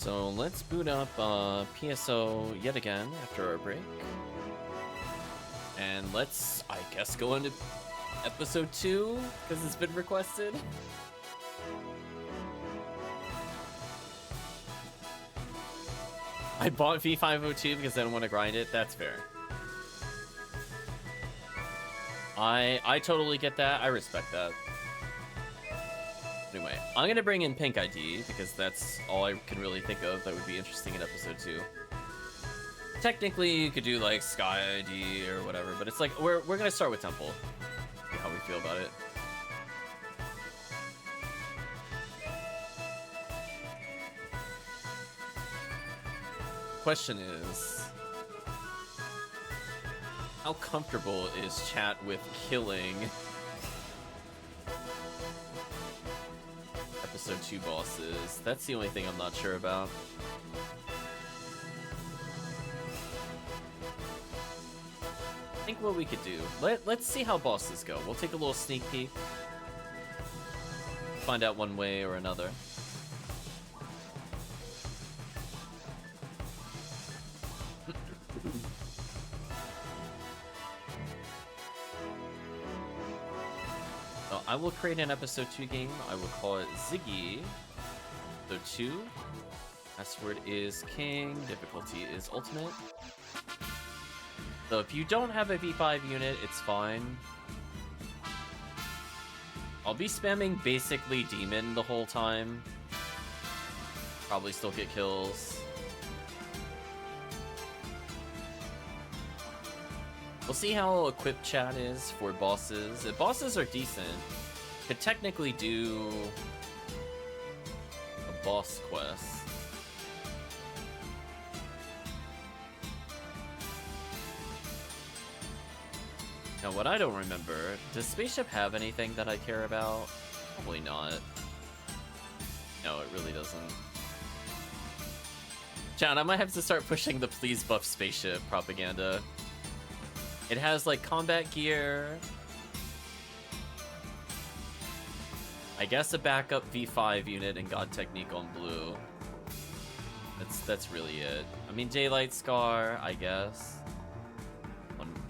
So let's boot up PSO yet again after our break. And let's, I guess, go into episode 2, because it's been requested. I bought V502 because I don't want to grind it. That's fair. I totally get that. I respect that. Anyway, I'm gonna bring in Pink ID because that's all I can really think of that would be interesting in episode 2. Technically, you could do like Sky ID or whatever, but it's like we're gonna start with Temple. See how we feel about it. Question is, how comfortable is chat with killing episode 2 bosses? That's the only thing I'm not sure about. I think what we could do, let's see how bosses go. We'll take a little sneak peek. Find out one way or another. I will create an episode 2 game. I will call it Ziggy. So 2. Password is king. Difficulty is ultimate. So if you don't have a V5 unit, it's fine. I'll be spamming basically demon the whole time. Probably still get kills. We'll see how equipped chat is for bosses. If bosses are decent, could technically do a boss quest. Now, what I don't remember, does Spaceship have anything that I care about? Probably not. No, it really doesn't. Chat, I might have to start pushing the please buff Spaceship propaganda. It has like combat gear. I guess a backup V5 unit and God Technique on blue. That's really it. I mean, Daylight Scar, I guess.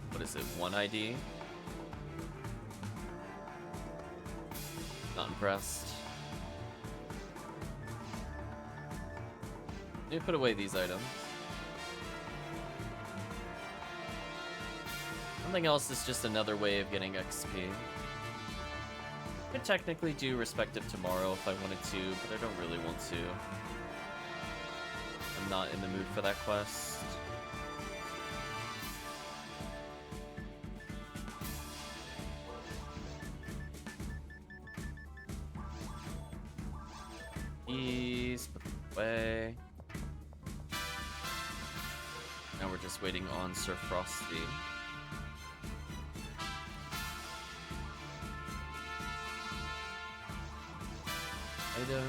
What is it? 1 ID? Not impressed. Let me put away these items. Something else is just another way of getting XP. Could technically do Respective tomorrow if I wanted to, but I don't really want to. I'm not in the mood for that quest. Ease, put them away. Now we're just waiting on Sir Frosty. Item.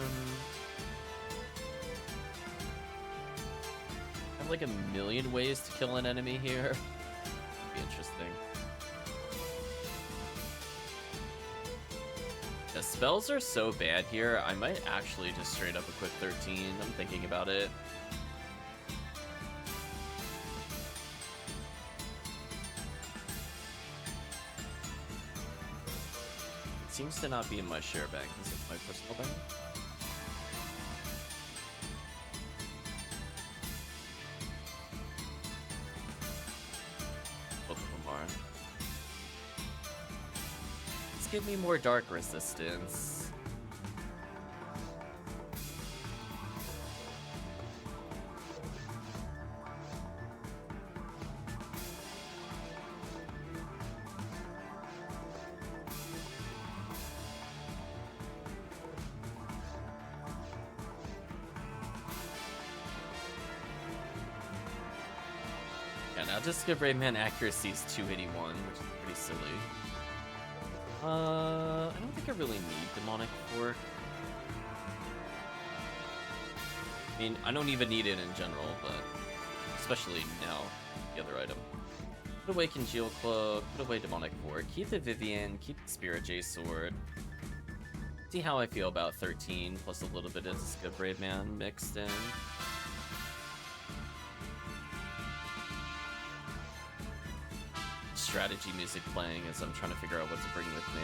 I have like a million ways to kill an enemy here. Be interesting. The spells are so bad here, I might actually just straight up equip 13. I'm thinking about it. It seems to not be in my share bank. Is it my personal bank? Both of them are. Let's give me more dark resistance. Just give Rayman accuracy is 281, which is pretty silly. I don't think I really need Demonic Fork. I mean, I don't even need it in general, but especially now, the other item. Put away Congeal Cloak, put away Demonic Fork, keep the Vivian, keep the Spirit J Sword. See how I feel about 13 plus a little bit of this good Brave Man mixed in. Strategy music playing as I'm trying to figure out what to bring with me.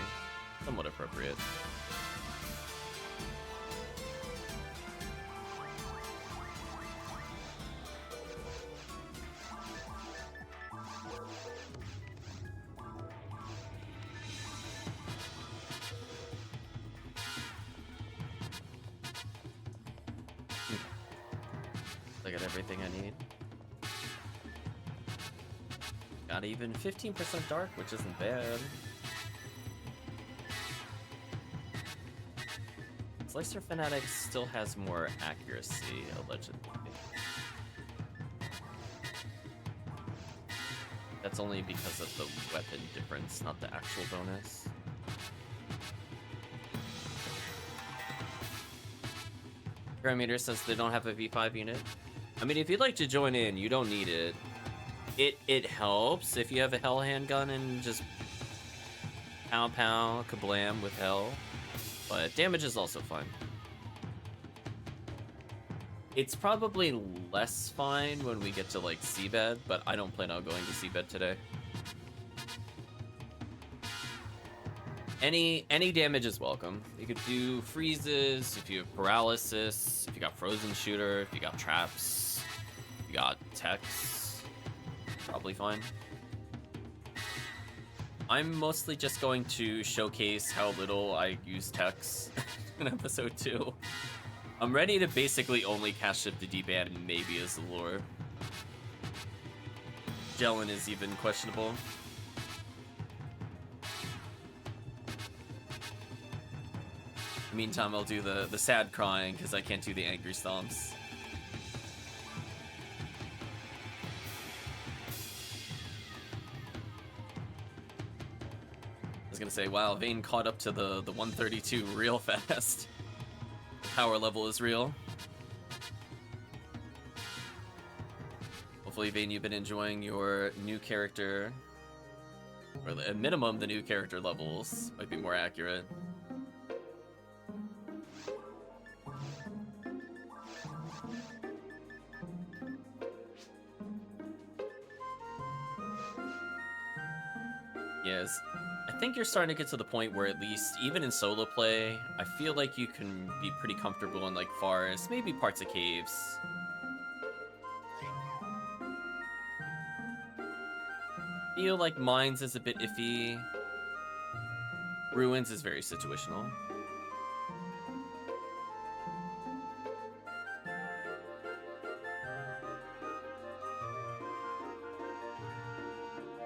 Somewhat appropriate. I got everything I need. Got even 15% dark, which isn't bad. Slicer Fanatics still has more accuracy, allegedly. That's only because of the weapon difference, not the actual bonus. Amperometer says they don't have a V5 unit. I mean, if you'd like to join in, you don't need it. It helps if you have a Hell handgun and just pow pow kablam with Hell, but damage is also fine. It's probably less fine when we get to like Seabed, but I don't plan on going to Seabed today. Any damage is welcome. You could do freezes, if you have paralysis, if you got frozen shooter, if you got traps, if you got techs. Probably fine. I'm mostly just going to showcase how little I use techs in episode 2. I'm ready to basically only cast shift to D-band and maybe as the lure. Jellin is even questionable. In the meantime, I'll do the sad crying because I can't do the angry stomps. Gonna say, wow, Vayne caught up to the 132 real fast. The power level is real. Hopefully, Vayne, you've been enjoying your new character, or at minimum, the new character levels might be more accurate. Yes. I think you're starting to get to the point where at least, even in solo play, I feel like you can be pretty comfortable in like forests, maybe parts of caves. Feel like Mines is a bit iffy. Ruins is very situational.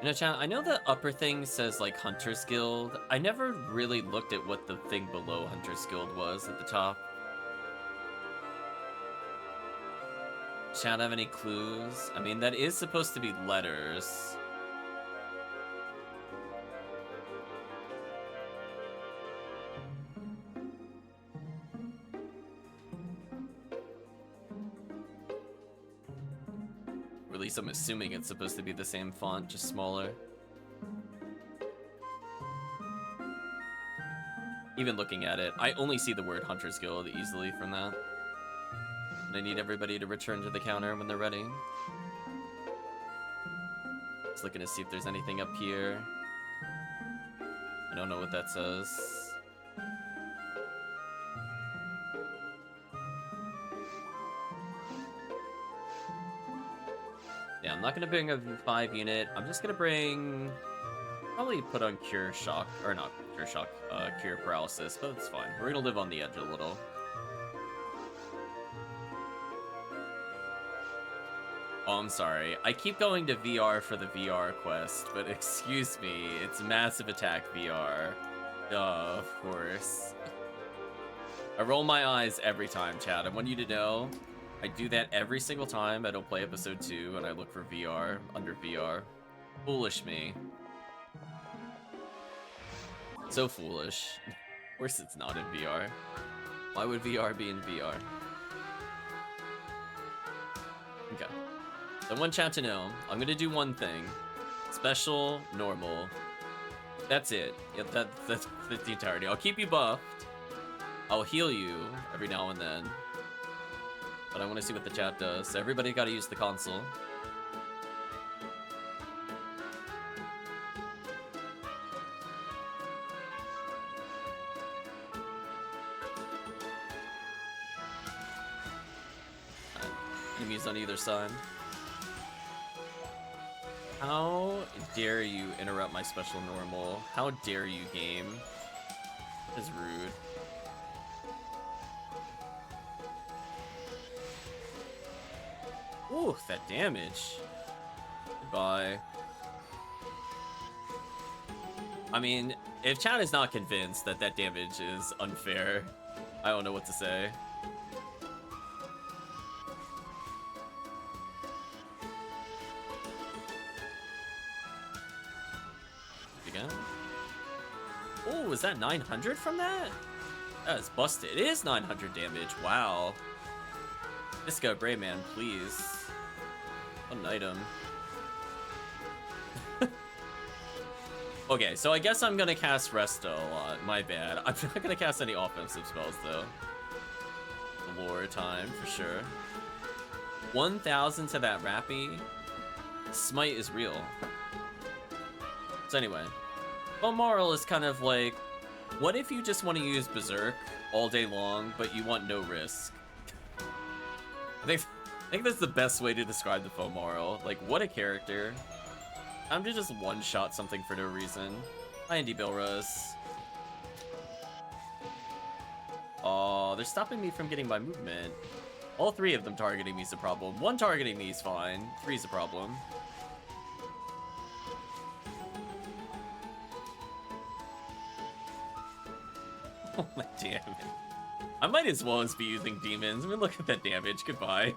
You know, chat, I know the upper thing says, like, Hunter's Guild. I never really looked at what the thing below Hunter's Guild was at the top. Chat, have any clues? I mean, that is supposed to be letters. Or at least I'm assuming it's supposed to be the same font, just smaller. Even looking at it, I only see the word Hunter's Guild easily from that. And I need everybody to return to the counter when they're ready. Just looking to see if there's anything up here. I don't know what that says. Yeah, I'm not gonna bring a 5 unit. I'm just gonna bring... Probably put on Cure Shock, or not Cure Shock, Cure Paralysis, but it's fine. We're gonna live on the edge a little. Oh, I'm sorry. I keep going to VR for the VR quest, but excuse me, it's Massive Attack VR. Duh, of course. I roll my eyes every time, chat. I want you to know, I do that every single time I don't play episode 2 and I look for VR, under VR. Foolish me. So foolish. Of course it's not in VR. Why would VR be in VR? Okay. So I want chat to know, I'm gonna do one thing. Special, normal. That's it. Yep, that's the entirety. I'll keep you buffed. I'll heal you every now and then. But I want to see what the chat does. So everybody got to use the console. Enemies on either side. How dare you interrupt my special normal? How dare you, game? That is rude. Ooh, that damage. Goodbye. I mean, if chat is not convinced that that damage is unfair, I don't know what to say. Again? Oh, is that 900 from that? That is busted. It is 900 damage. Wow. Disco Brayman, please. What an item. Okay, so I guess I'm gonna cast Resta a lot. My bad. I'm not gonna cast any offensive spells, though. Lore time, for sure. 1,000 to that Rappy. Smite is real. So anyway. Well, moral is kind of like, what if you just want to use Berserk all day long, but you want no risk? I think that's the best way to describe the Fomoral. Like, what a character. I'm to just one-shot something for no reason. Hi, Andy Bilrus. Oh, they're stopping me from getting my movement. All three of them targeting me is a problem. One targeting me is fine. Three's a problem. Oh my damn it. I might as well be using demons. I mean, look at that damage. Goodbye.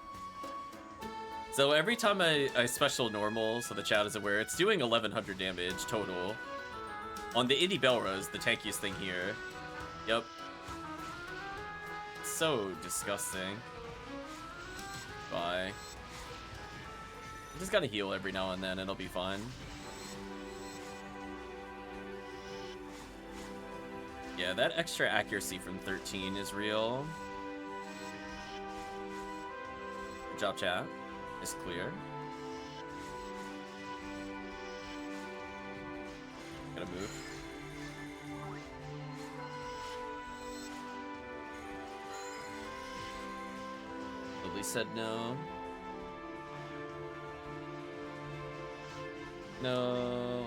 So every time I special normal, so the chat is aware, it's doing 1,100 damage total. On the Indie Belras, the tankiest thing here. Yep. So disgusting. Bye. I just gotta heal every now and then, and it'll be fine. Yeah, that extra accuracy from 13 is real. Good job, chat. It's clear. Gotta move. Lily said no. No.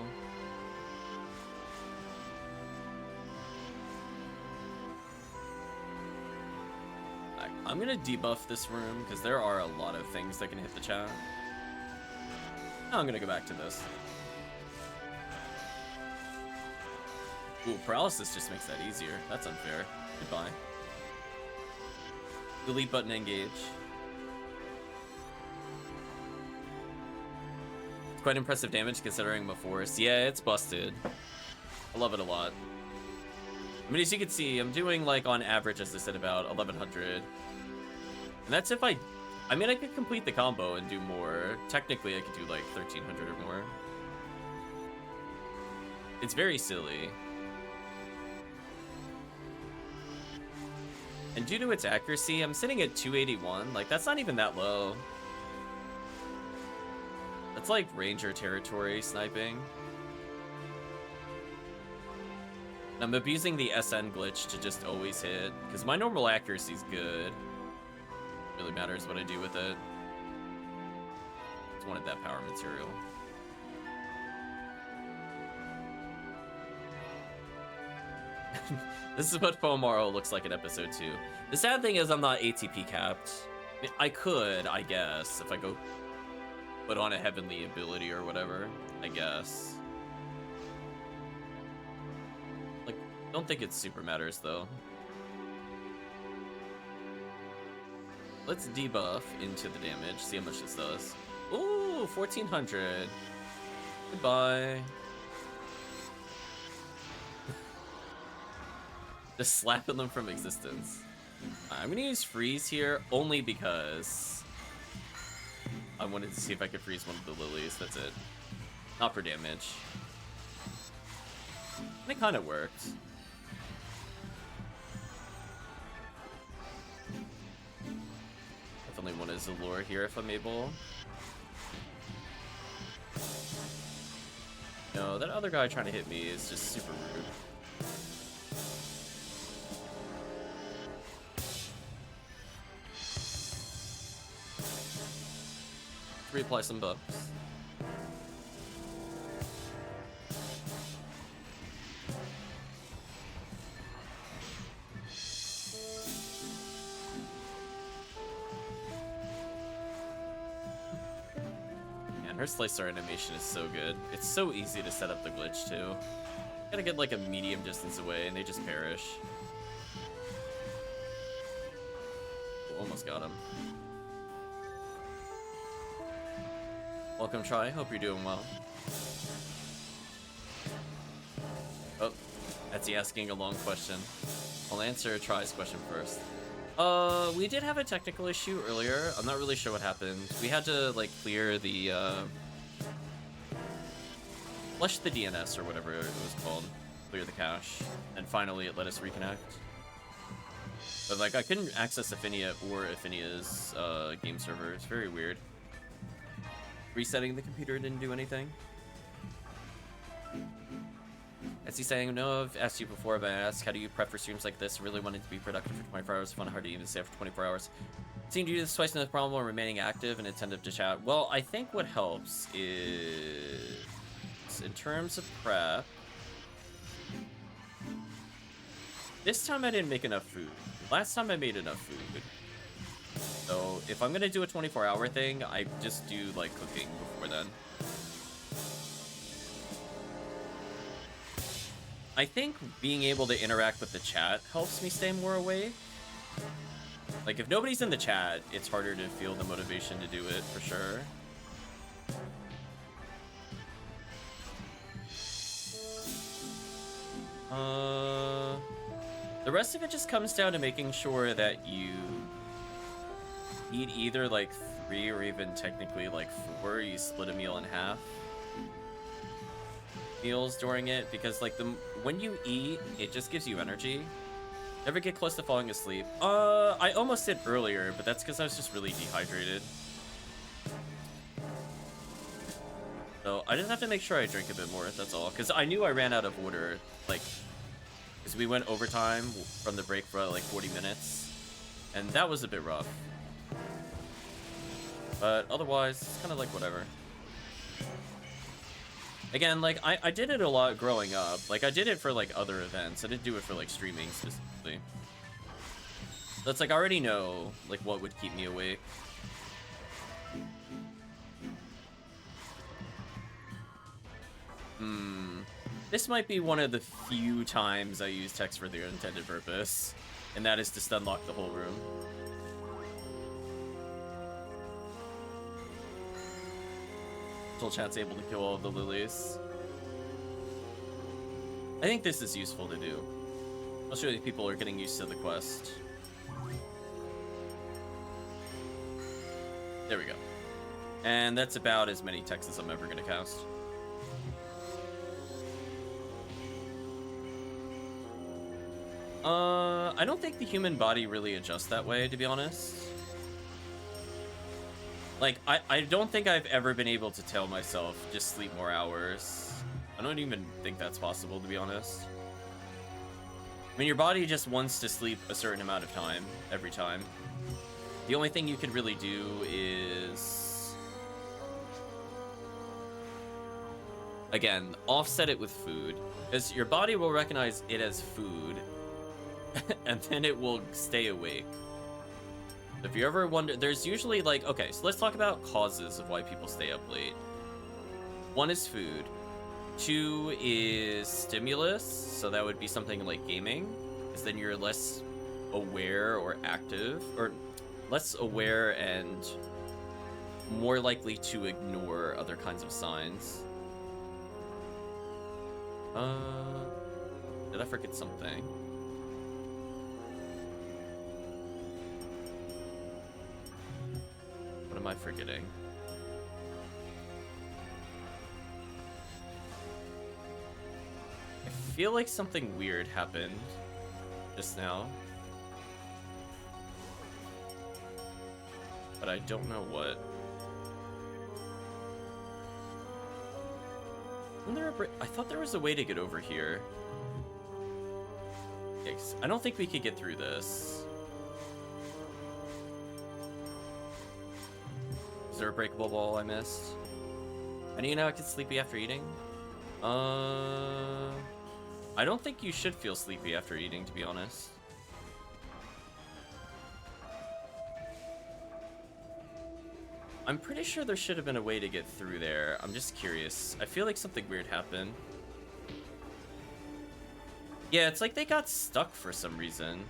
I'm gonna debuff this room because there are a lot of things that can hit the chat. I'm gonna go back to this. Ooh, paralysis just makes that easier. That's unfair. Goodbye. Delete button engage. It's quite impressive damage considering I'm a force. Yeah, it's busted. I love it a lot. I mean, as you can see, I'm doing, like, on average, as I said, about 1,100. And that's if I mean, I could complete the combo and do more. Technically, I could do, like, 1,300 or more. It's very silly. And due to its accuracy, I'm sitting at 281. Like, that's not even that low. That's, like, Ranger territory sniping. I'm abusing the SN glitch to just always hit, because my normal accuracy is good. It really matters what I do with it. Just wanted that power material. This is what Fomoral looks like in episode 2. The sad thing is I'm not ATP capped. I mean, I could, I guess, if I go put on a heavenly ability or whatever, I guess. Don't think it super matters, though. Let's debuff into the damage, see how much this does. Ooh, 1,400. Goodbye. Just slapping them from existence. I'm gonna use freeze here only because I wanted to see if I could freeze one of the lilies. That's it. Not for damage. And it kind of worked. definitely want to Zalure here if I'm able. No, that other guy trying to hit me is just super rude. Reapply some buffs. Man, her slicer animation is so good. It's so easy to set up the glitch too. Gotta get like a medium distance away and they just perish. Oh, almost got him. Welcome, Try. Hope you're doing well. Oh, that's he asking a long question. I'll answer Try's question first. We did have a technical issue earlier. I'm not really sure what happened. We had to, like, clear the, flush the DNS or whatever it was called. Clear the cache. And finally it let us reconnect. But, like, I couldn't access Ephinea or Ephenea's, game server. It's very weird. Resetting the computer didn't do anything. As he's saying, no, I've asked you before, but I asked, how do you prep for streams like this? Really wanted to be productive for 24 hours. Fun, hard to even stay for 24 hours. Seeing you do this twice in the problem while remaining active and attentive to chat. Well, I think what helps is, in terms of prep, this time I didn't make enough food. Last time I made enough food. So if I'm gonna do a 24-hour thing, I just do like cooking before then. I think being able to interact with the chat helps me stay more awake. Like if nobody's in the chat, it's harder to feel the motivation to do it for sure. The rest of it just comes down to making sure that you eat either like 3 or even technically like 4. You split a meal in half. Meals during it, because like when you eat, it just gives you energy. Never get close to falling asleep. I almost did earlier, but that's because I was just really dehydrated. So I just have to make sure I drink a bit more, that's all. Because I knew I ran out of water, like, because we went overtime from the break for like 40 minutes. And that was a bit rough. But otherwise, it's kind of like whatever. Again, like, I did it a lot growing up. Like, I did it for, like, other events. I didn't do it for, like, streaming specifically. So it's like, I already know, like, what would keep me awake. This might be one of the few times I use text for their intended purpose. And that is to stunlock the whole room. Until chat's able to kill all of the lilies. I think this is useful to do. Especially if people are getting used to the quest. There we go. And that's about as many texts as I'm ever gonna cast. I don't think the human body really adjusts that way, to be honest. Like, I don't think I've ever been able to tell myself, just sleep more hours. I don't even think that's possible, to be honest. I mean, your body just wants to sleep a certain amount of time, every time. The only thing you could really do is... Again, offset it with food. Because your body will recognize it as food, and then it will stay awake. If you ever wonder, there's usually like, okay, so let's talk about causes of why people stay up late. 1 is food. 2 is stimulus, so that would be something like gaming, because then you're less aware or active, or less aware and more likely to ignore other kinds of signs. Did I forget something? What am I forgetting? I feel like something weird happened just now. but I don't know what. Isn't there I thought there was a way to get over here. Yikes. I don't think we could get through this. Is there a breakable wall I missed? How do you know I get sleepy after eating? I don't think you should feel sleepy after eating, to be honest. I'm pretty sure there should have been a way to get through there. I'm just curious. I feel like something weird happened. Yeah, it's like they got stuck for some reason.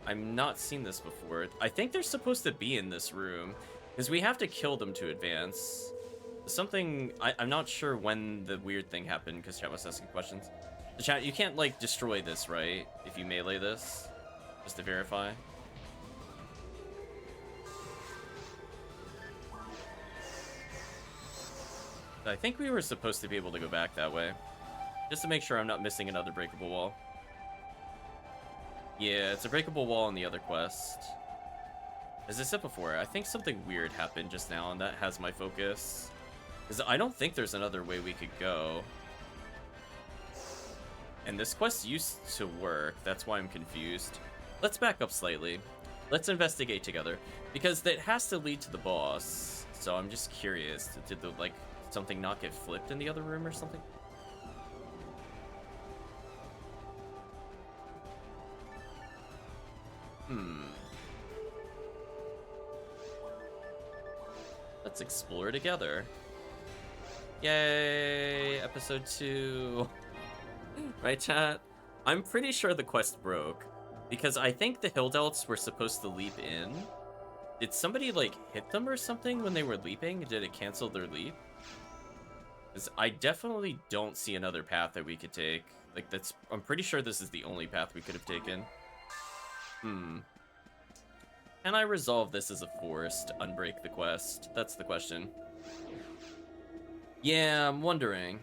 I've not seen this before. I think they're supposed to be in this room, because we have to kill them to advance. Something... I'm not sure when the weird thing happened, because chat was asking questions. The chat, you can't, like, destroy this, right? If you melee this? Just to verify. I think we were supposed to be able to go back that way. Just to make sure I'm not missing another breakable wall. Yeah, it's a breakable wall in the other quest. As I said before, I think something weird happened just now, and that has my focus. Because I don't think there's another way we could go. And this quest used to work, that's why I'm confused. Let's back up slightly. Let's investigate together. Because that has to lead to the boss. So I'm just curious, did the, like... something not get flipped in the other room or something? Let's explore together. Yay! Episode 2. Right, chat? I'm pretty sure the quest broke. Because I think the hill delts were supposed to leap in. Did somebody, like, hit them or something when they were leaping? Did it cancel their leap? Because I definitely don't see another path that we could take. Like, that's... I'm pretty sure this is the only path we could have taken. Can I resolve this as a force to unbreak the quest? That's the question. Yeah, I'm wondering.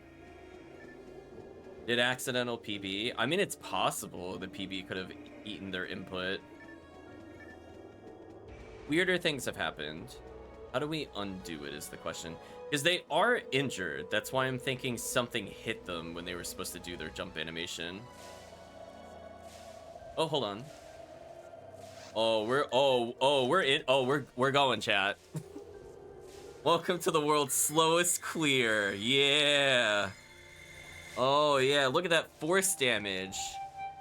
Did accidental PB? I mean, it's possible the PB could have eaten their input. Weirder things have happened. How do we undo it is the question. Because they are injured. That's why I'm thinking something hit them when they were supposed to do their jump animation. Oh, hold on. Oh, we're going, chat. Welcome to the world's slowest clear. Yeah. Oh, yeah. Look at that force damage.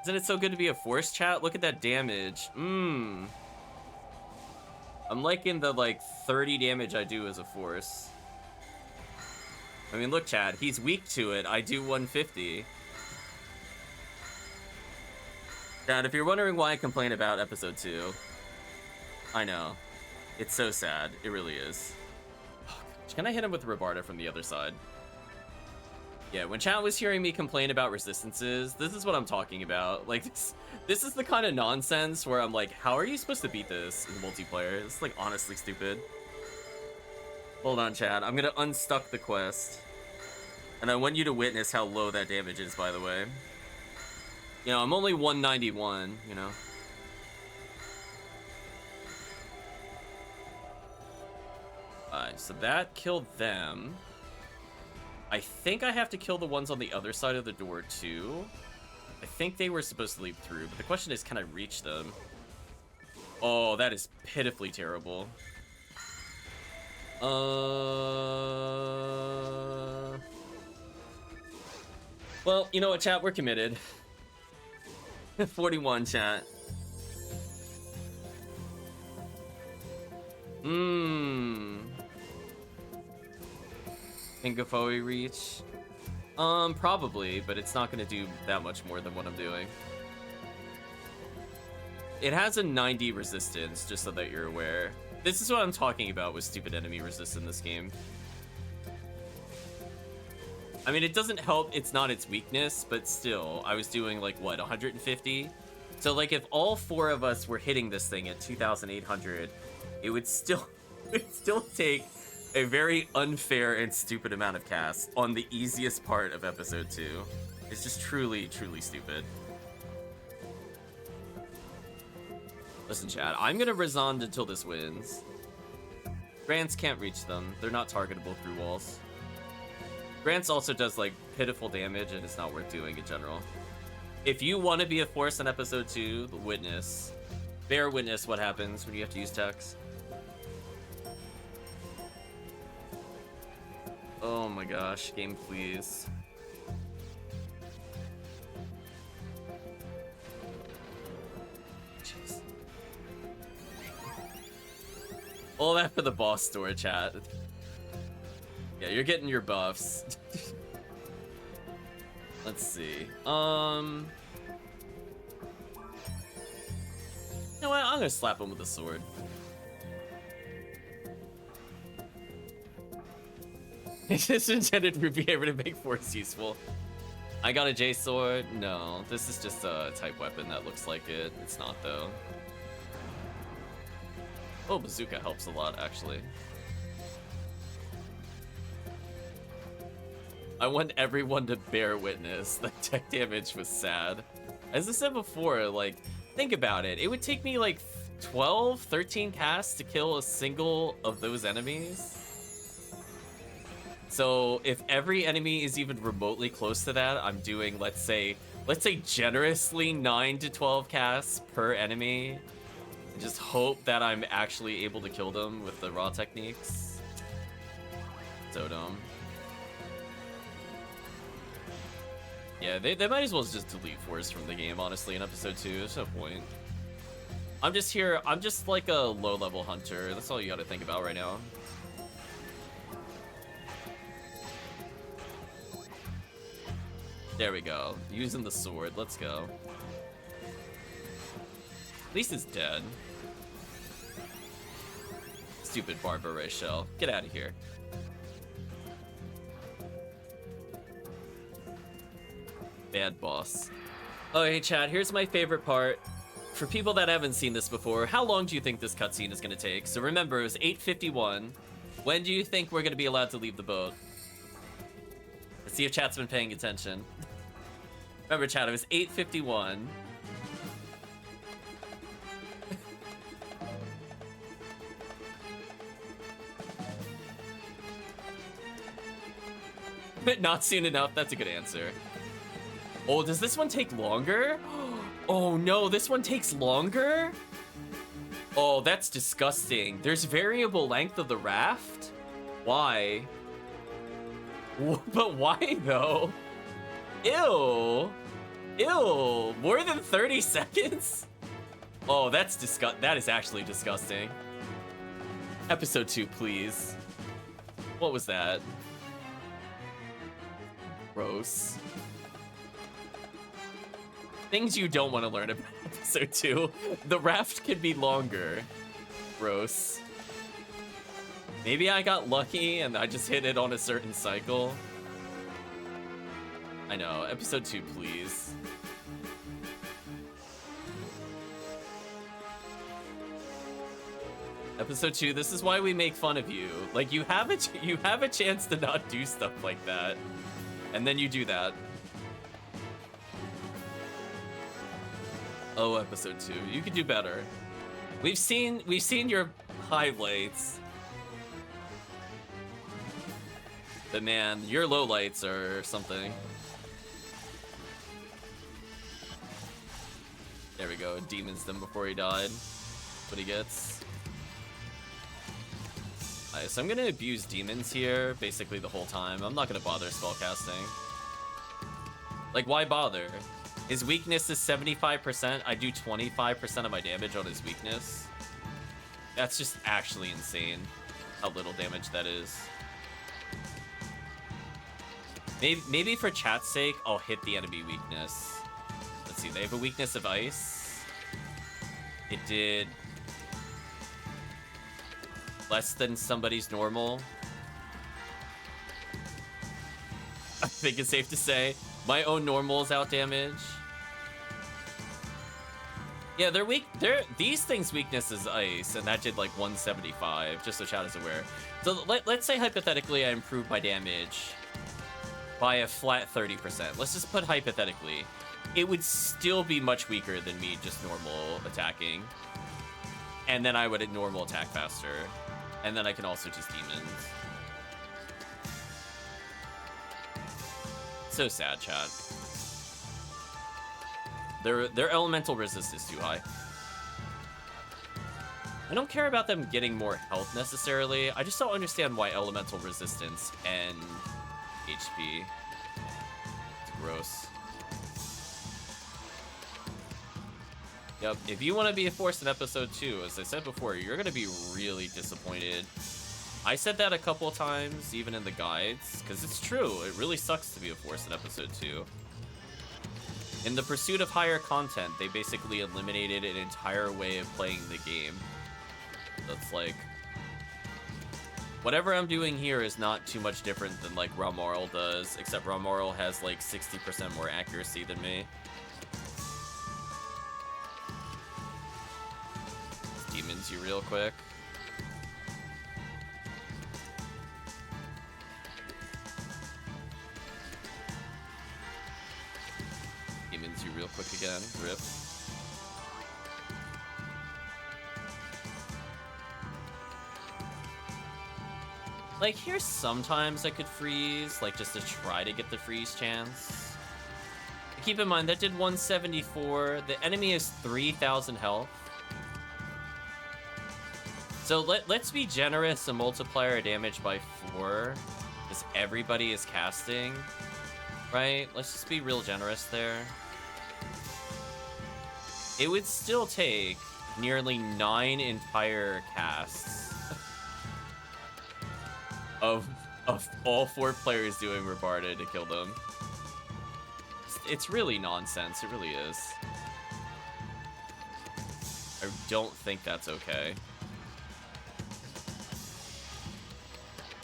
Isn't it so good to be a force, chat? Look at that damage. I'm liking the, like, 30 damage I do as a force. I mean, look, Chad, he's weak to it. I do 150. Chad, if you're wondering why I complain about episode 2, I know. It's so sad. It really is. Oh, can I hit him with Rabarda from the other side? Yeah, when chat was hearing me complain about resistances, this is what I'm talking about. Like, this is the kind of nonsense where I'm like, how are you supposed to beat this in multiplayer? It's, like, honestly stupid. Hold on, chat. I'm gonna unstuck the quest. And I want you to witness how low that damage is, by the way. You know, I'm only 191, you know? Alright, so that killed them. I think I have to kill the ones on the other side of the door, too. I think they were supposed to leap through, but the question is, can I reach them? Oh, that is pitifully terrible. Well, you know what, chat? We're committed. 41, chat. Think if we reach? Probably, but it's not gonna do that much more than what I'm doing. It has a 90 resistance, just so that you're aware. This is what I'm talking about with stupid enemy resist in this game. I mean, it doesn't help, it's not its weakness, but still, I was doing, like, what, 150? So, like, if all 4 of us were hitting this thing at 2,800, it would still, take a very unfair and stupid amount of casts on the easiest part of episode 2. It's just truly, truly stupid. Listen, Chad, I'm gonna resound until this wins. Grants can't reach them. They're not targetable through walls. Grants also does, like, pitiful damage, and it's not worth doing in general. If you want to be a force in episode 2, witness. Bear witness what happens when you have to use text. Oh my gosh, game please. Jeez. All that for the boss store, chat. Yeah, you're getting your buffs. Let's see. You know what? I'm gonna slap him with a sword. It's intended to be able to make force useful. I got a J sword. No, this is just a type weapon that looks like it. It's not though. Oh, bazooka helps a lot actually. I want everyone to bear witness that tech damage was sad. As I said before, like, think about it. It would take me like 12, 13 casts to kill a single of those enemies. So if every enemy is even remotely close to that, I'm doing, let's say generously 9 to 12 casts per enemy. And just hope that I'm actually able to kill them with the raw techniques. So dumb. Yeah, they might as well just delete Force from the game, honestly, in episode 2. There's no point. I'm just here, I'm just like a low-level hunter. That's all you gotta think about right now. There we go. Using the sword. Let's go. At least it's dead. Stupid Barber Ray Shell. Get out of here. Bad boss. Oh, hey, chat. Here's my favorite part. For people that haven't seen this before, how long do you think this cutscene is going to take? So remember, it was 8:51. When do you think we're going to be allowed to leave the boat? Let's see if chat's been paying attention. Remember, chat, it was 8:51. But not soon enough. That's a good answer. Oh, does this one take longer? Oh no, this one takes longer? Oh, that's disgusting. There's variable length of the raft? Why? But why though? Ew. Ew. More than 30 seconds? Oh, that's that is actually disgusting. Episode 2, please. What was that? Gross. Things you don't want to learn about episode 2. The raft could be longer. Gross. Maybe I got lucky and I just hit it on a certain cycle. I know. Episode 2, please. Episode 2, this is why we make fun of you. Like, you have a chance to not do stuff like that. And then you do that. Oh, episode 2. You could do better. We've seen your highlights. But man, your lowlights are something. There we go. Demons them before he died. That's what he gets. Alright, so I'm gonna abuse demons here basically the whole time. I'm not gonna bother spellcasting. Like, why bother? His weakness is 75%. I do 25% of my damage on his weakness. That's just actually insane how little damage that is. Maybe for chat's sake, I'll hit the enemy weakness. Let's see, they have a weakness of ice. It did less than somebody's normal. I think it's safe to say my own normal is out damage. Yeah, they're weak. These things' weakness is ice, and that did like 175, just so chat is aware. So let's say hypothetically I improve my damage by a flat 30%. Let's just put hypothetically. It would still be much weaker than me just normal attacking. and then I would normal attack faster. And then I can also just demons. So sad, chat. Their elemental resist is too high. I don't care about them getting more health necessarily. I just don't understand why elemental resistance and HP. It's gross. Yep, if you want to be a force in episode 2, as I said before, you're going to be really disappointed. I said that a couple times, even in the guides, because it's true. It really sucks to be a force in episode 2. In the pursuit of higher content, they basically eliminated an entire way of playing the game. That's like... whatever I'm doing here is not too much different than like Ramarl does, except Ramarl has like 60% more accuracy than me. Demons you real quick. Demons you real quick again. Rip. Like, here's sometimes I could freeze, like, just to try to get the freeze chance. Keep in mind, that did 174. The enemy is 3,000 health. So let's be generous and multiply our damage by 4, because everybody is casting, right? Let's just be real generous there. It would still take nearly 9 entire casts of all 4 players doing Rebarda to kill them. It's really nonsense. It really is. I don't think that's okay.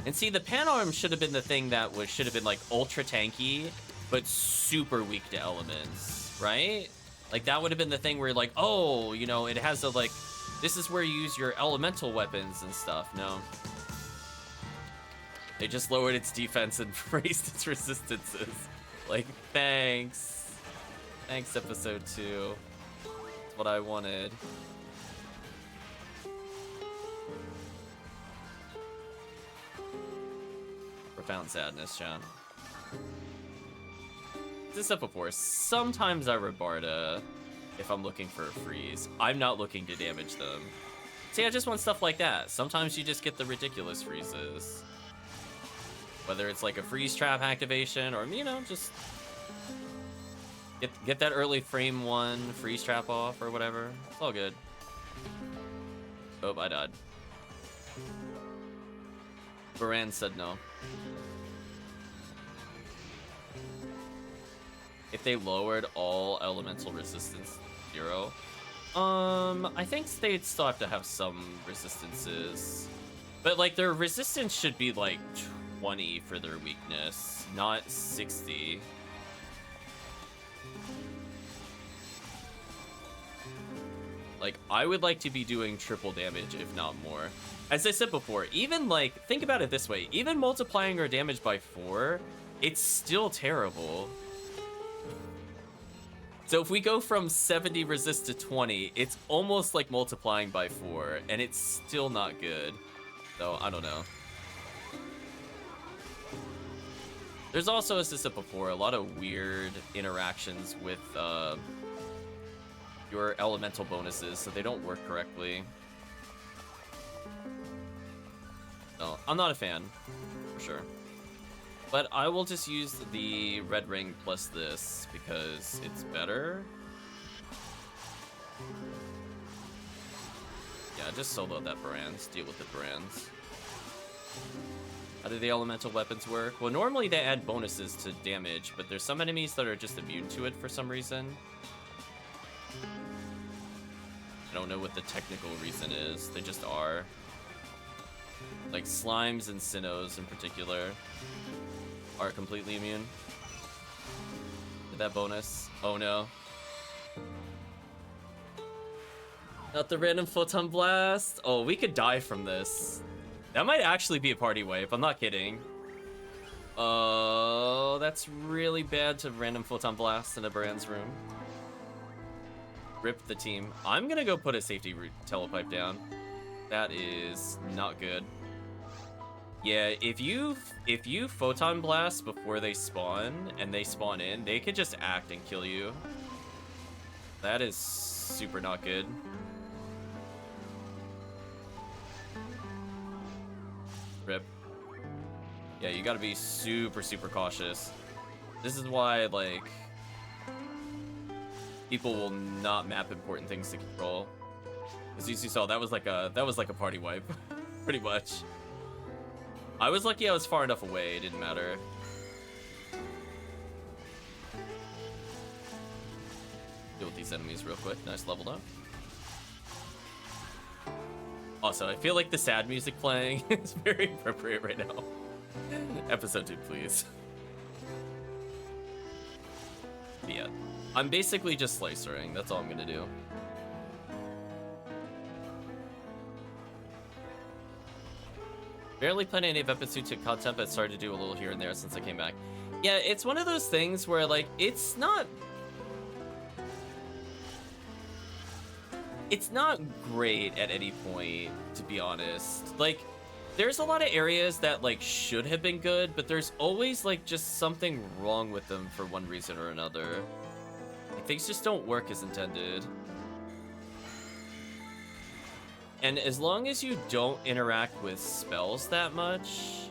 And see, the Panarm should have been the thing that should have been like ultra tanky, but super weak to elements, right? Like that would have been the thing where like, oh, you know, it has a like, this is where you use your elemental weapons and stuff. No. They just lowered its defense and raised its resistances. Like, thanks. Thanks, episode 2. That's what I wanted. Profound sadness, John. This up before. Sometimes I Rebarda if I'm looking for a freeze. I'm not looking to damage them. See, I just want stuff like that. Sometimes you just get the ridiculous freezes. Whether it's like a freeze trap activation or, you know, just get that early frame 1 freeze trap off or whatever. It's all good. Oh, I died. Baran said no. If they lowered all elemental resistance 0, I think they'd still have to have some resistances, but like their resistance should be like 20 for their weakness, not 60. Like, I would like to be doing triple damage, if not more. As I said before, even like, think about it this way, even multiplying our damage by 4, it's still terrible. So if we go from 70 resist to 20, it's almost like multiplying by 4, and it's still not good. So, I don't know. There's also, as I said before, a lot of weird interactions with your elemental bonuses, so they don't work correctly. No, I'm not a fan, for sure. But I will just use the red ring plus this, because it's better. Yeah, just solo that Baran's, deal with the Baran's. How do the elemental weapons work? Well, normally they add bonuses to damage, but there's some enemies that are just immune to it for some reason. I don't know what the technical reason is, they just are. Like slimes and sinnohs in particular are completely immune to that bonus. Oh no. Not the random photon blast. Oh, we could die from this. That might actually be a party wipe, I'm not kidding. Oh, that's really bad to random photon blast in a Baran's room. Rip the team. I'm gonna go put a safety route telepipe down. That is not good. Yeah, if you photon blast before they spawn and they spawn in, they could just act and kill you. That is super not good. Rip. Yeah, you gotta be super, super cautious. This is why, like, people will not map important things to control. As you saw, that was like a party wipe, pretty much. I was lucky I was far enough away, it didn't matter. Deal with these enemies real quick. Nice leveled up. Also, I feel like the sad music playing is very appropriate right now. Episode 2, please. But yeah, I'm basically just slicering. That's all I'm gonna do. Barely played any of Ep2 to content, but started to do a little here and there since I came back. Yeah, it's one of those things where, like, it's not great at any point, to be honest. Like, there's a lot of areas that, like, should have been good, but there's always, like, just something wrong with them for one reason or another. Like, things just don't work as intended. And as long as you don't interact with spells that much,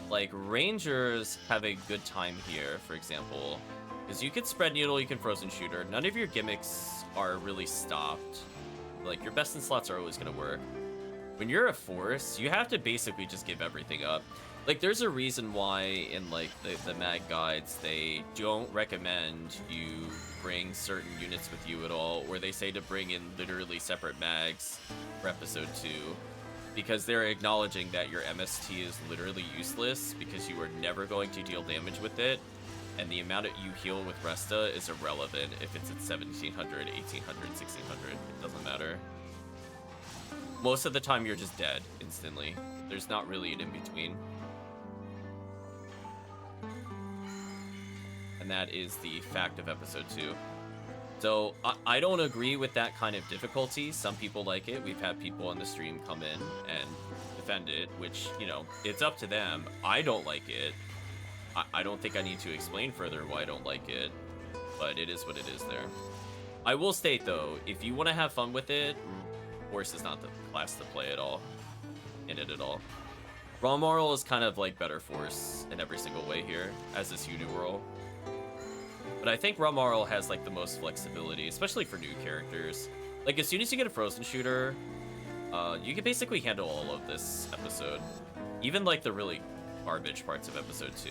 like, rangers have a good time here, for example. Because you can spread needle, you can frozen shooter. None of your gimmicks are really stopped. Like, your best in slots are always going to work. When you're a force, you have to basically just give everything up. Like, there's a reason why in, like, the mag guides, they don't recommend you bring certain units with you at all, or they say to bring in literally separate mags for episode 2, because they're acknowledging that your MST is literally useless because you are never going to deal damage with it, and the amount that you heal with Resta is irrelevant if it's at 1700, 1800, 1600. It doesn't matter. Most of the time, you're just dead instantly. There's not really an in-between. And that is the fact of episode 2. So, I don't agree with that kind of difficulty. Some people like it. We've had people on the stream come in and defend it, which, you know, it's up to them. I don't like it. I don't think I need to explain further why I don't like it, but it is what it is there. I will state, though, if you want to have fun with it, Force is not the class to play at all, in it at all. Raw Moral is kind of like better Force in every single way here, as is Uniworld. But I think Raw Moral has, like, the most flexibility, especially for new characters. Like, as soon as you get a frozen shooter, you can basically handle all of this episode. Even, like, the really garbage parts of episode 2.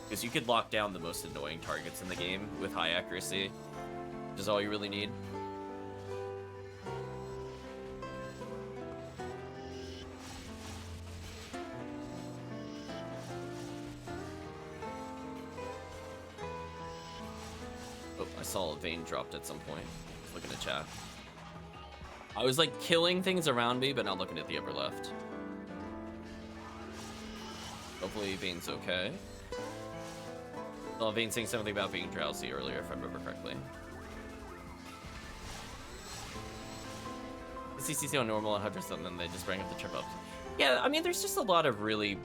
Because you could lock down the most annoying targets in the game with high accuracy, which is all you really need. Oh, I saw a vein dropped at some point. Just looking at chat. I was, like, killing things around me, but not looking at the upper left. Hopefully Vane's okay. Well, Vane saying something about being drowsy earlier, if I remember correctly. The CCC on normal and 100, and then they just bring up the trip ups. Yeah, I mean, there's just a lot of really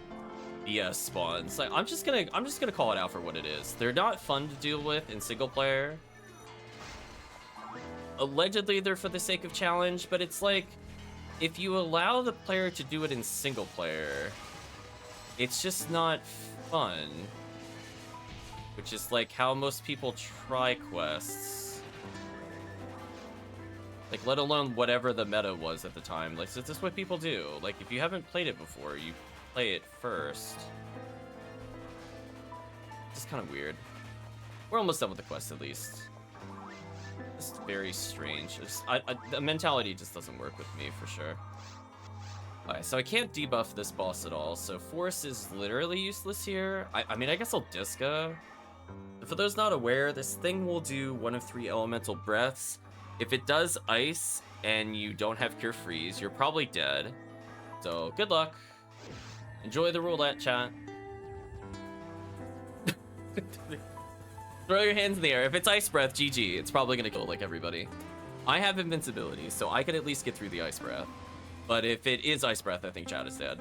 BS spawns. Like, I'm just gonna call it out for what it is. They're not fun to deal with in single player. Allegedly, they're for the sake of challenge, but it's like, if you allow the player to do it in single player, it's just not fun. Which is like how most people try quests. Like, let alone whatever the meta was at the time. Like, so this is what people do. Like, if you haven't played it before, you play it first. It's kind of weird. We're almost done with the quest, at least. It's very strange. The mentality just doesn't work with me, for sure. Alright, so I can't debuff this boss at all, so Force is literally useless here. I mean, I guess I'll Disca. For those not aware, this thing will do one of 3 elemental breaths. If it does ice and you don't have Cure Freeze, you're probably dead. So, good luck. Enjoy the roulette, chat. Throw your hands in the air. If it's Ice Breath, GG. It's probably gonna kill, like, everybody. I have invincibility, so I could at least get through the Ice Breath. But if it is Ice Breath, I think Chad is dead.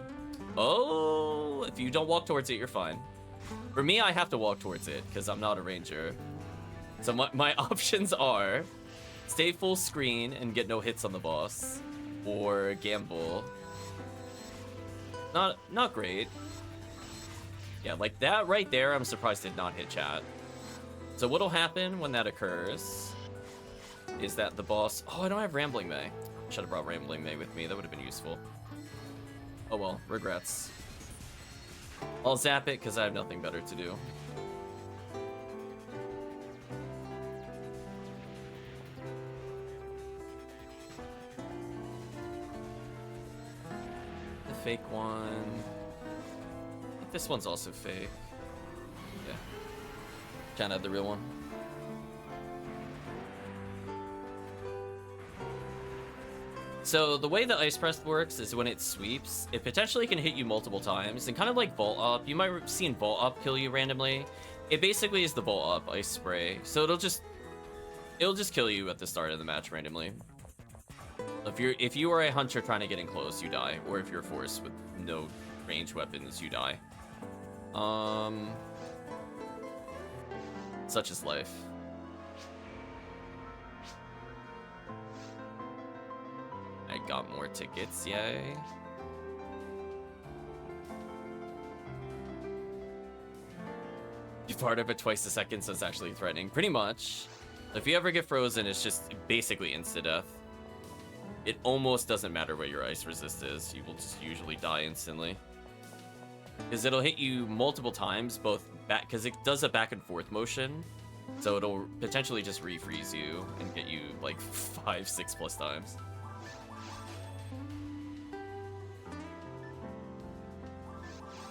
Oh, if you don't walk towards it, you're fine. For me, I have to walk towards it, because I'm not a ranger. So my options are stay full screen and get no hits on the boss, or gamble. Not great. Yeah, like that right there, I'm surprised did not hit chat. So what'll happen when that occurs is that the boss... Oh, I don't have Rambling May. Should have brought Rambling May with me. That would have been useful. Oh well, regrets. I'll zap it because I have nothing better to do. The fake one. I think this one's also fake. Yeah. Can't have the real one. So the way the Ice Breath works is when it sweeps, it potentially can hit you multiple times, and kind of like Vault Up, you might have seen Vault Up kill you randomly. It basically is the Vault Up Ice Spray, so it'll just kill you at the start of the match randomly. If you are a hunter trying to get in close, you die, or if you're a force with no ranged weapons, you die. Such is life. I got more tickets, yay. You fart up at twice a second, so it's actually threatening. Pretty much. If you ever get frozen, it's just basically insta-death. It almost doesn't matter what your ice resist is. You will just usually die instantly. Because it'll hit you multiple times, both back, because it does a back and forth motion. So it'll potentially just refreeze you and get you like 5, 6 plus times.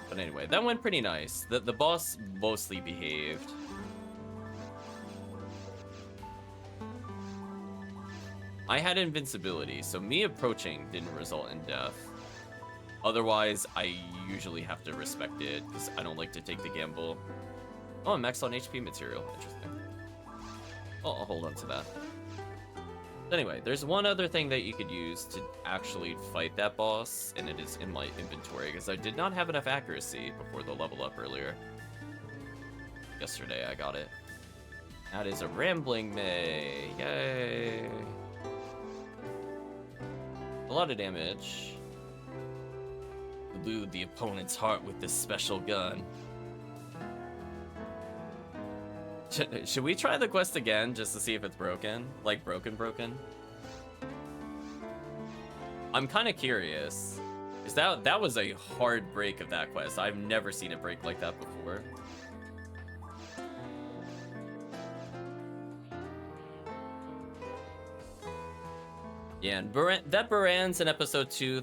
But anyway, that went pretty nice. The boss mostly behaved. I had invincibility, so me approaching didn't result in death. Otherwise, I usually have to respect it, because I don't like to take the gamble. Oh, I'm maxed on HP material. Interesting. Oh, I'll hold on to that. Anyway, there's one other thing that you could use to actually fight that boss, and it is in my inventory, because I did not have enough accuracy before the level up earlier. Yesterday, I got it. That is a Rambling May. Yay! A lot of damage. Elude the opponent's heart with this special gun. Should we try the quest again just to see if it's broken? Like broken? I'm kind of curious. Is that was a hard break of that quest. I've never seen it break like that before. Yeah, and that Baran's in episode 2.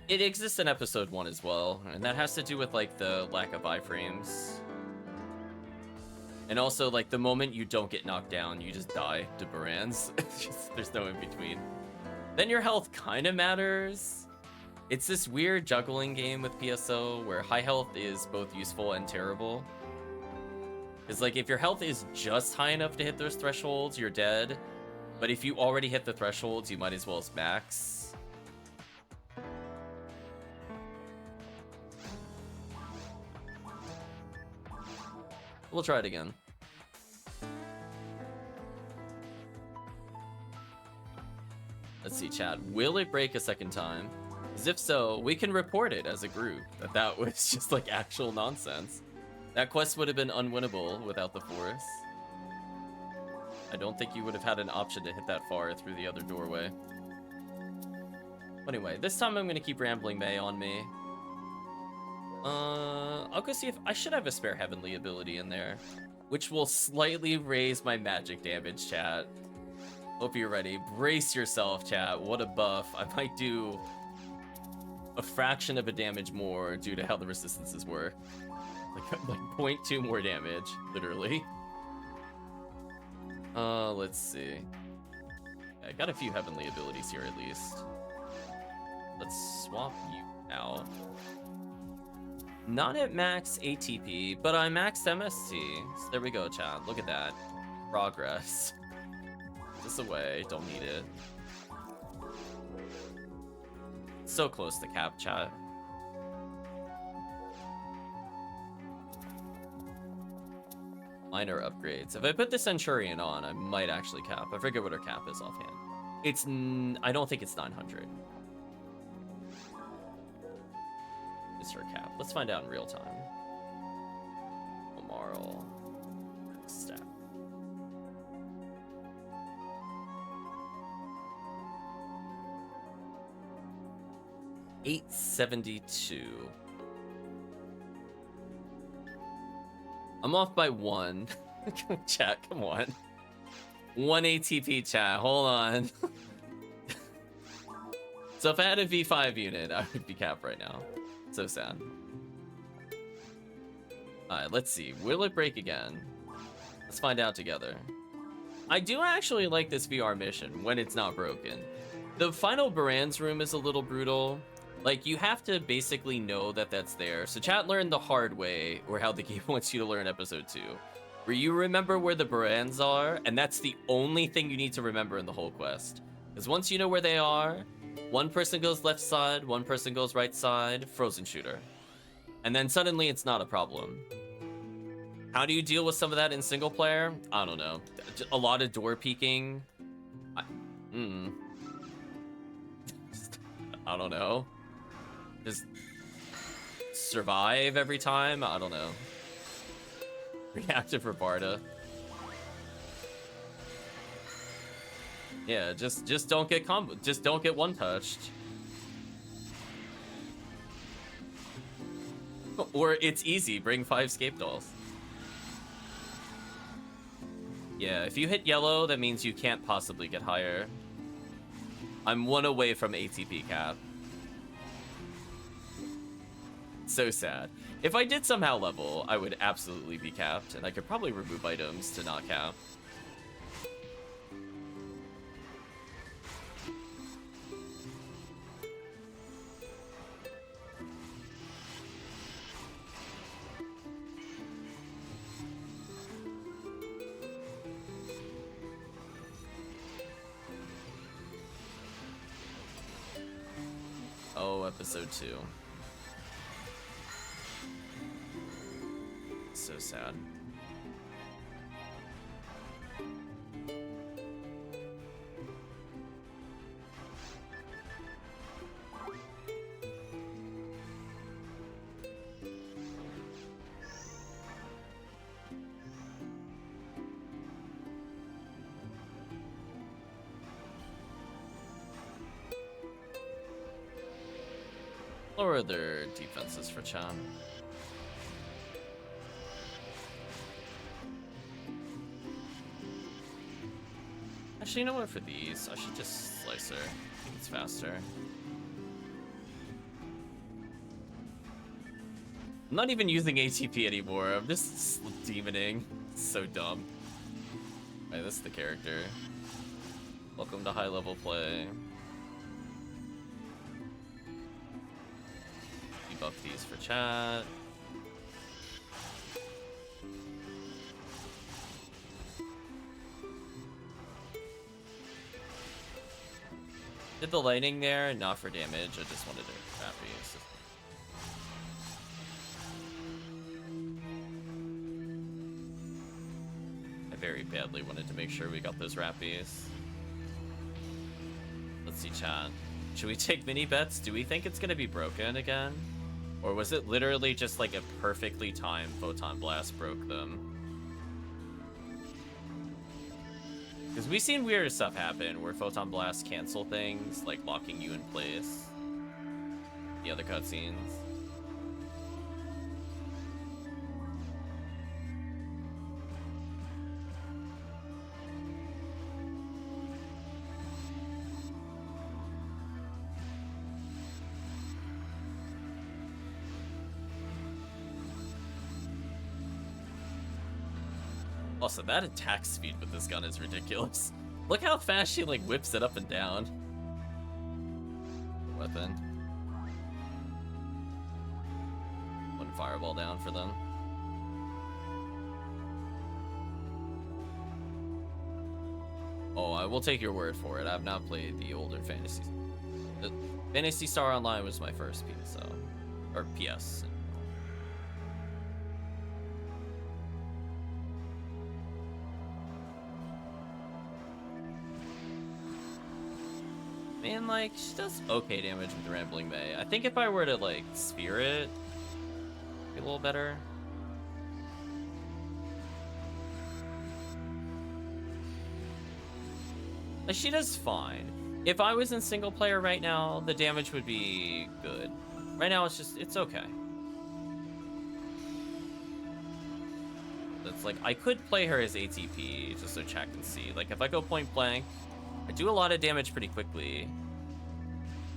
It exists in episode 1 as well, and that has to do with like the lack of iframes. And also, like, the moment you don't get knocked down, you just die to Baran's. There's no in-between. Then your health kind of matters. It's this weird juggling game with PSO where high health is both useful and terrible. Because, like, if your health is just high enough to hit those thresholds, you're dead. But if you already hit the thresholds, you might as well as max. We'll try it again. Let's see, chat. Will it break a second time? As if so, we can report it as a group that was just like actual nonsense. That quest would have been unwinnable without the force. I don't think you would have had an option to hit that far through the other doorway. Anyway, this time I'm going to keep Rambling May on me. I'll go see if I should have a spare heavenly ability in there, which will slightly raise my magic damage, chat. Hope you're ready. Brace yourself, chat. What a buff. I might do a fraction of a damage more due to how the resistances work. Like 0.2 more damage, literally. Let's see. I got a few heavenly abilities here at least. Let's swap you out. Not at max ATP, but I maxed MST. So there we go, chat. Look at that. Progress. this away. Don't need it. So close to cap, chat. Minor upgrades. If I put the Centurion on, I might actually cap. I forget what her cap is offhand. It's I don't think it's 900. Is her cap? Let's find out in real time. Moral stat. $872. I'm off by 1. Chat, come on. 1 ATP, chat. Hold on. So if I had a V5 unit, I would be capped right now. So sad. Alright, let's see. Will it break again? Let's find out together. I do actually like this VR mission when it's not broken. The final Baran's room is a little brutal. Like, you have to basically know that that's there. So chat learned the hard way, or how the game wants you to learn episode 2. Where you remember where the Barans are, and that's the only thing you need to remember in the whole quest. Because once you know where they are, one person goes left side, one person goes right side, frozen shooter. And then suddenly it's not a problem. How do you deal with some of that in single player? I don't know. A lot of door peeking. I don't know. Just survive every time? I don't know. Reactive Barda. Yeah, just don't get combo. Just don't get one touched. Or it's easy. Bring 5 scape dolls. Yeah, if you hit yellow, that means you can't possibly get higher. I'm 1 away from ATP cap. So sad. If I did somehow level, I would absolutely be capped, and I could probably remove items to not cap. Oh, episode 2. So sad. Lower their defenses for Chan. Actually, you know what, for these, I should just slice her. I think it's faster. I'm not even using ATP anymore, I'm just demoning. It's so dumb. Alright, this is the character. Welcome to high level play. Debuff these for chat. Did the lightning there, not for damage, I just wanted to crappy. I very badly wanted to make sure we got those rappies. Let's see, chat. Should we take mini bets? Do we think it's gonna be broken again? Or was it literally just like a perfectly timed Photon Blast broke them? Because we've seen weird stuff happen where Photon Blasts cancel things, like locking you in place. The other cutscenes. Also, that attack speed with this gun is ridiculous. Look how fast she, like, whips it up and down. Weapon. One fireball down for them. Oh, I will take your word for it. I've not played the older Fantasy. The Phantasy Star Online was my first PSO. Or PS. Man, like, she does okay damage with the Rambling May. I think if I were to, like, sphere it, it'd be a little better. Like, she does fine. If I was in single player right now, the damage would be good. Right now, it's okay. It's like, I could play her as ATP, just so chat can see. Like, if I go point blank, I do a lot of damage pretty quickly.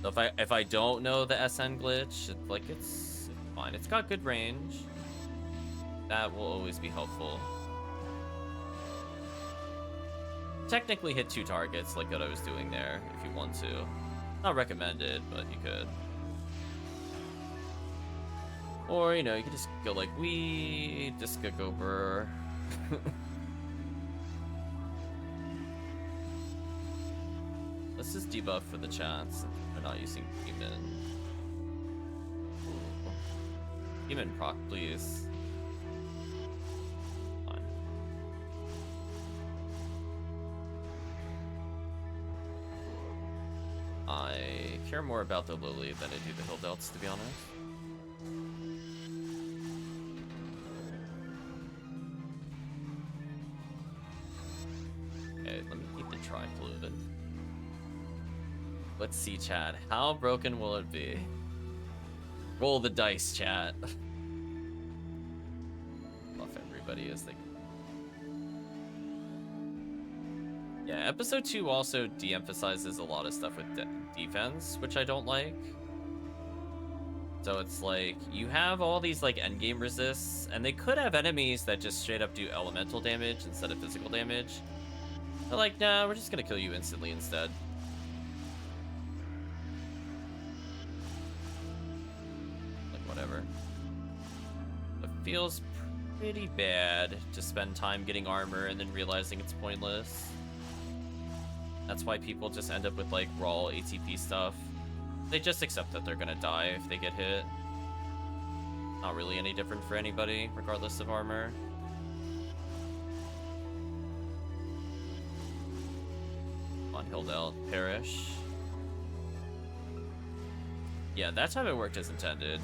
So if I don't know the SN glitch, it's fine. It's got good range. That will always be helpful. Technically hit 2 targets like what I was doing there if you want to. Not recommended, but you could. Or, you know, you could just go like just go over. Let's just debuff for the chats. We're not using Demon. Ooh. Demon proc, please. Fine. I care more about the Lily than I do the Hill Delts, to be honest. Okay, let me keep the tri-fluid. Let's see, chat. How broken will it be? Roll the dice, chat. Love everybody as they... Yeah, episode 2 also de-emphasizes a lot of stuff with defense, which I don't like. So it's like, you have all these like endgame resists, and they could have enemies that just straight up do elemental damage instead of physical damage. They're like, nah, we're just gonna kill you instantly instead. Whatever. It feels pretty bad to spend time getting armor and then realizing it's pointless. That's why people just end up with like raw ATP stuff. They just accept that they're gonna die if they get hit. Not really any different for anybody, regardless of armor. Come on, Hildelt, perish. Yeah, that time it worked as intended.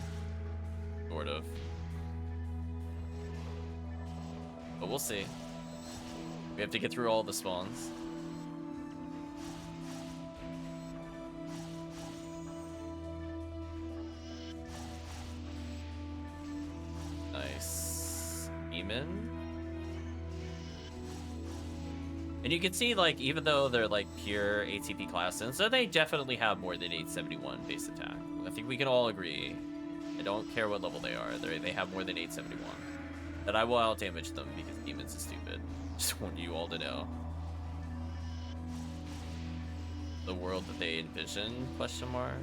Sort of. But we'll see. We have to get through all the spawns. Nice. Demon. And you can see, like, even though they're, like, pure ATP classes, so they definitely have more than 871 base attack. I think we can all agree. I don't care what level they are. They have more than 871. That I will out-damage them because demons is stupid. Just want you all to know. The world that they envision, question mark.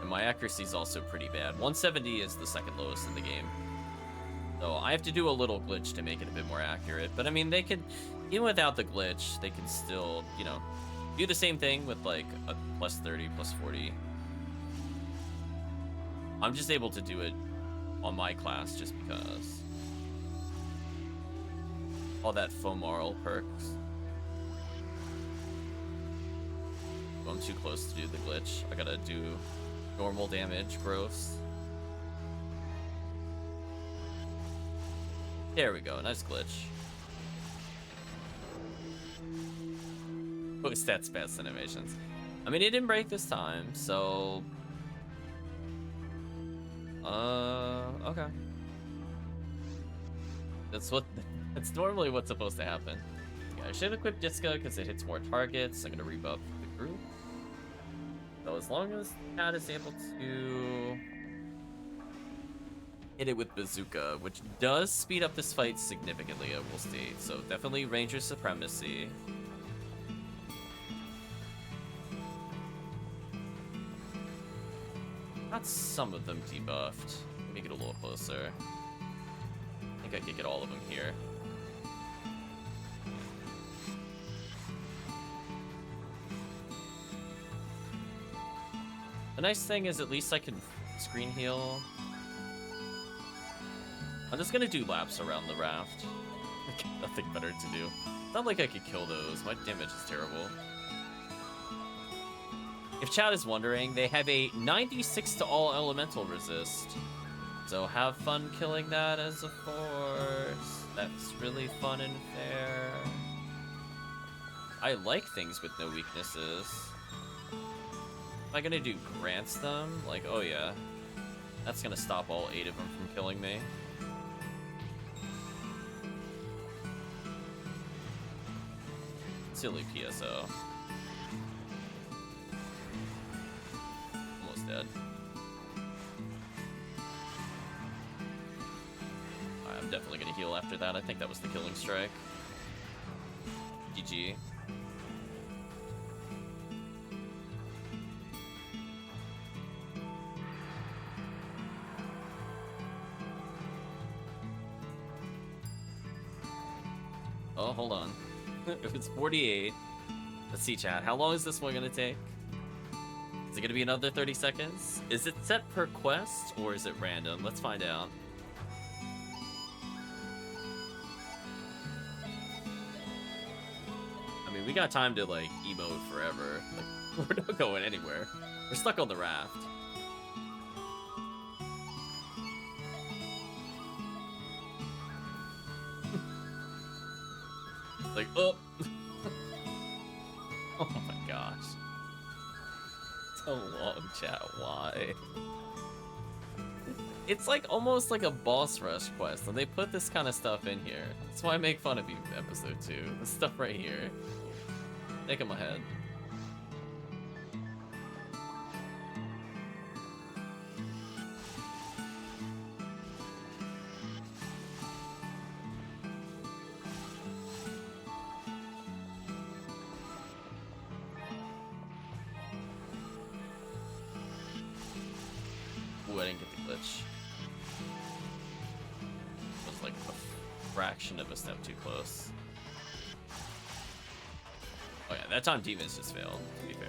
And my accuracy is also pretty bad. 170 is the second lowest in the game. So I have to do a little glitch to make it a bit more accurate. But I mean, they can, even without the glitch, they can still, you know, do the same thing with like a plus 30, plus 40. I'm just able to do it on my class just because. All that Fomoral perks. Oh, I'm too close to do the glitch. I gotta do normal damage, gross. There we go, nice glitch. Stats best animations. I mean, it didn't break this time, so... okay. That's normally what's supposed to happen. Yeah, I should equip Disco because it hits more targets. I'm gonna rebuff the group. So as long as Cat is able to hit it with Bazooka, which does speed up this fight significantly, I will state. So definitely Ranger Supremacy. Got some of them debuffed. Make it a little closer. like I could get all of them here. The nice thing is at least I can screen heal. I'm just gonna do laps around the raft. Nothing better to do. Not like I could kill those. My damage is terrible. If chat is wondering, they have a 96 to all elemental resist. So have fun killing that as a force. That's really fun and fair. I like things with no weaknesses. Am I gonna do grants them? Like, oh yeah. That's gonna stop all 8 of them from killing me. Silly PSO. Almost dead. I'm definitely gonna heal after that. I think that was the killing strike. GG. Oh, hold on. It's 48. Let's see, chat. How long is this one gonna take? Is it gonna be another 30 seconds? Is it set per quest or is it random? Let's find out. I mean, we got time to like emote forever. Like, we're not going anywhere. We're stuck on the raft. Like, oh. Oh my gosh. So long, chat. Why? It's like almost like a boss rush quest, and they put this kind of stuff in here. That's why I make fun of you, episode 2. This stuff right here. Shaking my head. Ooh, I didn't get the glitch. It was like a fraction of a step too close. Oh yeah, that time demons just failed, to be fair.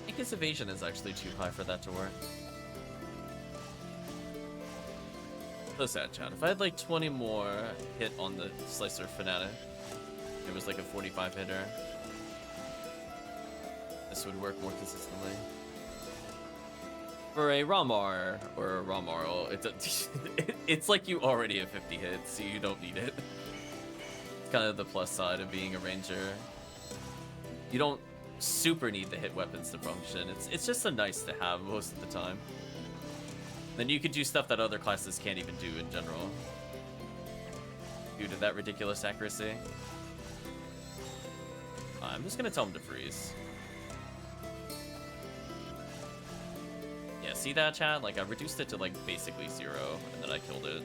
I think his evasion is actually too high for that to work. So sad, chat. If I had like 20 more hit on the Slicer Fanatic, it was like a 45 hitter, this would work more consistently. For a Ramar, or a Ramarl, it's like you already have 50 hits, so you don't need it. It's kind of the plus side of being a ranger. You don't super need the hit weapons to function. It's just a nice to have most of the time. Then you could do stuff that other classes can't even do in general, due to that ridiculous accuracy. I'm just gonna tell him to freeze. Yeah, see that, chat? Like, I reduced it to, like, basically 0, and then I killed it.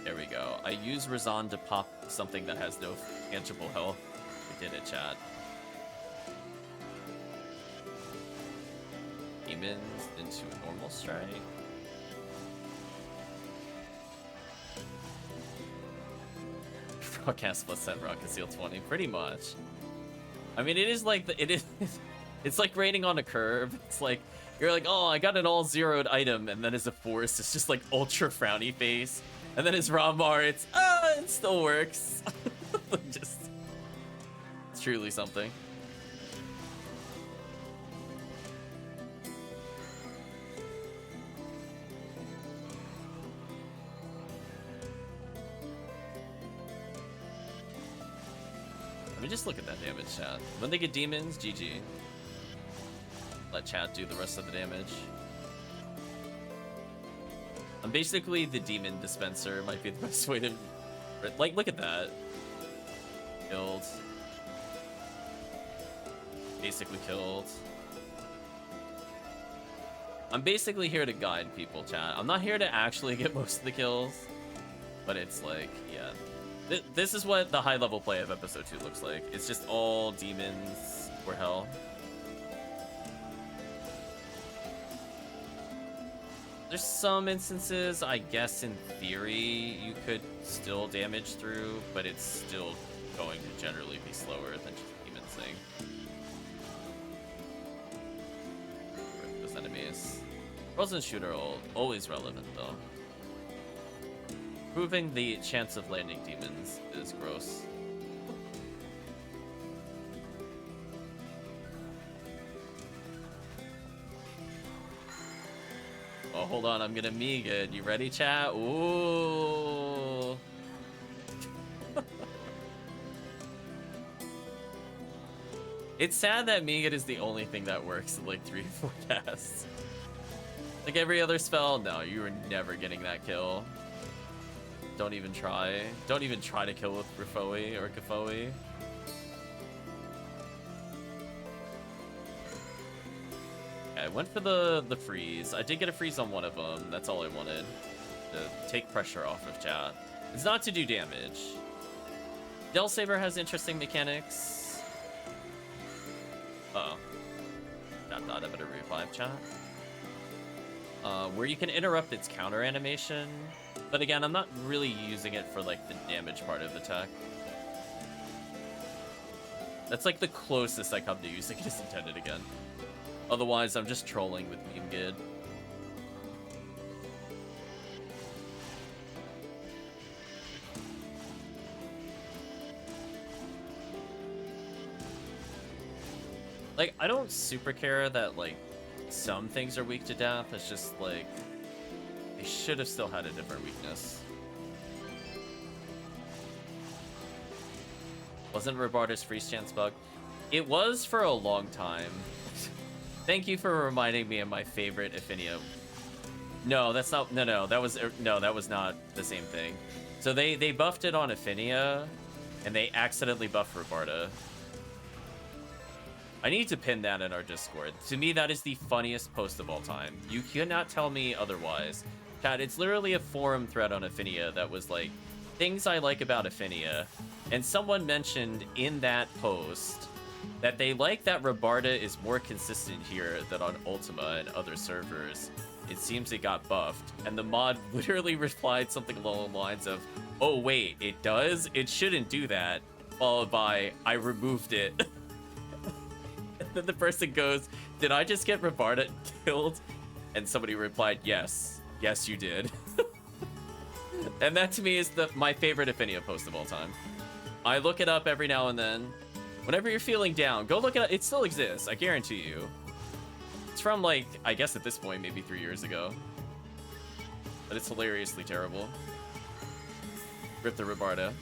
There we go. I use Razan to pop something that has no tangible health. We did it, chat. Demons into a normal strike. Broadcast plus 7 rock conceal 20, pretty much. I mean, it is like it's like rating on a curve. It's like you're like, oh, I got an all zeroed item, and then as a force, it's just like ultra frowny face, and then as Rambar, it's it still works. Just, it's truly something. Just look at that damage, chat. When they get demons, GG. Let chat do the rest of the damage. I'm basically the demon dispenser, might be the best way to... Like, look at that. Killed. Basically killed. I'm basically here to guide people, chat. I'm not here to actually get most of the kills, but it's like, yeah. This is what the high-level play of episode 2 looks like. It's just all demons or hell. There's some instances, I guess, in theory, you could still damage through, but it's still going to generally be slower than just demon thing. Rip those enemies. Frozen shooter always relevant, though. Proving the chance of landing demons is gross. Oh, hold on, I'm gonna Meeg it. You ready, chat? Ooh. It's sad that Meeg it is the only thing that works in like 3 to 4 casts. Like every other spell, no, you were never getting that kill. Don't even try. Don't even try to kill with Rifoi or Kafoi. I went for the freeze. I did get a freeze on one of them. That's all I wanted. To take pressure off of chat. It's not to do damage. Del Saber has interesting mechanics. Uh-oh. I better revive chat. Where you can interrupt its counter animation. But again, I'm not really using it for like the damage part of the tech. That's like the closest I come to using it as intended again. Otherwise, I'm just trolling with Meme Gid. Like, I don't super care that, like, some things are weak to death. It's just, like, they should have still had a different weakness. Wasn't Rebarda's freeze chance bug? It was for a long time. Thank you for reminding me of my favorite Ephinea. No, that's not. No, that was not the same thing. So they buffed it on Ephinea, and they accidentally buffed Rebarda. I need to pin that in our Discord. To me, that is the funniest post of all time. You cannot tell me otherwise. Chat, it's literally a forum thread on Ephinea that was like, things I like about Ephinea, and someone mentioned in that post that they like that Rebarda is more consistent here than on Ultima and other servers. It seems it got buffed. And the mod literally replied something along the lines of, oh wait, it does? It shouldn't do that. Followed by, I removed it. And then the person goes, did I just get Rebarda killed? And somebody replied, yes. Yes, you did. And that to me is my favorite Ephinea post of all time. I look it up every now and then. Whenever you're feeling down, go look it up. It still exists, I guarantee you. It's from, like, I guess at this point, maybe 3 years ago. But it's hilariously terrible. Rip the Rebarda.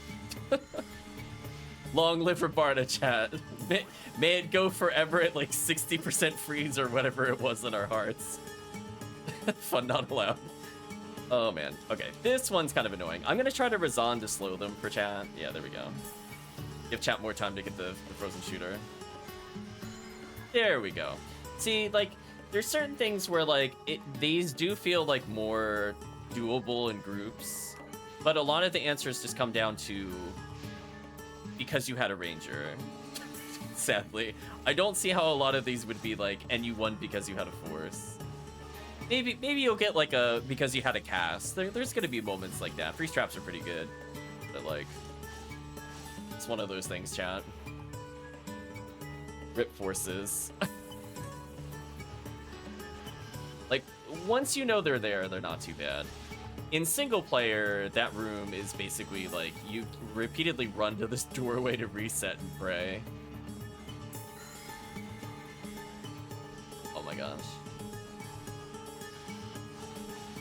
Long live Rebarda, chat. May it go forever at, like, 60% freeze or whatever it was in our hearts. Fun not allowed. Oh, man. Okay, this one's kind of annoying. I'm gonna try to Razan to slow them for chat. Yeah, there we go. Give chat more time to get the frozen shooter. There we go. See, like, there's certain things where, like, these do feel, like, more doable in groups, but a lot of the answers just come down to because you had a ranger. Sadly. I don't see how a lot of these would be, like, and you won because you had a force. Maybe you'll get, like, a because you had a cast. There's gonna be moments like that. Freeze traps are pretty good, but, like, it's one of those things, chat. Rip forces. Like, once you know they're there, they're not too bad. In single player, that room is basically like you repeatedly run to this doorway to reset and pray. Oh my gosh.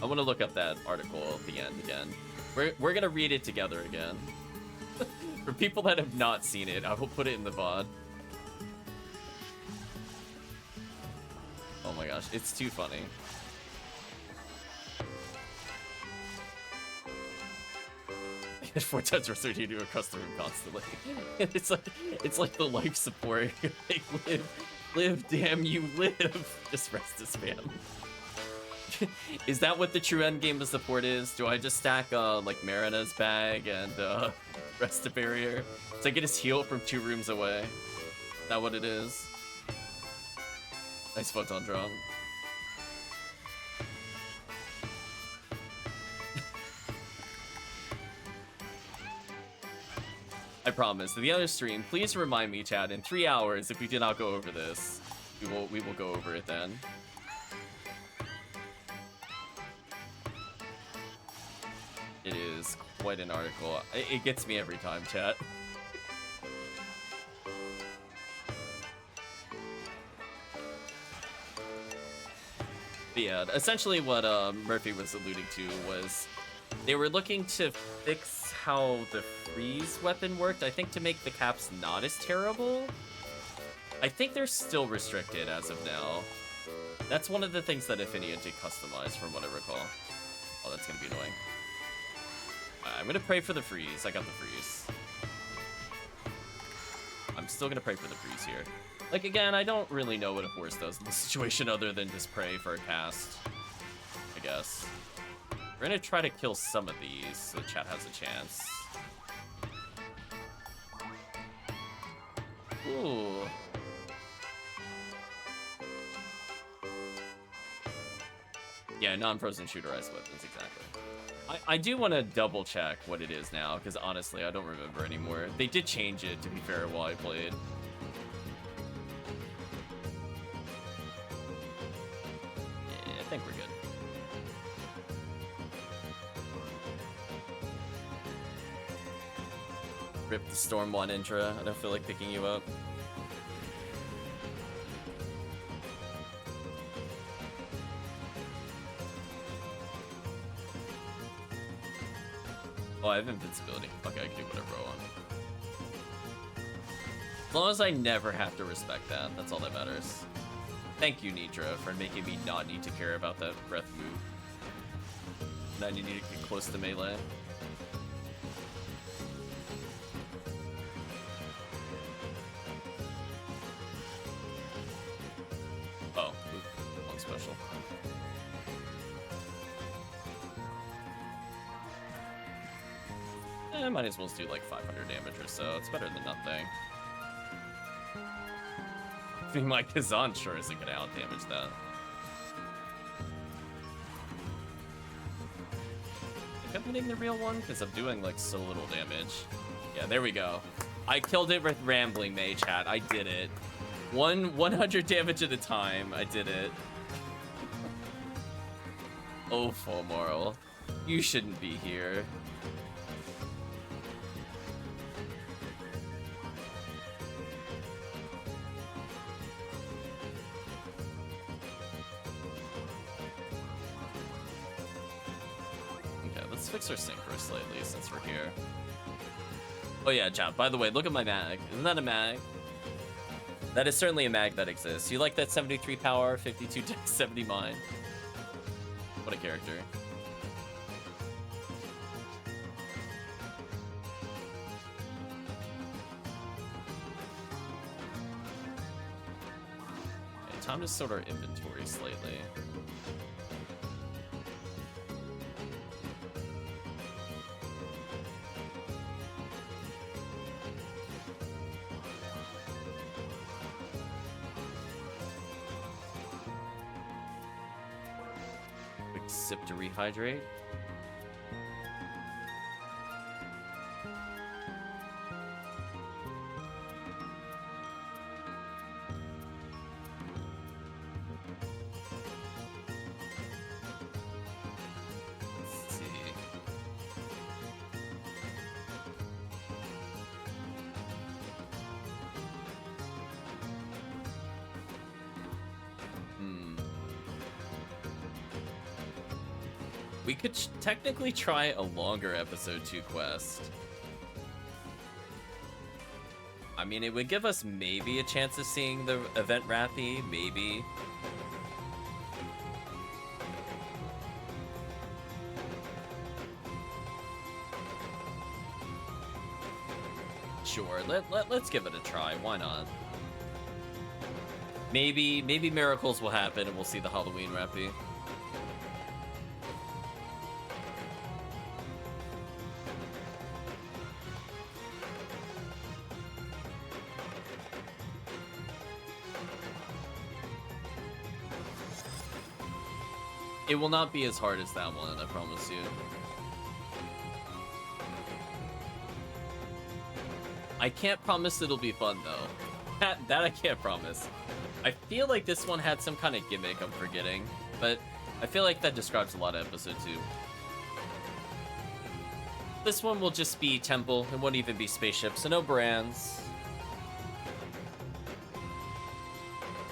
I want to look up that article at the end again. We're gonna read it together again. For people that have not seen it, I will put it in the VOD. Oh my gosh, it's too funny. Four times or 30 to across the room constantly. it's like the life support. Like, live, damn you, live. Just rest to spam. Is that what the true end game of support is? Do I just stack like Marina's bag and rest a barrier? So I get his heal from 2 rooms away. Is that what it is? Nice photon drum. I promise. The other stream, please remind me, chat, in 3 hours if we did not go over this. We will go over it then. It is quite an article. It gets me every time, chat. But yeah, essentially what Murphy was alluding to was they were looking to fix how the freeze weapon worked, I think to make the caps not as terrible. I think they're still restricted as of now. That's one of the things that Ephinea did customize from what I recall. Oh, that's gonna be annoying. I'm gonna pray for the freeze. I got the freeze. I'm still gonna pray for the freeze here. Like, again, I don't really know what a force does in this situation other than just pray for a cast, I guess. We're gonna try to kill some of these so the chat has a chance. Ooh. Yeah, non-frozen shooterized weapons, exactly. I do want to double check what it is now, because honestly, I don't remember anymore. They did change it, to be fair, while I played. Yeah, I think we're good. Rip the Storm 1 Intra. I don't feel like picking you up. Oh, I have invincibility. Okay, I can do whatever I want. As long as I never have to respect that, that's all that matters. Thank you, Nitra, for making me not need to care about that breath move. Now you need to get close to melee. Oh, one special. I might as well do like 500 damage or so. It's better than nothing. I mean, my Kazan sure isn't gonna out damage that. I think I'm hitting the real one because I'm doing like so little damage. Yeah, there we go. I killed it with Rambling May, chat. I did it. 100 damage at a time. I did it. Oh, full moral. You shouldn't be here. Fix our synchro slightly since we're here. Oh yeah, chat, by the way, look at my mag. Isn't that a mag? That is certainly a mag that exists. You like that 73 power, 52 dex, 70 mind? What a character. Okay, time to sort our inventory slightly. Sip to rehydrate. Let's see. We could technically try a longer episode 2 quest. I mean, it would give us maybe a chance of seeing the event Rappy, maybe. Sure, let's give it a try, why not? Maybe miracles will happen and we'll see the Halloween Rappy. It will not be as hard as that one, I promise you. I can't promise it'll be fun, though. That I can't promise. I feel like this one had some kind of gimmick I'm forgetting, but I feel like that describes a lot of episode 2. This one will just be temple. It won't even be spaceship, so no brands.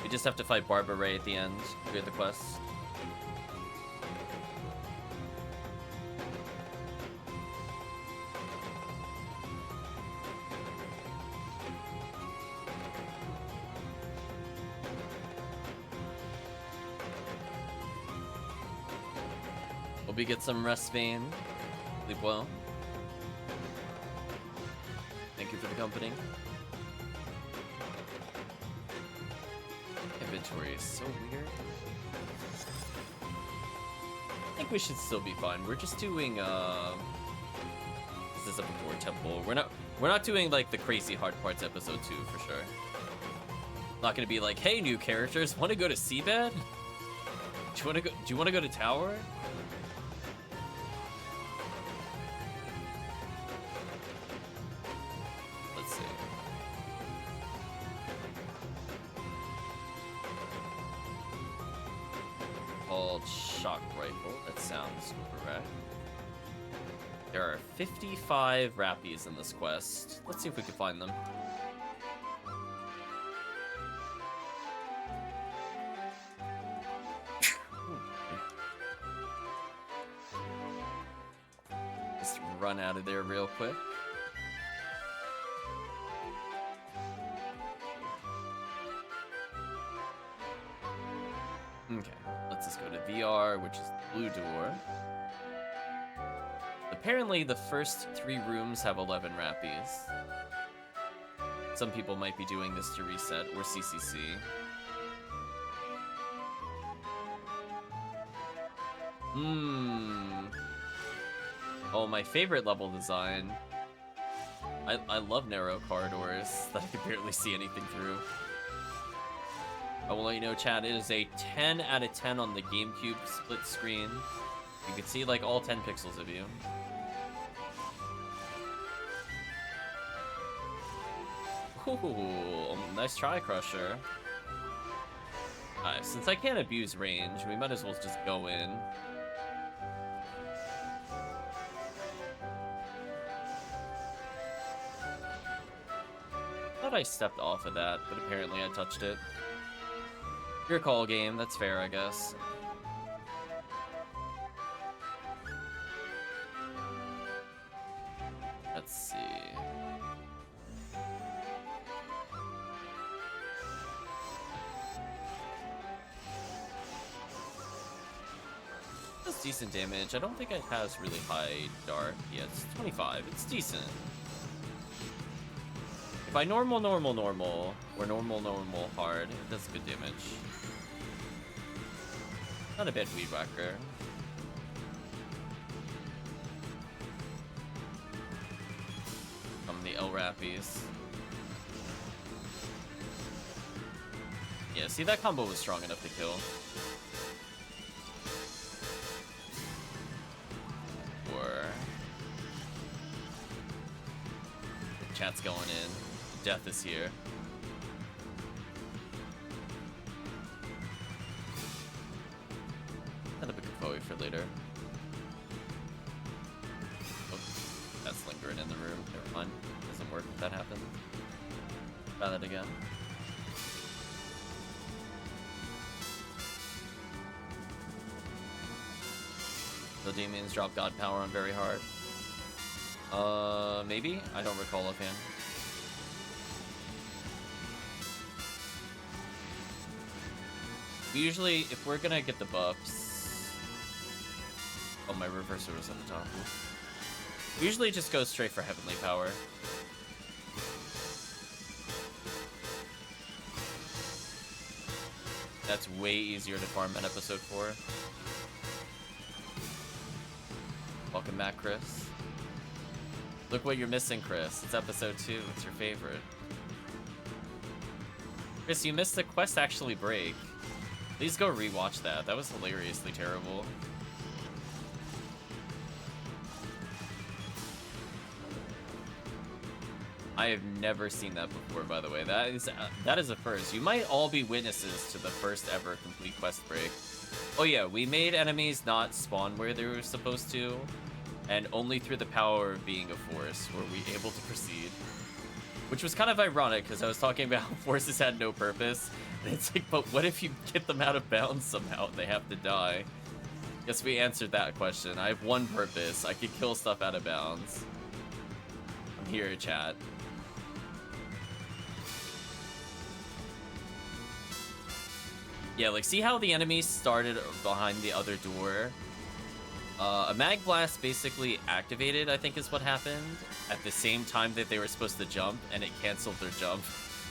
We just have to fight Barbara Ray at the end. Clear the quest. Hope we get some rest, Vane. Sleep well. Thank you for the company. Inventory is so weird. I think we should still be fine. We're just doing this is a before temple. We're not doing like the crazy hard parts episode 2 for sure. Not gonna be like, hey new characters, wanna go to Seabed? Do you wanna go to Tower? Shock rifle. That sounds correct. There are 55 Rappies in this quest. Let's see if we can find them. Just run out of there real quick. Okay, let's just go to VR, which is the blue door. Apparently, the first 3 rooms have 11 Rappies. Some people might be doing this to reset, or CCC. Oh, my favorite level design. I love narrow corridors that I can barely see anything through. I will let you know, chat, it is a 10 out of 10 on the GameCube split screen. You can see, like, all 10 pixels of you. Ooh, nice try, Crusher. Alright, since I can't abuse range, we might as well just go in. Thought I stepped off of that, but apparently I touched it. Your call, game. That's fair, I guess. Let's see. That's decent damage. I don't think it has really high dart. Yeah, it's 25. It's decent. If I normal, or normal, hard, it does good damage. Not a bad weed whacker. From the L Rappies. Yeah, see, that combo was strong enough to kill. Or the chat's going in. Death is here. Kind of a Convoy for later. Oh, that's lingering in the room. Never mind. Doesn't work if that happens. Try that again. The demons drop God power on very hard. Maybe? I don't recall offhand. We usually, if we're gonna get the buffs... Oh, my reverser was at the top. We usually just go straight for Heavenly Power. That's way easier to farm in episode 4. Welcome back, Chris. Look what you're missing, Chris. It's episode 2. It's your favorite. Chris, you missed the quest actually break. Please go rewatch that. That was hilariously terrible. I have never seen that before, by the way. That is a first. You might all be witnesses to the first ever complete quest break. Oh yeah, we made enemies not spawn where they were supposed to, and only through the power of being a force were we able to proceed. Which was kind of ironic, because I was talking about how forces had no purpose. And it's like, but what if you get them out of bounds somehow and they have to die? Guess we answered that question. I have one purpose. I could kill stuff out of bounds. I'm here, chat. Yeah, like, see how the enemies started behind the other door? A mag blast basically activated, I think is what happened, at the same time that they were supposed to jump, and it canceled their jump.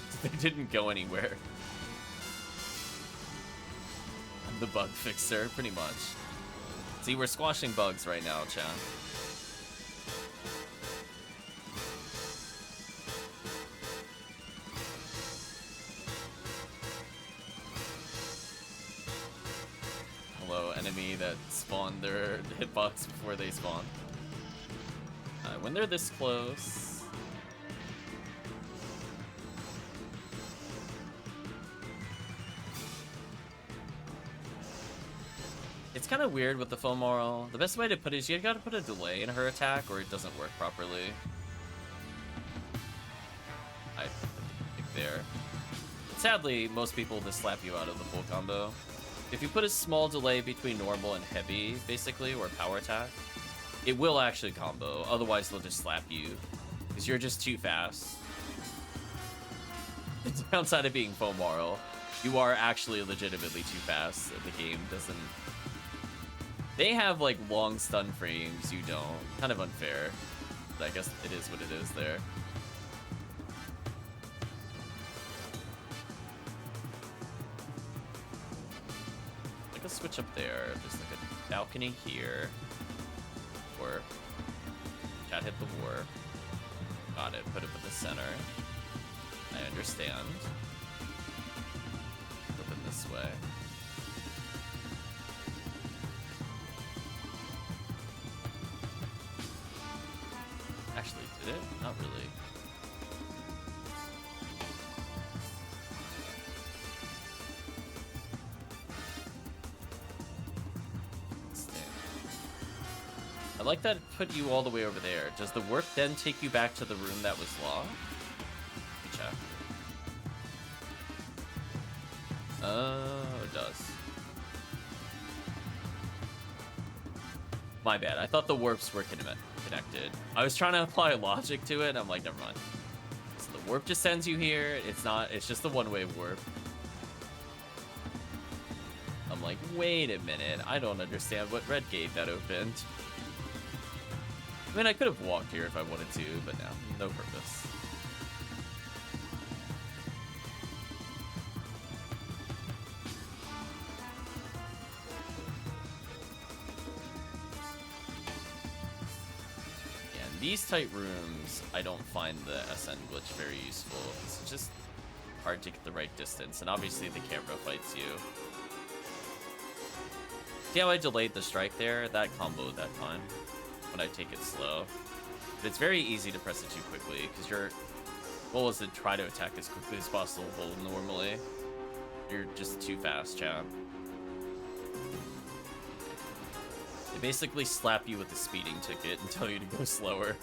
So they didn't go anywhere. I'm the bug fixer, pretty much. See, we're squashing bugs right now, chat. Enemy that spawned their hitbox before they spawn. When they're this close, it's kind of weird with the foam oral. The best way to put it is you gotta put a delay in her attack or it doesn't work properly. I think there. Sadly, most people just slap you out of the full combo. If you put a small delay between normal and heavy, basically, or power attack, it will actually combo. Otherwise, they'll just slap you, because you're just too fast. The downside of being foam oral, you are actually legitimately too fast. The game doesn't... They have, like, long stun frames, you don't. Kind of unfair. But I guess it is what it is there. Switch up there. There's like a balcony here. Or chat hit the war. Got it. Put it in the center. I understand. Open this way. Actually, did it? Not really. I like that it put you all the way over there. Does the warp then take you back to the room that was locked? Let me check. Oh, it does. My bad. I thought the warps were connected. I was trying to apply logic to it, and I'm like, never mind. So the warp just sends you here. It's not. It's just a one-way warp. I'm like, wait a minute. I don't understand what red gate that opened. I mean, I could have walked here if I wanted to, but no purpose. Yeah, in these tight rooms, I don't find the SN glitch very useful. It's just hard to get the right distance, and obviously the camera fights you. See how I delayed the strike there? That comboed that time. When I take it slow. But it's very easy to press it too quickly, because your goal is to try to attack as quickly as possible normally. You're just too fast, chat. They basically slap you with a speeding ticket and tell you to go slower.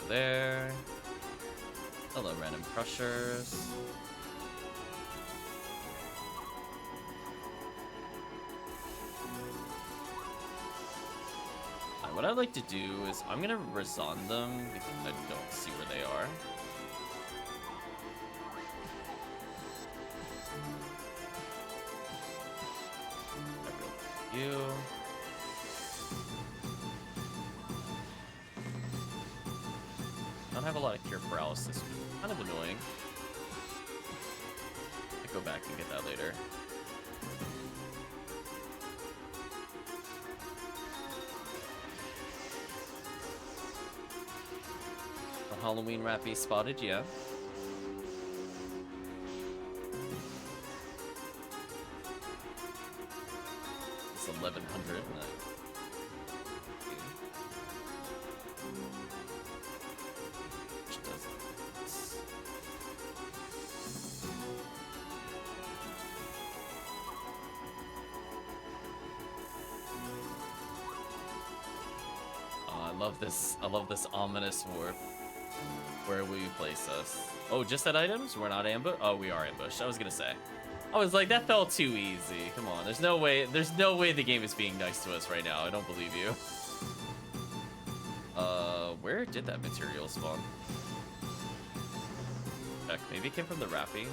There. Hello, random crushers. What I'd like to do is I'm gonna reson them because I don't see where they are. You. I don't have a lot of cure paralysis, which is kind of annoying. I'll go back and get that later. Halloween Rappy spotted, yeah. I love this ominous warp. Where will you place us? Oh, just at items? We're not ambushed? Oh, we are ambushed. I was gonna say. I was like, that felt too easy. Come on, there's no way the game is being nice to us right now. I don't believe you. Where did that material spawn? Heck, maybe it came from the wrapping.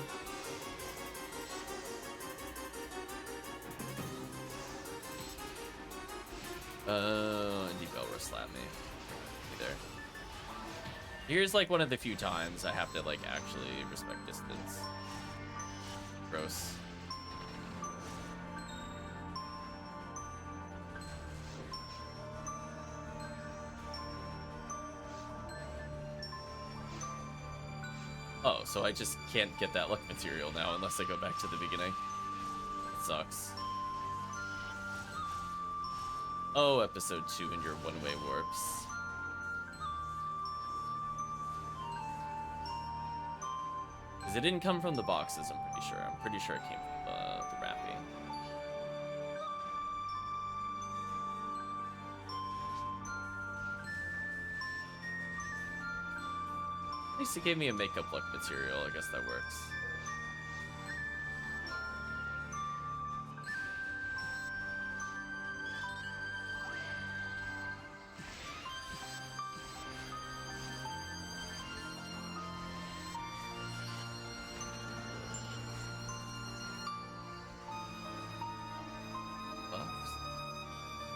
Indie Belra slapped me. There. Here's like one of the few times I have to like actually respect distance. Gross. Oh, so I just can't get that luck material now unless I go back to the beginning. It sucks. Oh, episode 2 and your one-way warps. Because it didn't come from the boxes, I'm pretty sure. I'm pretty sure it came from the wrapping. At least it gave me a makeup luck material. I guess that works.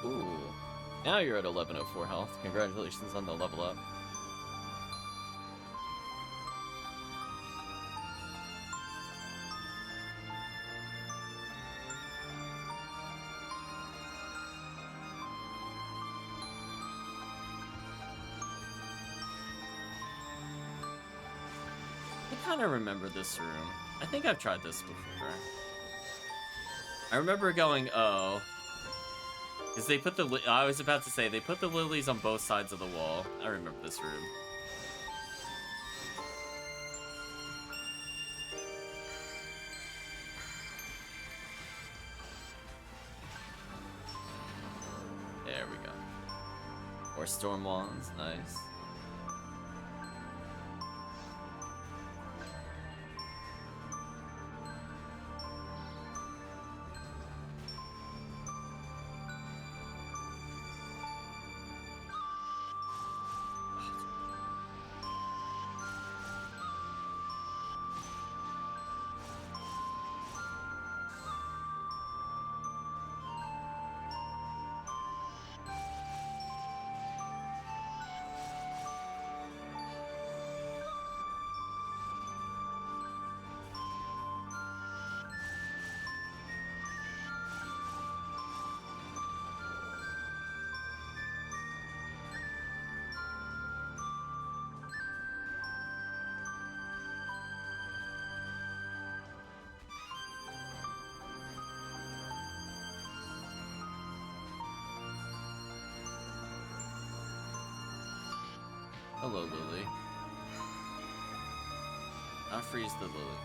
Ooh. Now you're at 1104 health. Congratulations on the level up. I kind of remember this room. I think I've tried this before. I remember going, oh. Because they put the... I was about to say, they put the lilies on both sides of the wall. I remember this room. There we go. Or storm wands, nice. Hello, Lily. Not freeze the Lily.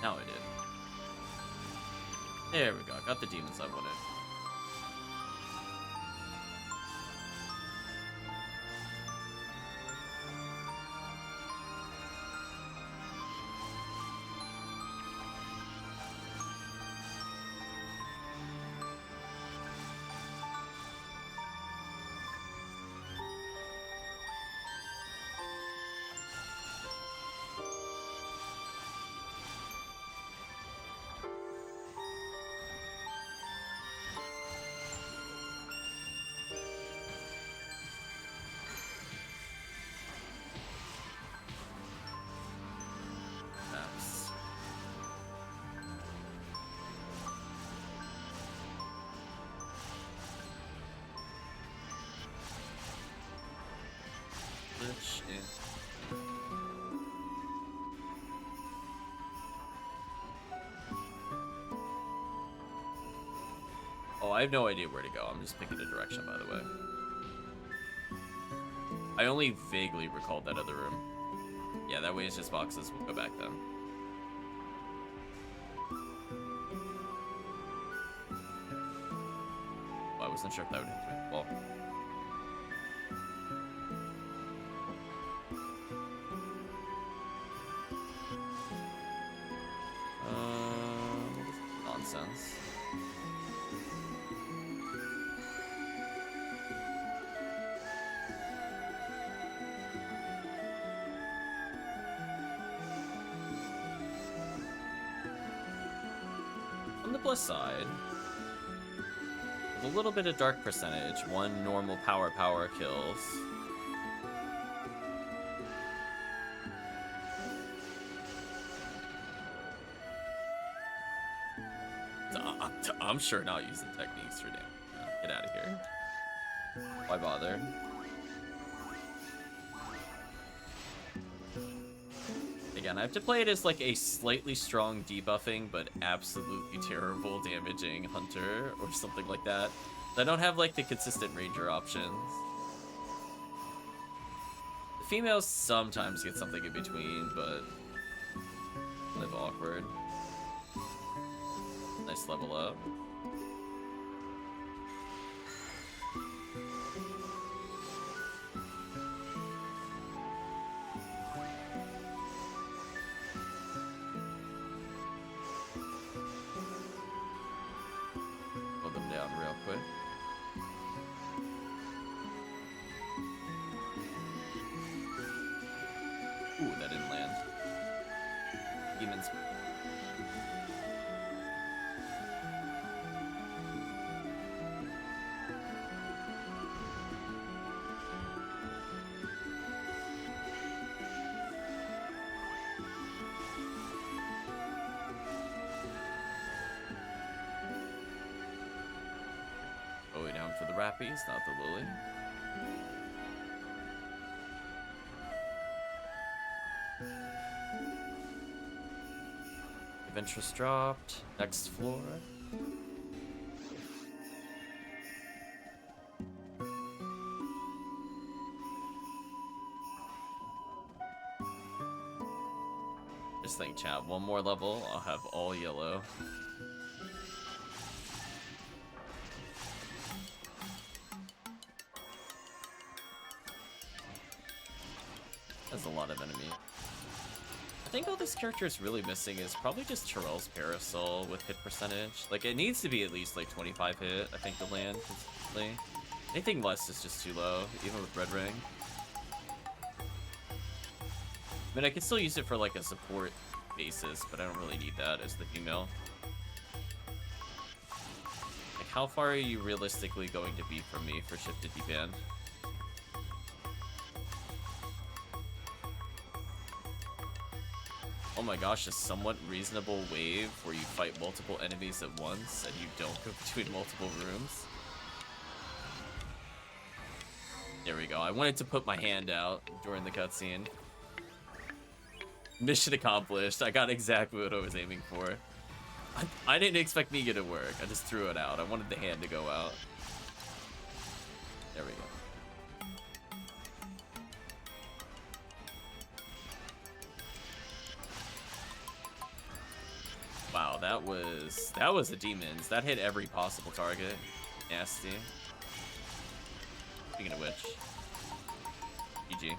Now I did. There we go. Got the demons I wanted. Oh, I have no idea where to go. I'm just picking a direction, by the way. I only vaguely recalled that other room. Yeah, that way it's just boxes. We'll go back then. Oh, I wasn't sure if that would hit me. Well. makes sense. On the plus side, with a little bit of dark percentage, 1 normal power kills. I'm sure not using techniques for damage. No, get out of here. Why bother? Again, I have to play it as like a slightly strong debuffing, but absolutely terrible damaging hunter or something like that. I don't have like the consistent ranger options. The females sometimes get something in between, but live awkward. Nice level up. Pull them down real quick. Ooh, that didn't land. Demons. Going down for the Rappies, not the Lily. Ventress dropped. Next floor. Just think, chat. One more level, I'll have all yellow. That's a lot of enemy. I think all this character is really missing is probably just Terrell's Parasol with hit percentage. Like, it needs to be at least like 25 hit, I think, to land consistently. Anything less is just too low, even with Red Ring. I mean, I can still use it for like a support basis, but I don't really need that as the female. Like, how far are you realistically going to be from me for shifted D-band? Oh my gosh, a somewhat reasonable wave where you fight multiple enemies at once and you don't go between multiple rooms. There we go. I wanted to put my hand out during the cutscene. Mission accomplished. I got exactly what I was aiming for. I didn't expect Niga to work. I just threw it out. I wanted the hand to go out. There we go. Wow, that was a demons. That hit every possible target. Nasty. Speaking of which, GG.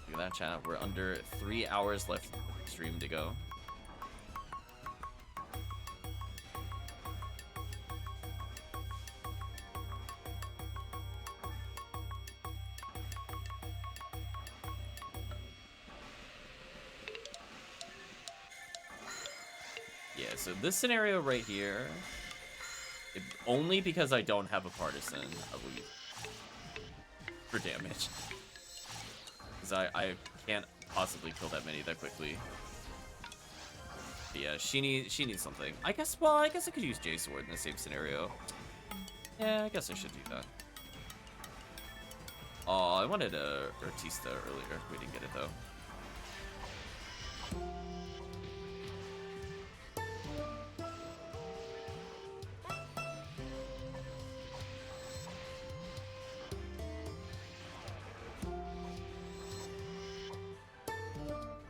Look at that, chat. We're under 3 hours left of the stream to go. So this scenario right here, only because I don't have a partisan, I believe, for damage. Because I can't possibly kill that many that quickly. But yeah, she needs something. I guess I could use J-Sword in the same scenario. Yeah, I guess I should do that. Oh, I wanted a Artista earlier. We didn't get it though.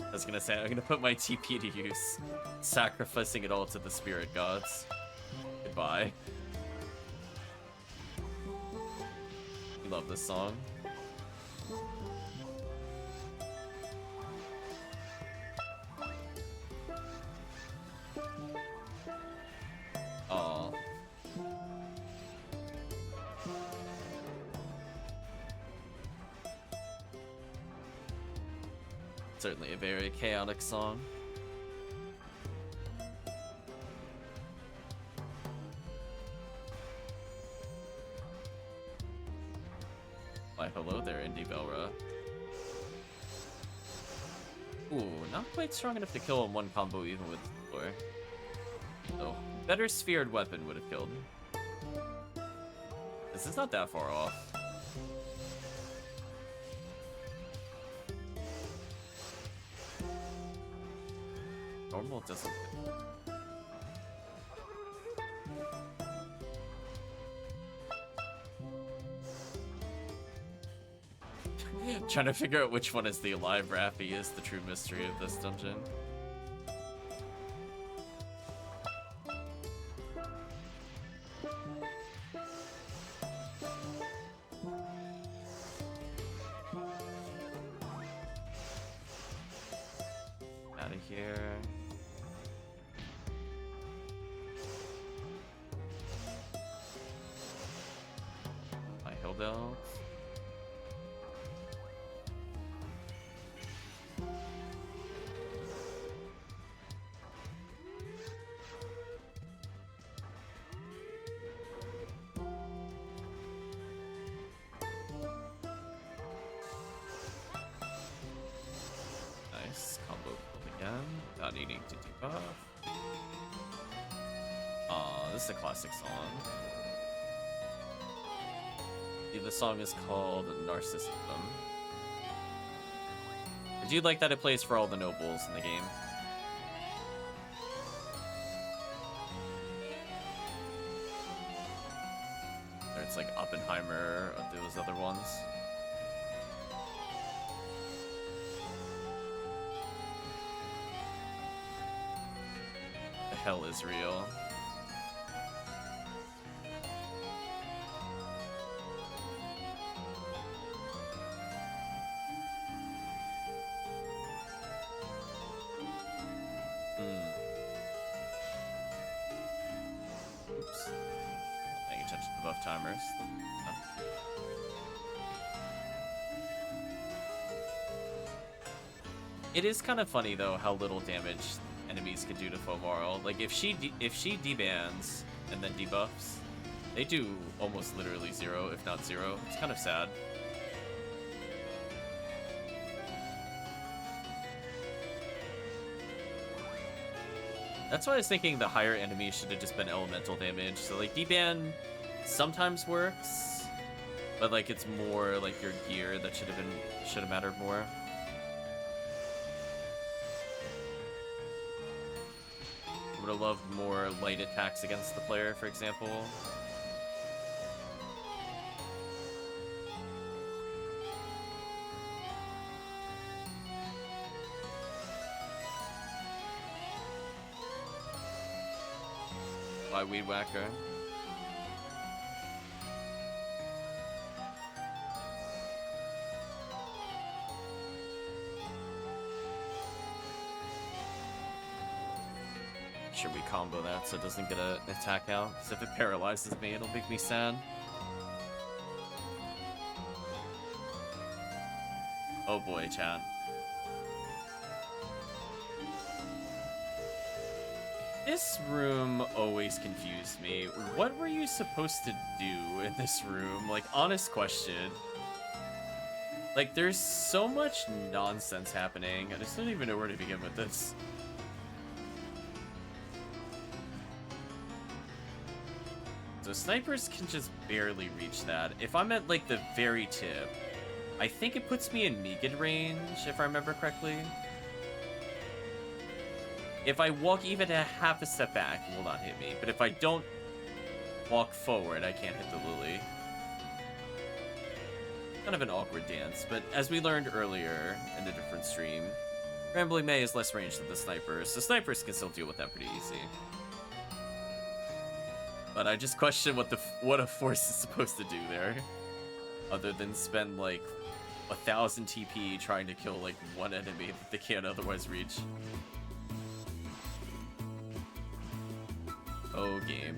I was gonna say, I'm gonna put my TP to use, sacrificing it all to the spirit gods. Goodbye. You love this song. Certainly a very chaotic song. Why, hello there, Indie Belra. Ooh, not quite strong enough to kill in one combo even with floor. So, better sphered weapon would have killed. This is not that far off. Normal doesn't. Trying to figure out which one is the alive Rappy is the true mystery of this dungeon. Out of here. My hill belt. Nice combo build again, not needing to debuff. This is a classic song. The song is called Narcissism. I do like that it plays for all the nobles in the game. Or it's like Oppenheimer or those other ones. The hell is real. Oops. Not paying attention to buff timers. It is kind of funny though how little damage enemies can do to Fomarl. Like if she debans and then debuffs, they do almost literally zero, if not zero. It's kind of sad. That's why I was thinking the higher enemies should have just been elemental damage. So like deban sometimes works, but like it's more like your gear that should have mattered more. Would have loved more light attacks against the player, for example. By Weed Whacker. Should we combo that so it doesn't get an attack out? Because if it paralyzes me, it'll make me sad. Oh boy, chat. This room always confused me. What were you supposed to do in this room? Like, honest question. Like, there's so much nonsense happening. I just don't even know where to begin with this. So snipers can just barely reach that. If I'm at, like, the very tip, I think it puts me in Megan range, if I remember correctly. If I walk even a half a step back, it will not hit me. But if I don't walk forward, I can't hit the Lily. Kind of an awkward dance, but as we learned earlier in a different stream, Rambling May is less ranged than the snipers, so snipers can still deal with that pretty easy. But I just question what a force is supposed to do there, other than spend like 1,000 TP trying to kill like one enemy that they can't otherwise reach. Oh, game.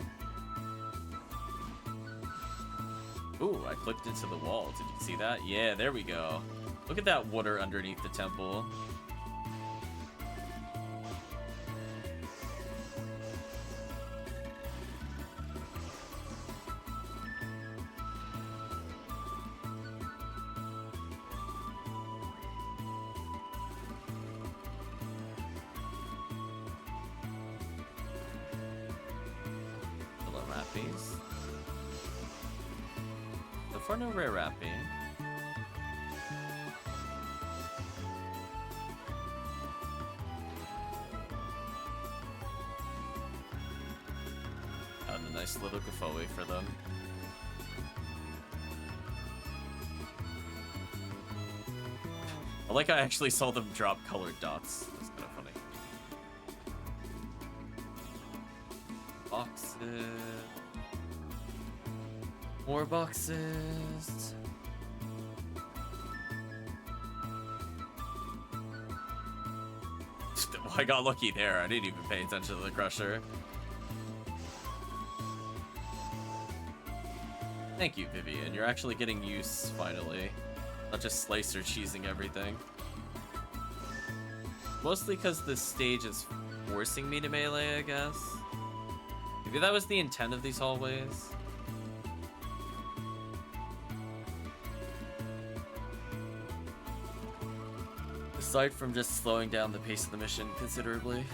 Ooh, I clipped into the wall. Did you see that? Yeah, there we go. Look at that water underneath the temple. rappies. So far, no rare rappy. Found a nice little Gaffoe for them. I like I actually saw them drop colored dots. That's kind of funny. Boxes. More boxes. Well, I got lucky there. I didn't even pay attention to the crusher. Thank you, Vivian. You're actually getting use, finally. Not just slicer cheesing everything. Mostly because this stage is forcing me to melee, I guess. Maybe that was the intent of these hallways. Aside from just slowing down the pace of the mission considerably.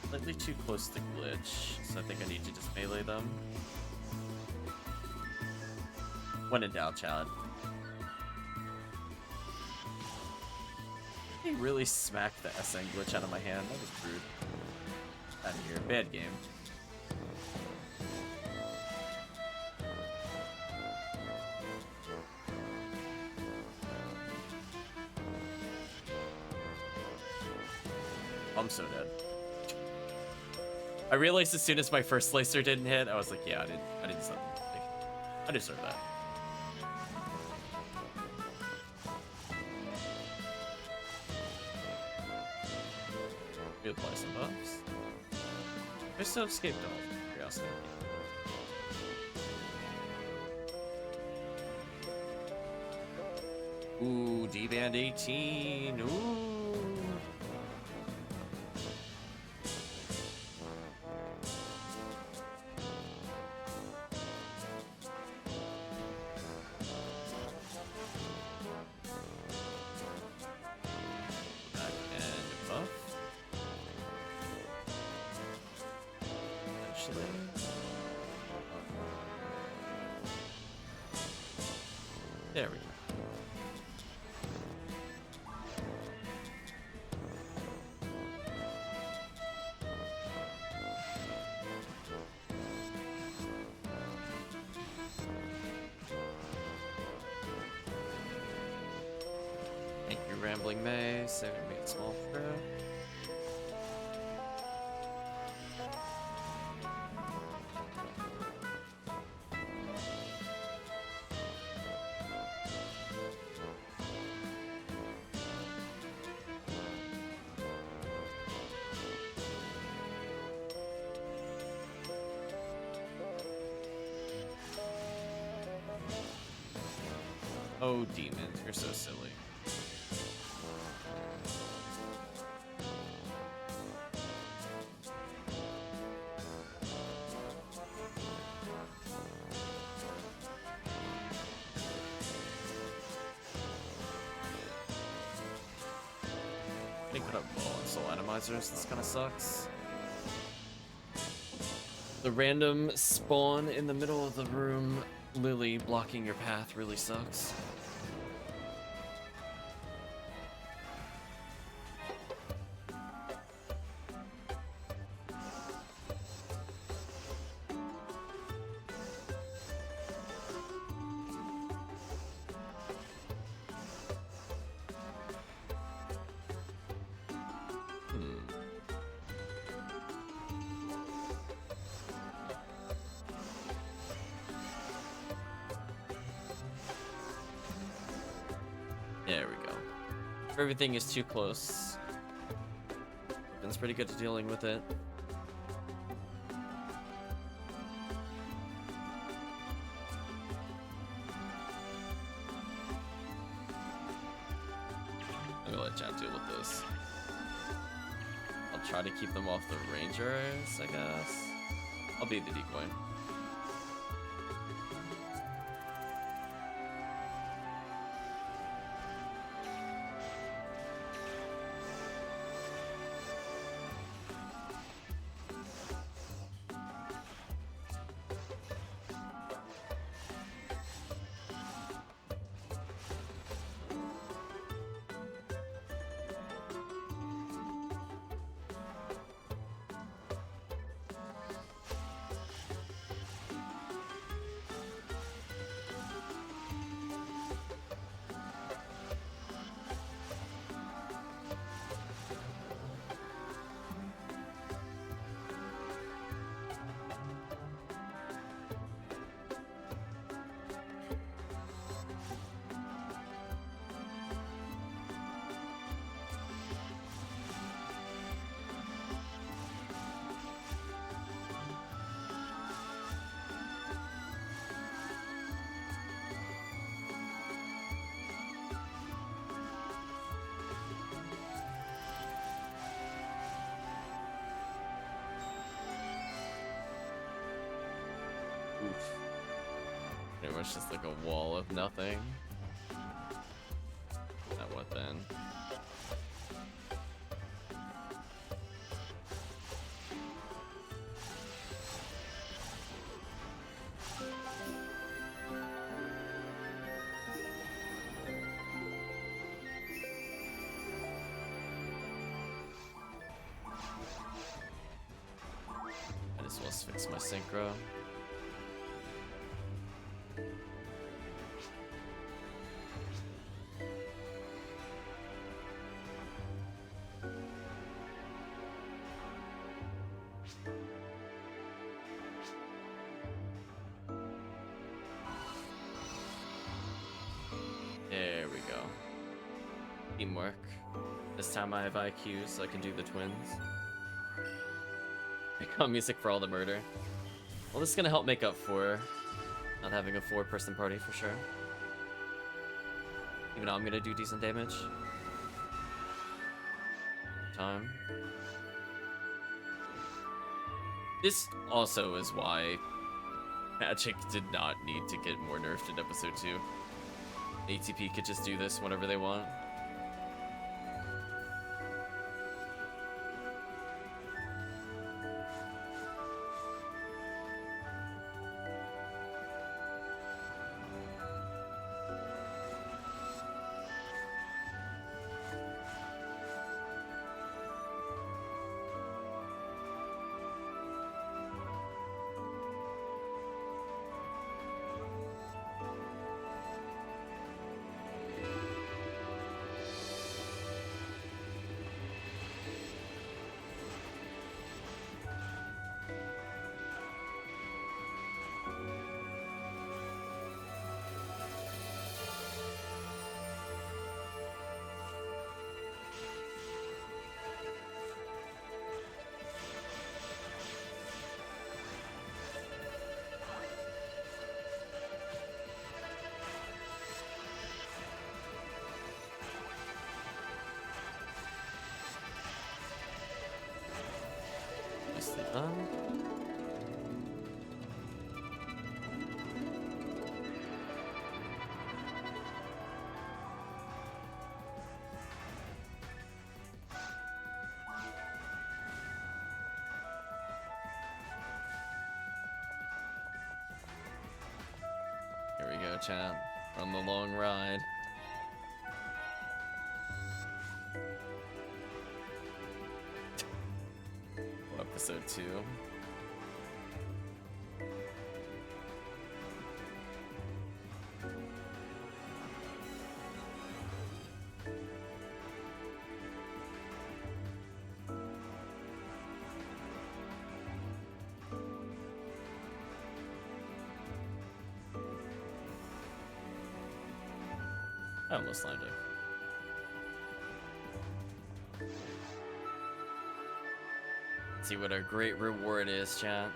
Slightly too close to glitch, so I think I need to just melee them. When in doubt, Chad. He really smacked the SN glitch out of my hand. That was rude. Out of here. Bad game. I'm so dead. I realized as soon as my first slicer didn't hit, I was like, yeah, I didn't stop. I deserve that. Reapply some buffs. I still escaped all curiosity. Ooh, D-band 18. Ooh. There we go. Thank you, Rambling May. Saving me a small throw. Oh, demons, you're so silly. They put up low on soul atomizers, this kinda sucks. The random spawn in the middle of the room, Lily blocking your path, really sucks. There we go. If everything is too close, it's pretty good at dealing with it. let chat deal with this. I'll try to keep them off the rangers, I guess. I'll be the decoy. Oof. Pretty much just like a wall of nothing. Now what then? I just want to fix my synchro. There we go. Teamwork. This time I have IQ, so I can do the twins. Pick on music for all the murder. Well, this is gonna help make up for not having a 4-person party for sure. Even though I'm gonna do decent damage. Time. This also is why Magic did not need to get more nerfed in episode 2. ATP could just do this whenever they want. Nicely done. Here we go, chat. We're on the long ride. Episode 2. I almost lined it. See what our great reward is, chat.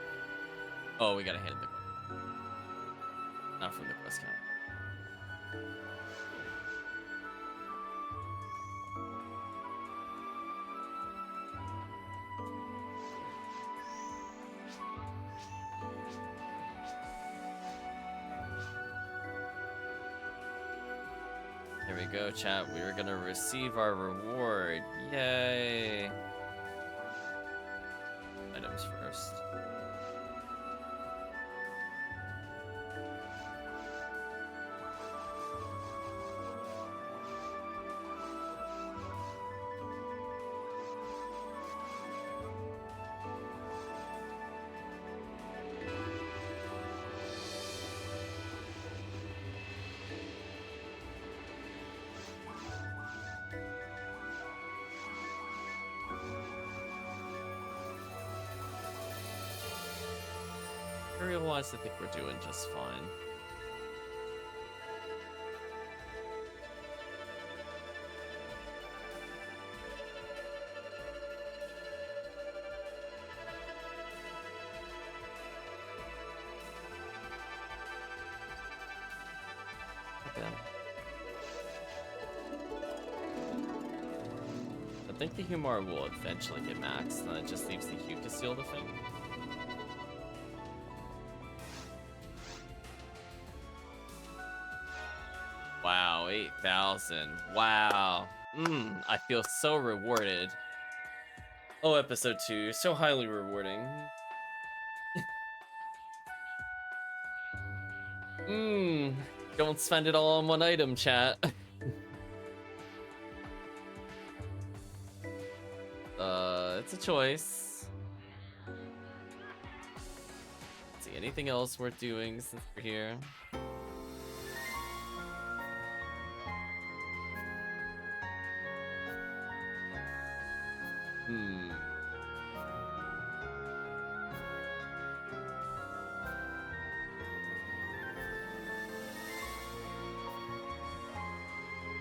Oh, we gotta hand the... Not from the quest count. There we go, chat. We're gonna receive our reward. Yay! Items first. Material-wise, I think we're doing just fine. Okay. I think the Humor will eventually get maxed, and then it just leaves the Hue to seal the thing. Wow, 8,000. Wow. I feel so rewarded. Oh, episode 2, so highly rewarding. Don't spend it all on one item, chat. It's a choice. Let's see, anything else worth doing since we're here?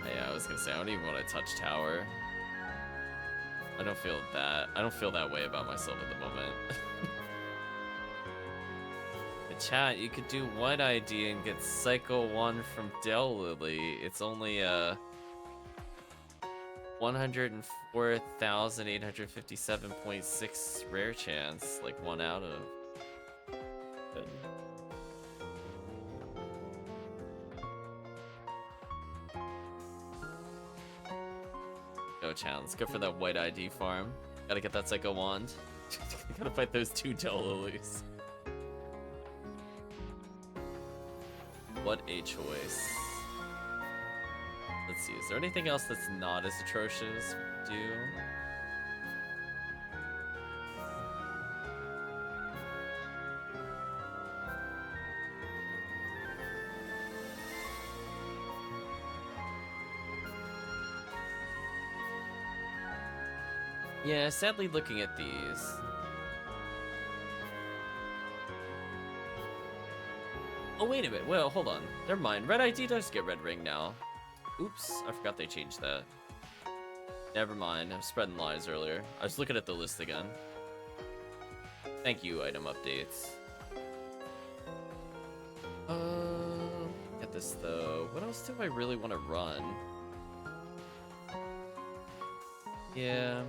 Yeah, I was gonna say, I don't even want to touch tower. I don't feel that way about myself at the moment. The chat, you could do White ID and get Psycho 1 from Del Lily. It's only 104,857.6 rare chance, like 1 out of. Good. Go chat, let's go for that White ID farm. Gotta get that Psycho Wand. Gotta fight those 2 Del Lilies. What a choice. Let's see, is there anything else that's not as atrocious we do? Yeah, sadly looking at these. Oh, wait a minute. Well, hold on. Never mind. Red ID does get red ring now. Oops, I forgot they changed that. Never mind. I was spreading lies earlier. I was looking at the list again. Thank you, item updates. Get this though. What else do I really want to run? Yeah.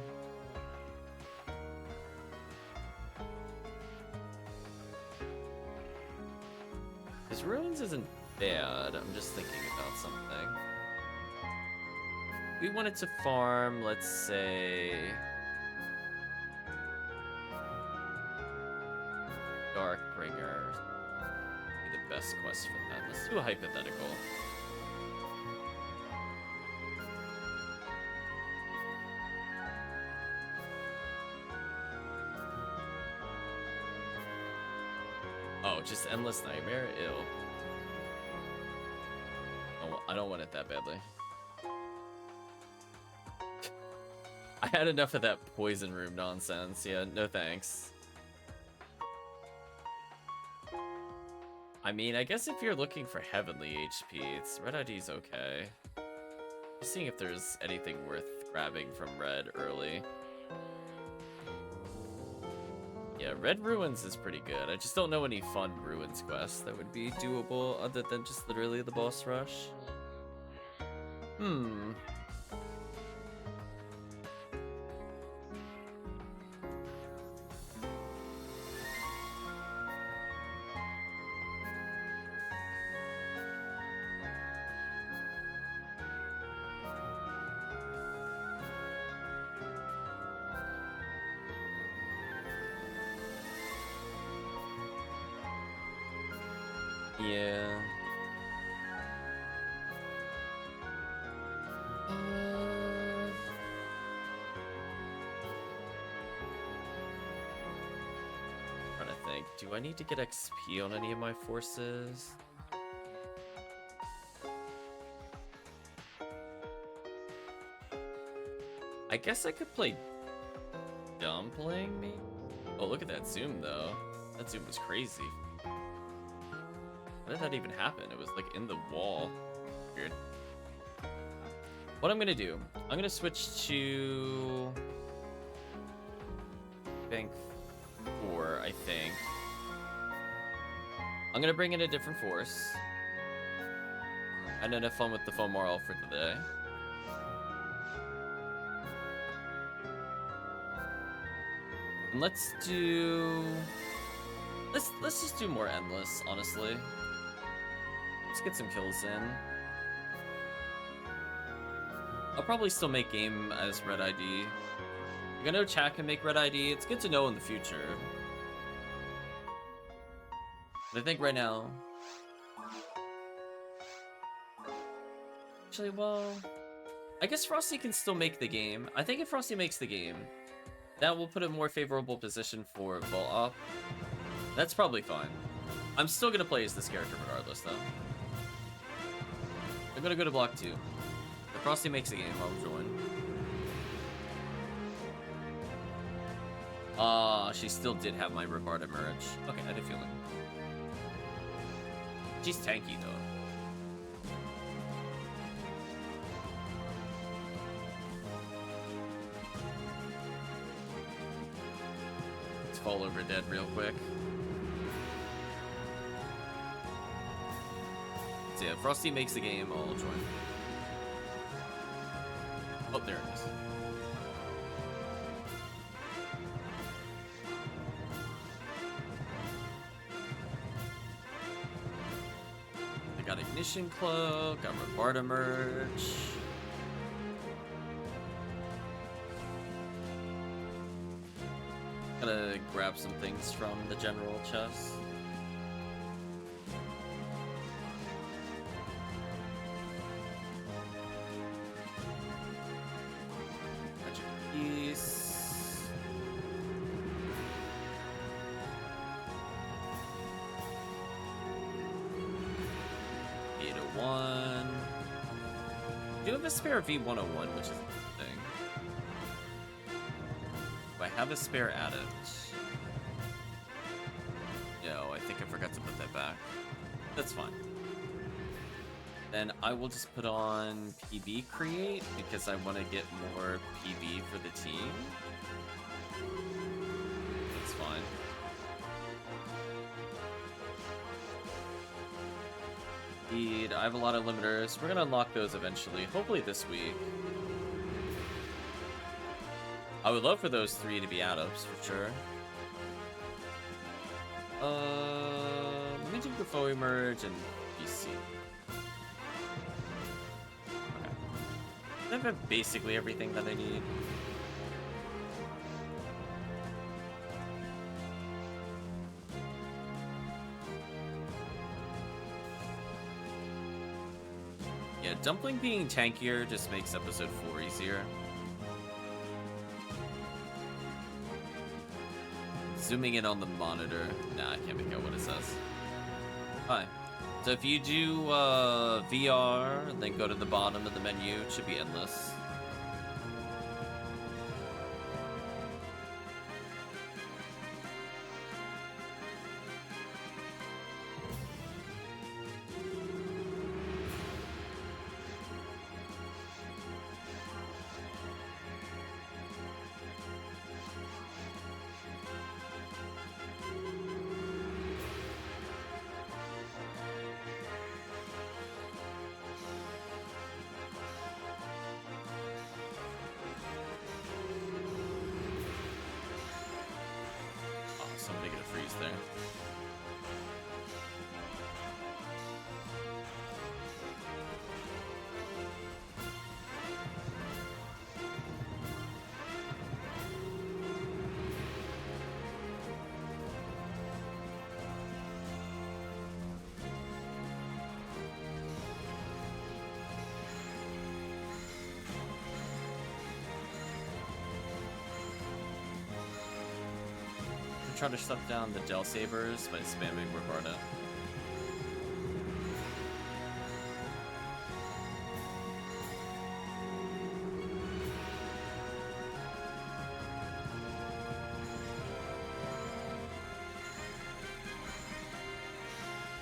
His ruins isn't bad. I'm just thinking about something. We wanted to farm, let's say, Darkbringer. Be the best quest for that. Let's do a hypothetical. Oh, just Endless Nightmare? Ew. Oh, I don't want it that badly. I had enough of that poison room nonsense. Yeah, no thanks. I mean, I guess if you're looking for heavenly HP, Red ID's okay. Just seeing if there's anything worth grabbing from Red early. Yeah, Red Ruins is pretty good. I just don't know any fun Ruins quests that would be doable other than just literally the boss rush. Yeah. Trying to think. Do I need to get XP on any of my forces? I guess I could play Dumpling, maybe? Oh, look at that zoom, though. That zoom was crazy. How did that even happen? It was, like, in the wall. Weird. What I'm gonna do, I'm gonna switch to Bank 4, I think. I'm gonna bring in a different force. And then have fun with the foam moral for today. And let's just do more endless, honestly. Let's get some kills in. I'll probably still make game as Red ID. I know chat can make Red ID. It's good to know in the future. But I think right now... Actually, well... I guess Frosty can still make the game. I think if Frosty makes the game, that will put a more favorable position for Vault Op. That's probably fine. I'm still gonna play as this character regardless, though. I'm gonna go to block 2. If Frosty makes a game, I'll join. She still did have my Regard emerge. Okay, I had a feeling. She's tanky, though. Let's fall over dead real quick. So yeah, if Frosty makes the game, I'll join. Oh, there it is. I got Ignition Cloak, got Regard emerge. Gotta grab some things from the general chest. Magic piece. One. Do have a spare V101, which is a good thing. Do I have a spare adept? No, I think I forgot to put that back. That's fine. Then I will just put on PB create because I want to get more PB for the team. That's fine. I have a lot of limiters. We're gonna unlock those eventually, hopefully this week. I would love for those 3 to be adapts for sure. Let me do Grifo emerge and BC. Okay. I have basically everything that I need. Yeah, Dumpling being tankier just makes episode 4 easier. Zooming in on the monitor. Nah, I can't make out what it says. Hi. So if you do VR, then go to the bottom of the menu. It should be endless. Somebody get a freeze there. can try to shut down the gel sabers by spamming Ricardo.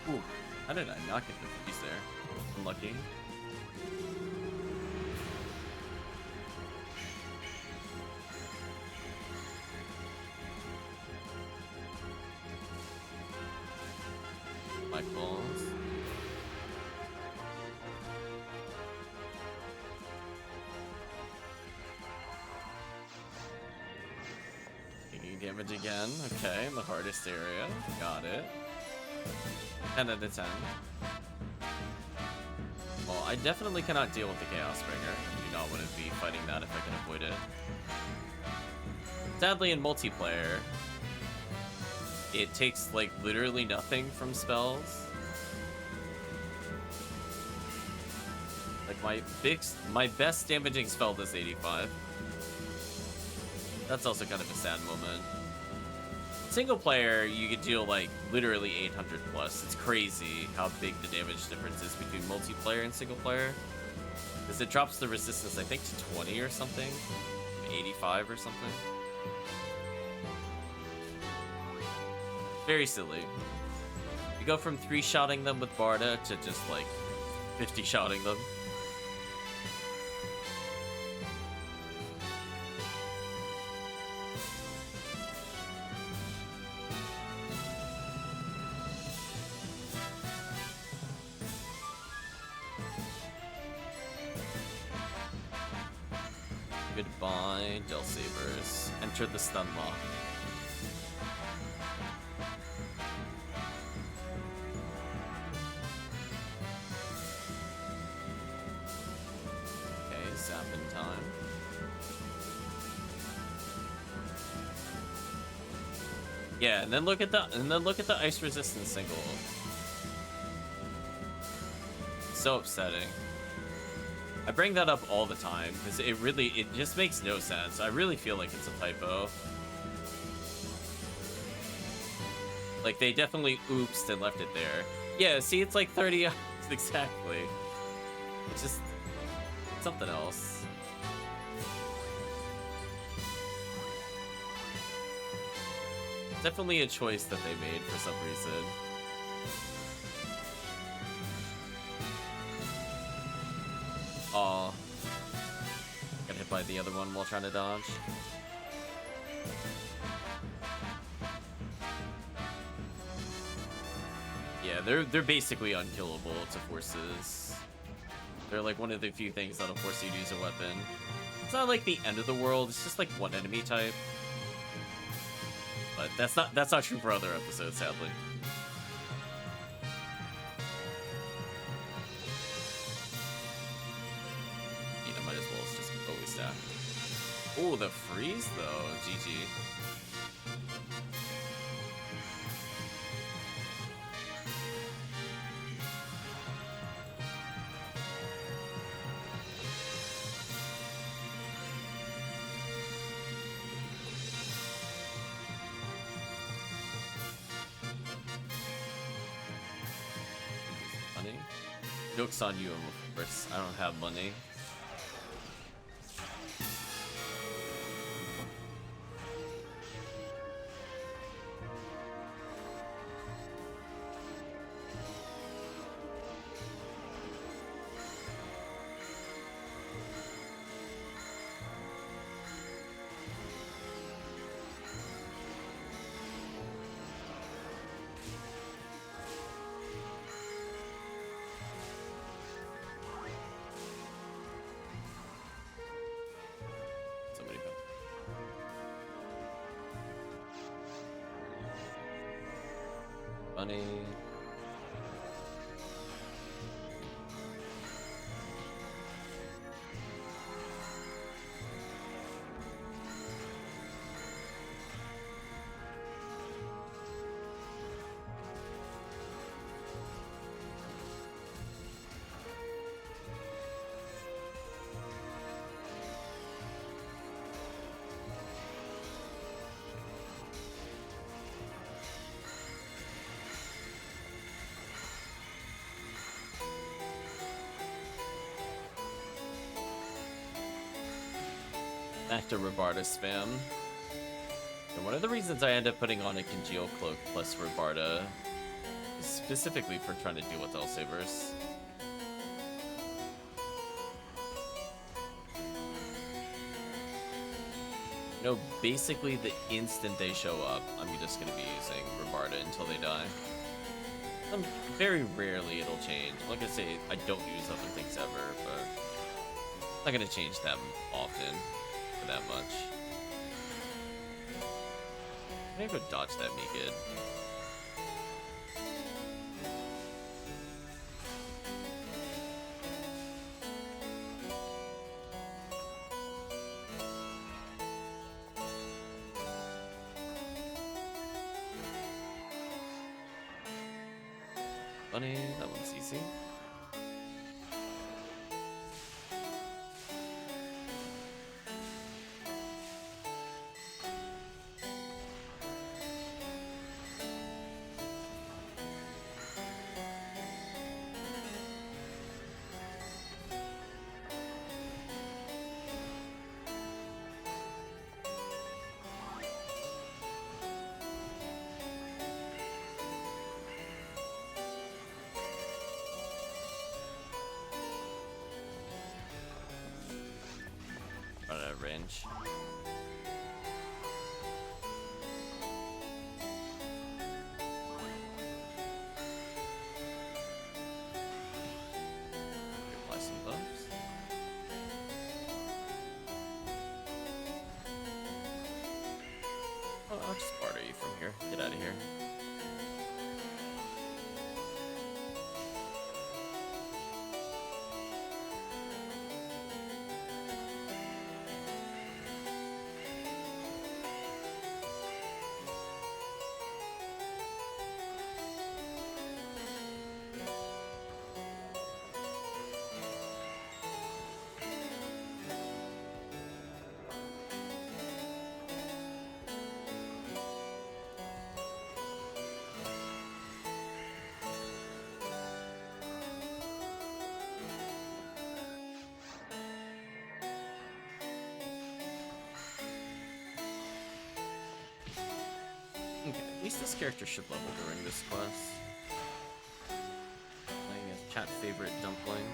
Ooh, how did I not get the freeze there? Unlucky. Michaels. Taking damage again. Okay, in the hardest area. Got it. 10 out of 10. Well, I definitely cannot deal with the Chaos Bringer. I do not want to be fighting that if I can avoid it. Sadly, in multiplayer, it takes, like, literally nothing from spells. Like, my best damaging spell does 85. That's also kind of a sad moment. Single player, you could deal, like, literally 800 plus. It's crazy how big the damage difference is between multiplayer and single player. Because it drops the resistance, I think, to 20 or something. 85 or something. Very silly. You go from 3-shotting them with Barda to just, like, 50-shotting them. Goodbye, Gel Sabers. Enter the stun lock. Okay, zapping time. Yeah, and then look at the ice resistance single. So upsetting. I bring that up all the time because it just makes no sense. I really feel like it's a typo. Like, they definitely oopsed and left it there. Yeah, see, it's like 30 hours exactly. It's just something else. Definitely a choice that they made for some reason. Aw. Got hit by the other one while trying to dodge. Yeah, they're basically unkillable to forces. They're like one of the few things that'll force you to use a weapon. It's not like the end of the world, it's just like one enemy type. But that's not true for other episodes, sadly. Might as well just always stack. Oh, the freeze though, GG. Money? Joke's on you, of course. I don't have money. Money. Back to Rabarda spam. And one of the reasons I end up putting on a Congeal Cloak plus Rabarda is specifically for trying to deal with L-Sabers. You know, basically the instant they show up, I'm just going to be using Rabarda until they die. Very rarely it'll change. Like I say, I don't use other things ever, but it's not going to change that often for that much. I'm gonna go dodge that Meekid. Funny, that one's easy. Range. Apply some buffs. Oh, I'll just barter you from here. Get out of here. Okay, at least this character should level during this quest. Playing a chat favorite Dumpling.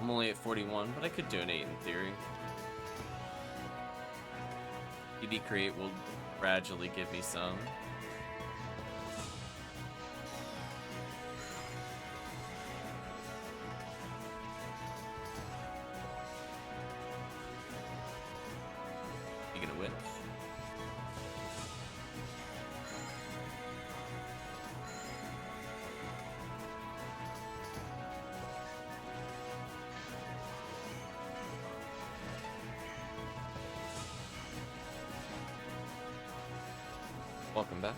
I'm only at 41, but I could donate in theory. ED Create will gradually give me some. You gonna win? Welcome back.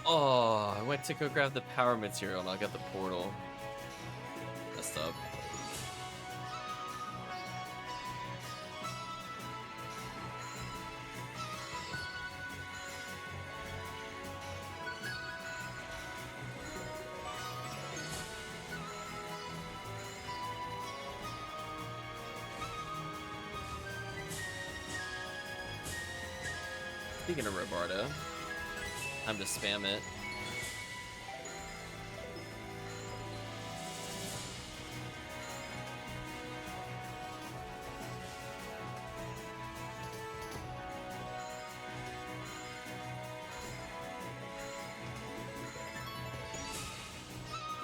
Oh, I went to go grab the power material and I got the portal. Messed up. Speaking of Robarda, time to spam it.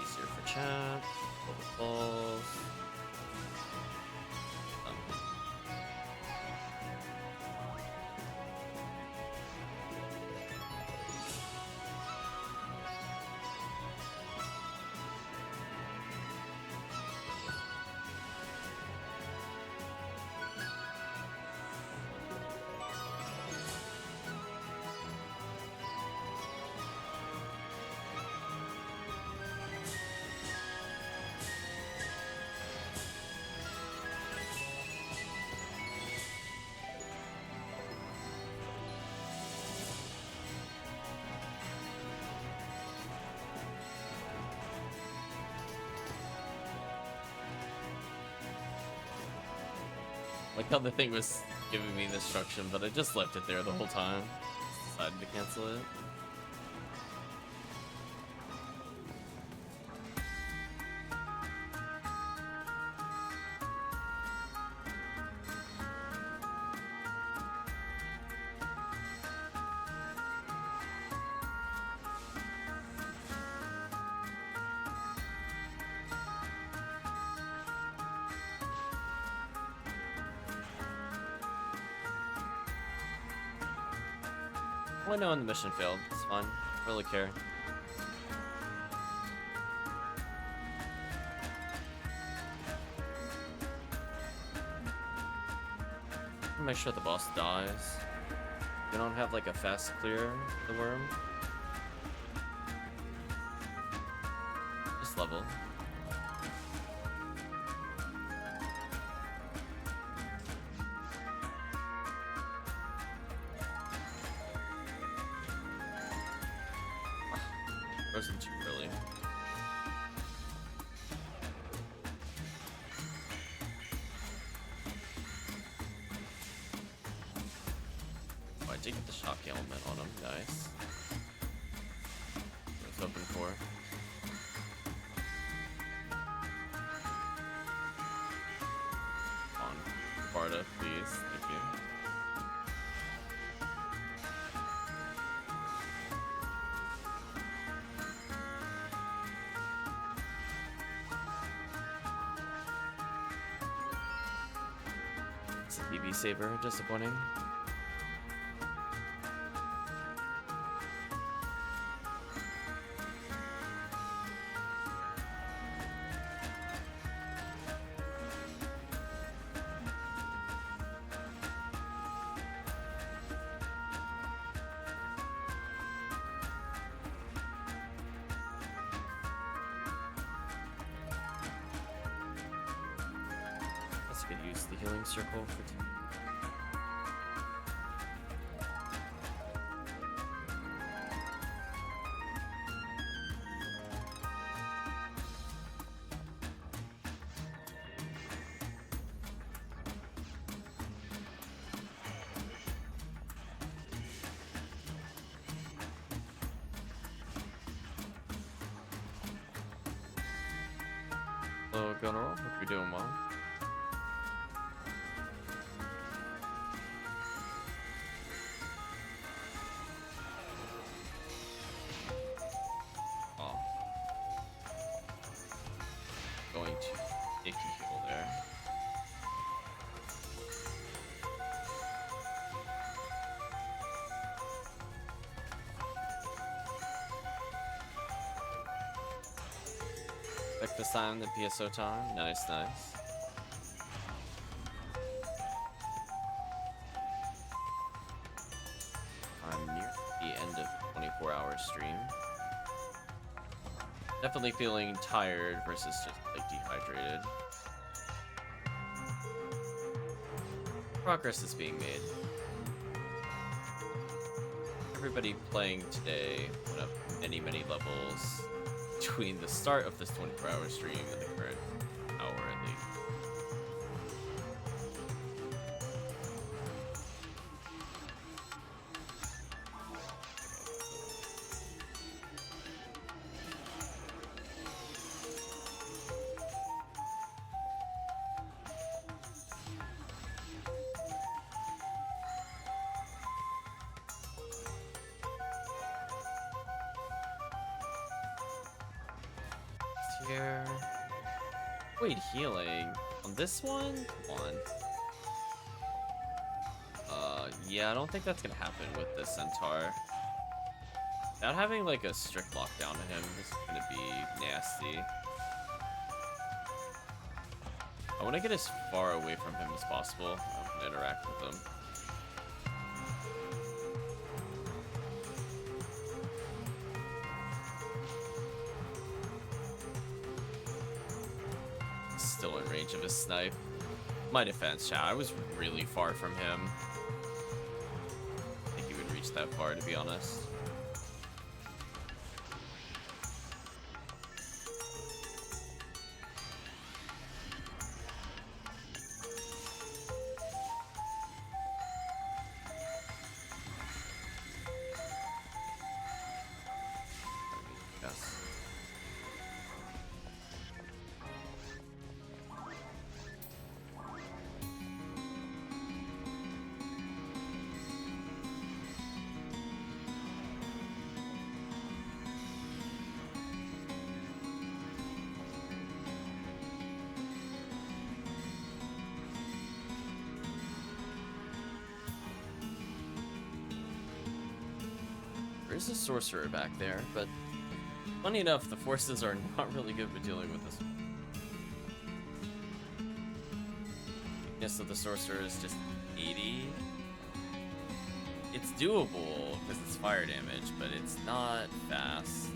Easier for chat. Balls. Like how the thing was giving me the instruction, but I just left it there the whole time. Decided to cancel it. Well, I know when the mission failed. It's fine. I don't really care. Make sure the boss dies. You don't have like a fast clear the worm. Just level. Frozen too early. Oh, I did get the shock element on him. Nice. I was hoping for. Come on, Barda, please. Thank you. PB saber, disappointing. Let's get use the healing circle for Hello, Gunnar. Hope you're doing well. Oh. Going to icky heal there. Breakfast time, the PSO time. Nice, nice. I'm near the end of 24-hour stream. Definitely feeling tired versus just like dehydrated. Progress is being made. Everybody playing today went up many levels between the start of this 24-hour stream and the current hour at least. here. Wait, healing. On this one? Come on. Yeah, I don't think that's gonna happen with this Centaur. Not having like a strict lockdown on him is gonna be nasty. I want to get as far away from him as possible. I'm gonna interact with him. Still in range of his snipe. My defense, chat. I was really far from him. I think he would reach that far, to be honest. Yes. There's a sorcerer back there, but funny enough, the forces are not really good with dealing with this. Weakness of the sorcerer is just 80. It's doable because it's fire damage, but it's not fast.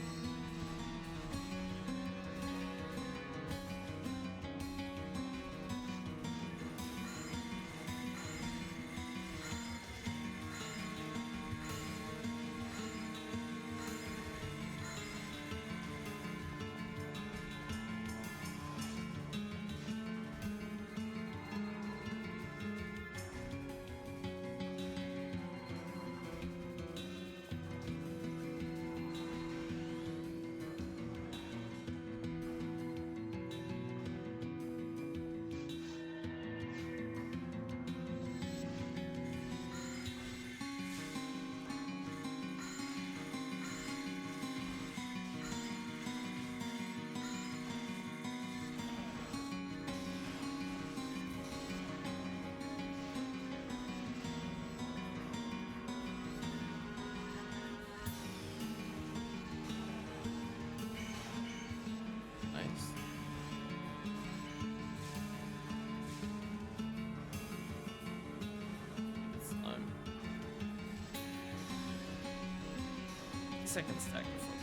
Second stack before.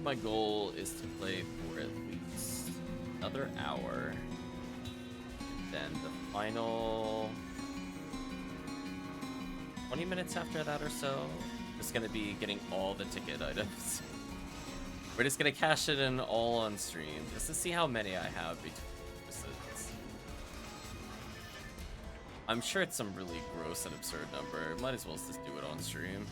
My goal is to play for at least another hour. Then the final 20 minutes after that or so is going to be getting all the ticket items. We're just going to cash it in all on stream just to see how many I have between episodes. I'm sure it's some really gross and absurd number. Might as well just do it on stream.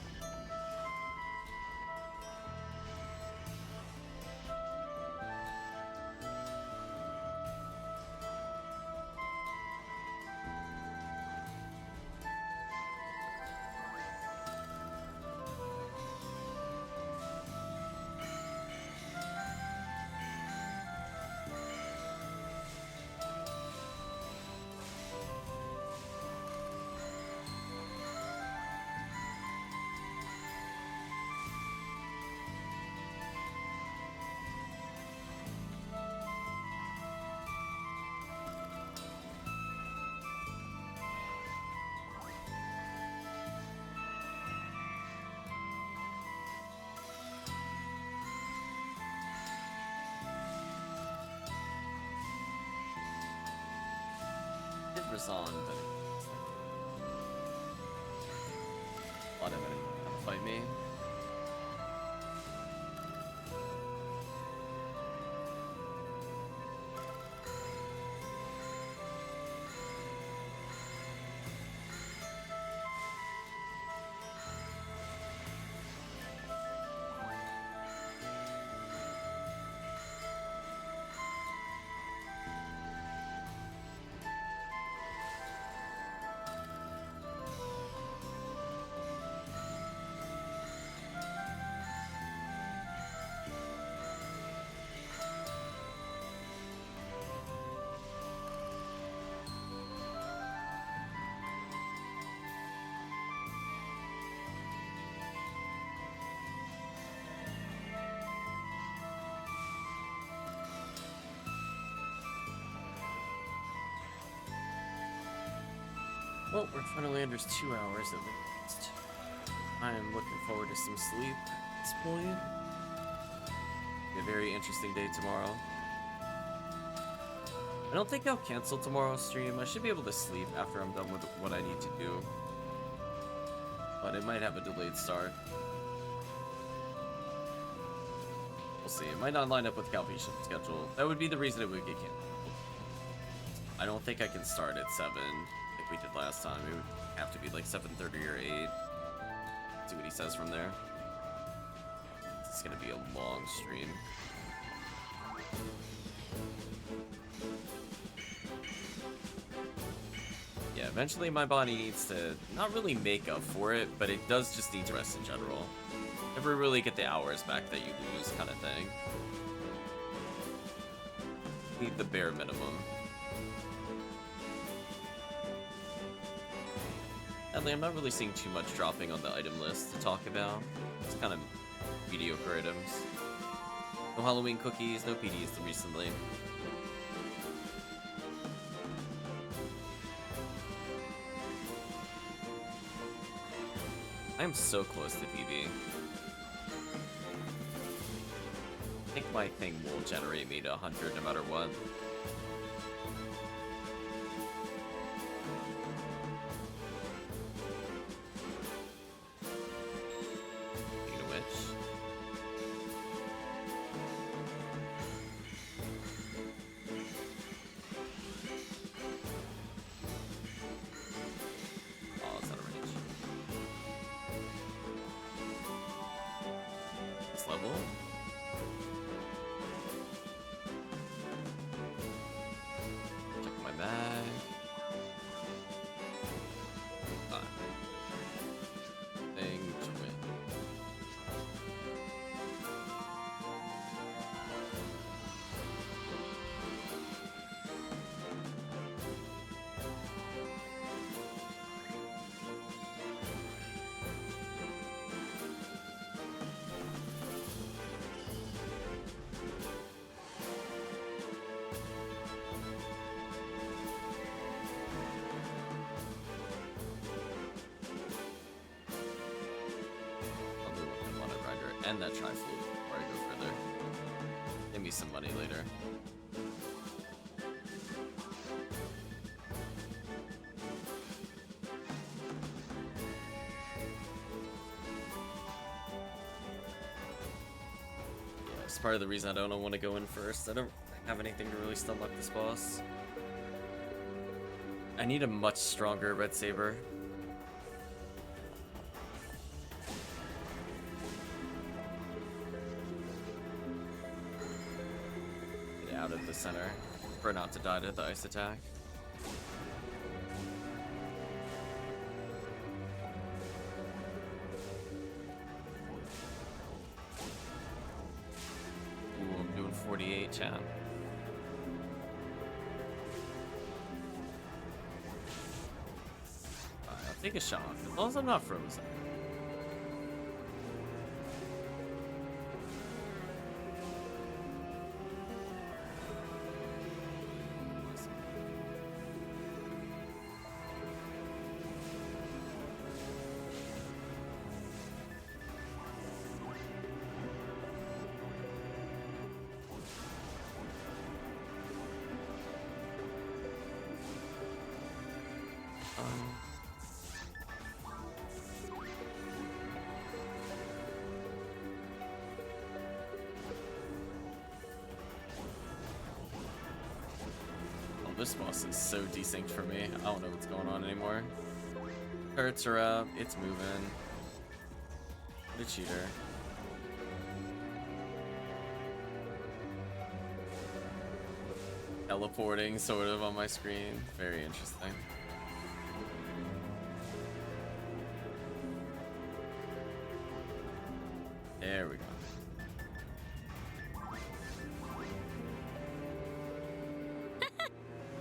On, but A lot of enemies come fight me. Well, we're finally under 2 hours at least. I am looking forward to some sleep at this point. Be a very interesting day tomorrow. I don't think I'll cancel tomorrow's stream. I should be able to sleep after I'm done with what I need to do. But it might have a delayed start. We'll see. It might not line up with Calvish's schedule. That would be the reason it would get canceled. I don't think I can start at 7 like we did last time. It would have to be like 7:30 or 8. See what he says from there. This is gonna be a long stream. Yeah, eventually my body needs to not really make up for it, but it does just need to rest in general. Never really get the hours back that you lose, kind of thing. Need the bare minimum. Sadly, I'm not really seeing too much dropping on the item list to talk about. It's kind of mediocre items. No Halloween cookies, no PDs recently. I am so close to PB. I think my thing will generate me to 100 no matter what. Speaking of which. Oh, it's out of range. This level? Check my bag. Thing to win. I'll do one at Rider and that tri-flute before I go further. Give me some money later. Yeah, it's part of the reason I don't want to go in first. I don't have anything to really stomach this boss. I need a much stronger red saber. Get out of the center for not to die to the ice attack. Ooh, I'm doing 48, chat. I'll take a shot, as long as I'm not frozen. this boss is so desynced for me. I don't know what's going on anymore. Turrets are up. It's moving. What a cheater. Teleporting sort of on my screen. Very interesting. There we go.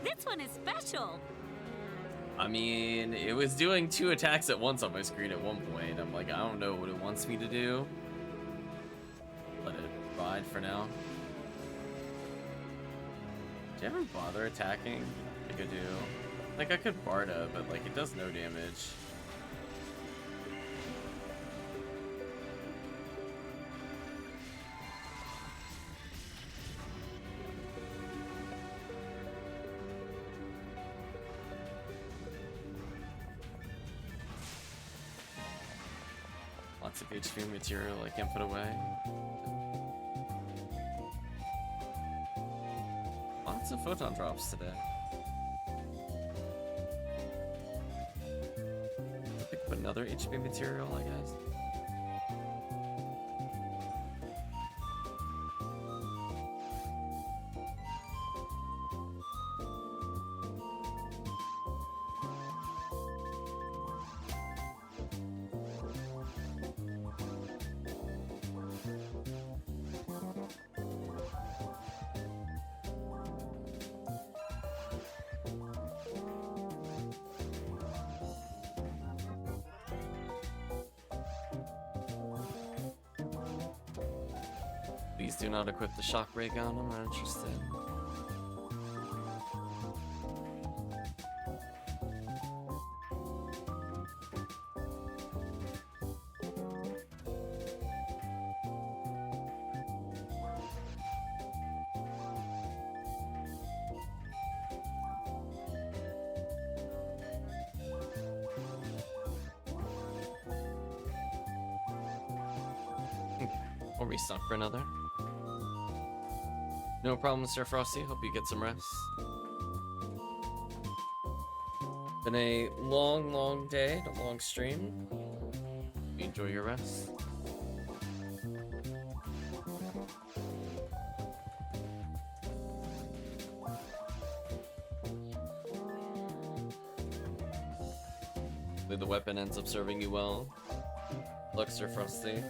This one is special. I mean, it was doing 2 attacks at once on my screen at one point. I'm like, I don't know what it wants me to do. Let it ride for now. Do you ever bother attacking? Like I do. Like I could Barda, but like it does no damage. Lots of HP material I can't put away. Lots of photon drops today. Pick up another HP material, I guess. Please do not equip the shock ray gun, I'm not interested. Okay, we'll restock for another. No problem, Sir Frosty. Hope you get some rest. Been a long, long day, a long stream. Enjoy your rest. Hopefully the weapon ends up serving you well. Look, Sir Frosty.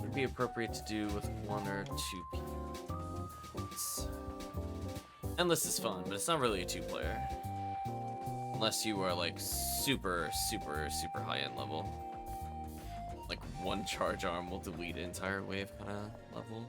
Would be appropriate to do with 1 or 2 people. Endless is fun, but it's not really a 2-player. Unless you are like super high-end level. Like 1 charge arm will delete an entire wave kind of level.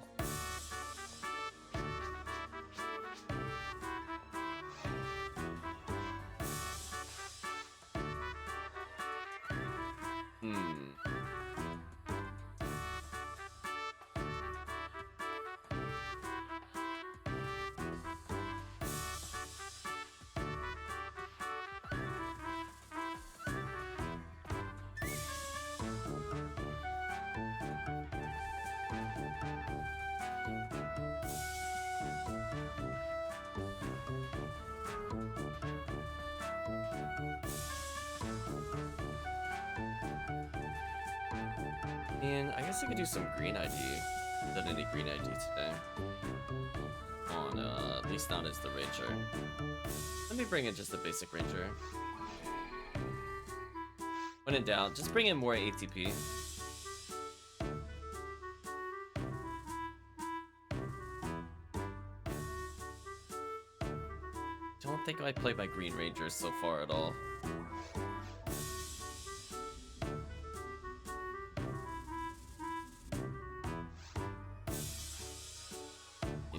And I guess I could do some green ID. Done any green ID today. On, at least not as the Ranger. Let me bring in just the basic Ranger. When in doubt, just bring in more ATP. Don't think I played my Green Rangers so far at all.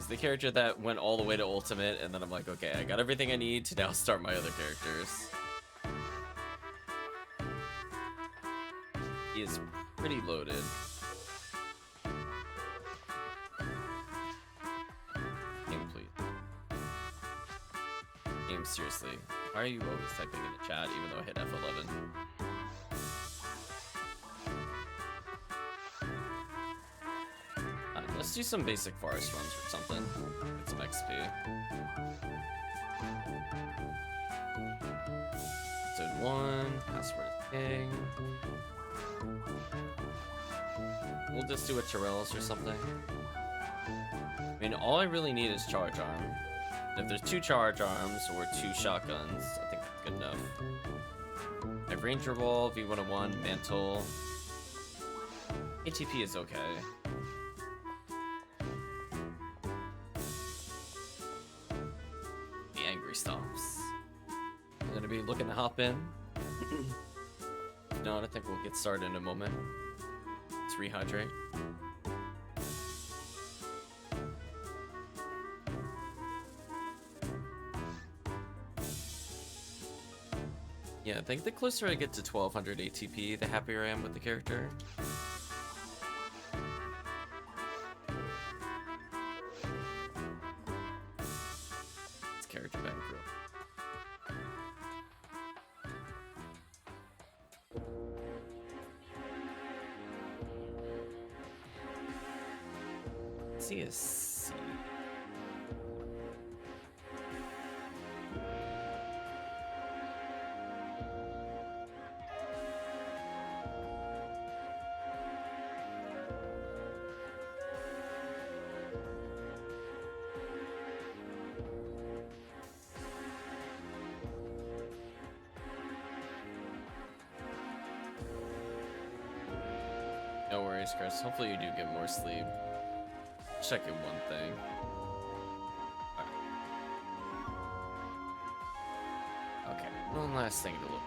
The character that went all the way to ultimate, and then I'm like, okay, I got everything I need to now start my other characters. He is pretty loaded. Game please. Game, seriously. Why are you always typing in the chat even though I hit F11? just do some basic forest runs or something. Get some XP. Episode 1, password is king. We'll just do a Tyrells or something. I mean, all I really need is charge arm. If there's 2 charge arms or 2 shotguns, I think that's good enough. I have Ranger Wall, V101, Mantle. ATP is okay. The Angry Stomps. I'm gonna be looking to hop in. No, I think we'll get started in a moment. Let's rehydrate. Yeah, I think the closer I get to 1200 ATP, the happier I am with the character. It's character back real. C is C. No worries, Chris. Hopefully you do get more sleep. Checking one thing. Right. Okay, one last thing to look.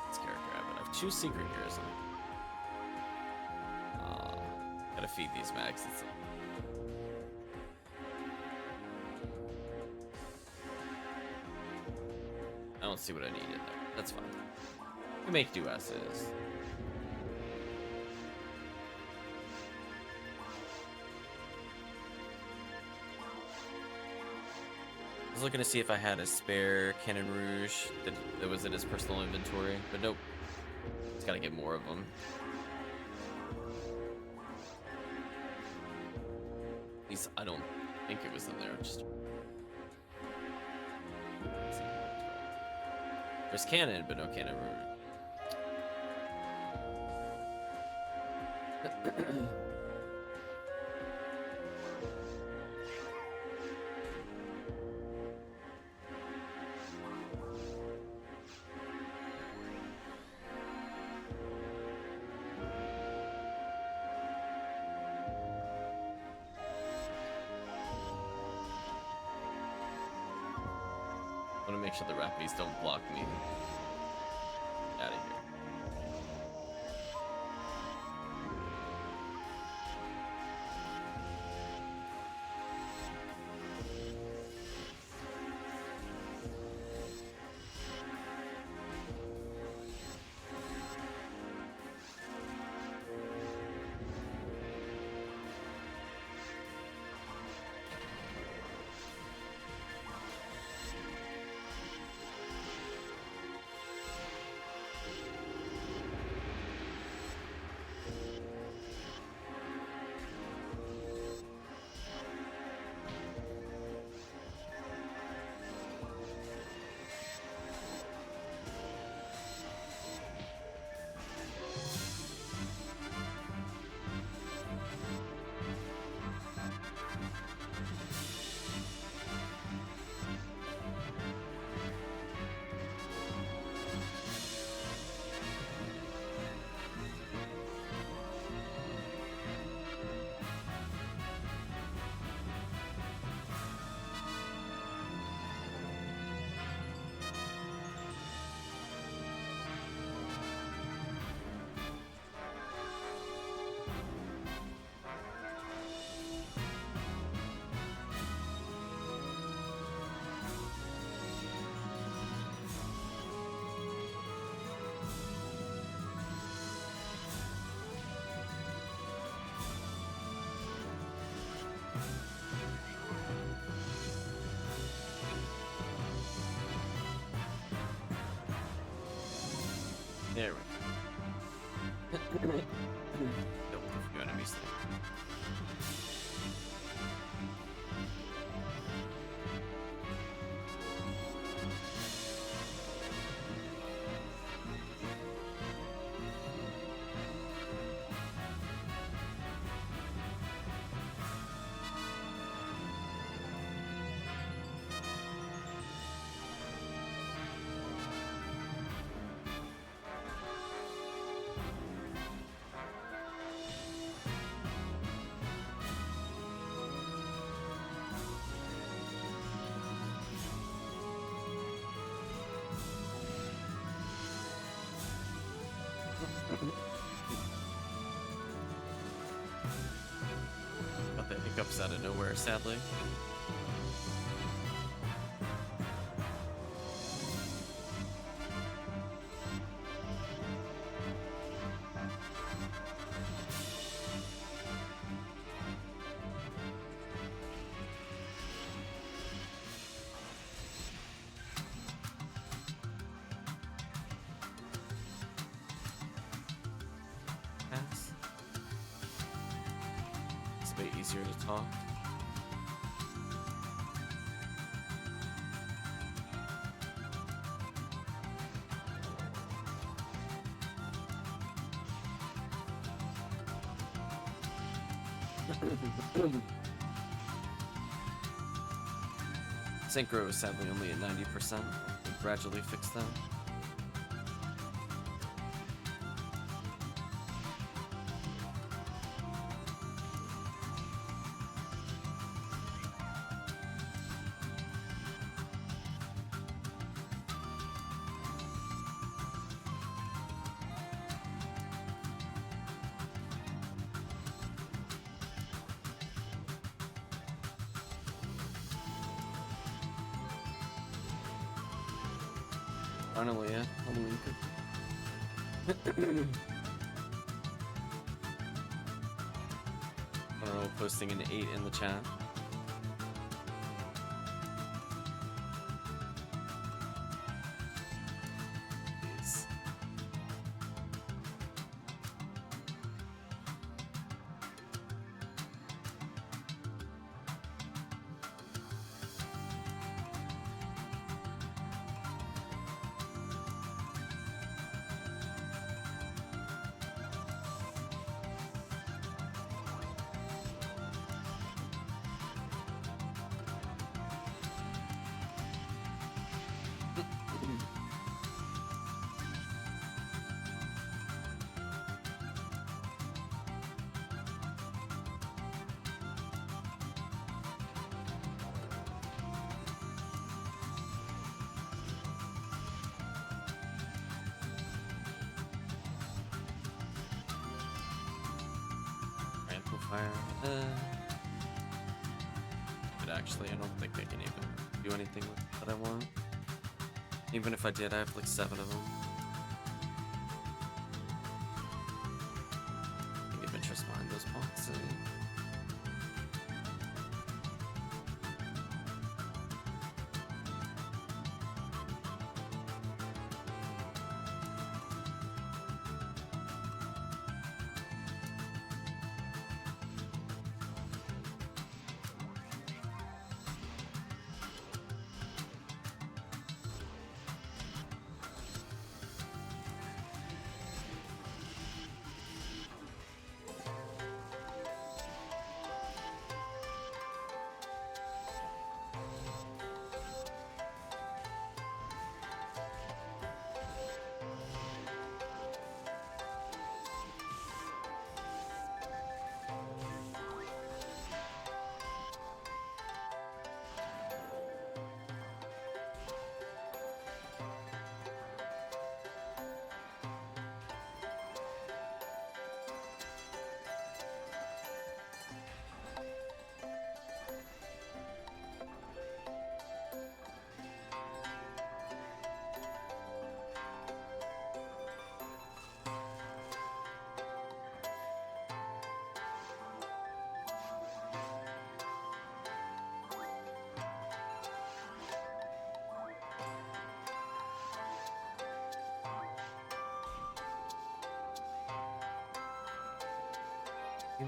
This character I have 2 secret heroes in it. Gotta feed these mags. I don't see what I need in there. That's fine. We make do as is. I was looking to see if I had a spare Cannon Rouge that was in his personal inventory, but nope. Just gotta get more of them. At least I don't think it was in there. Just there's Cannon, but no Cannon Rouge. I want to make sure the Rappies don't block me. Out of here. There we go. enemies think. Got the hiccups out of nowhere, sadly. Pass. It's a bit easier to talk. Synchro is sadly only at 90%. We'll gradually fix that. Finally, yeah. I don't know, posting an 8 in the chat. Please. But actually, I don't think I can even do anything that I want. Even if I did, I have like 7 of them. I can give interest behind those pots.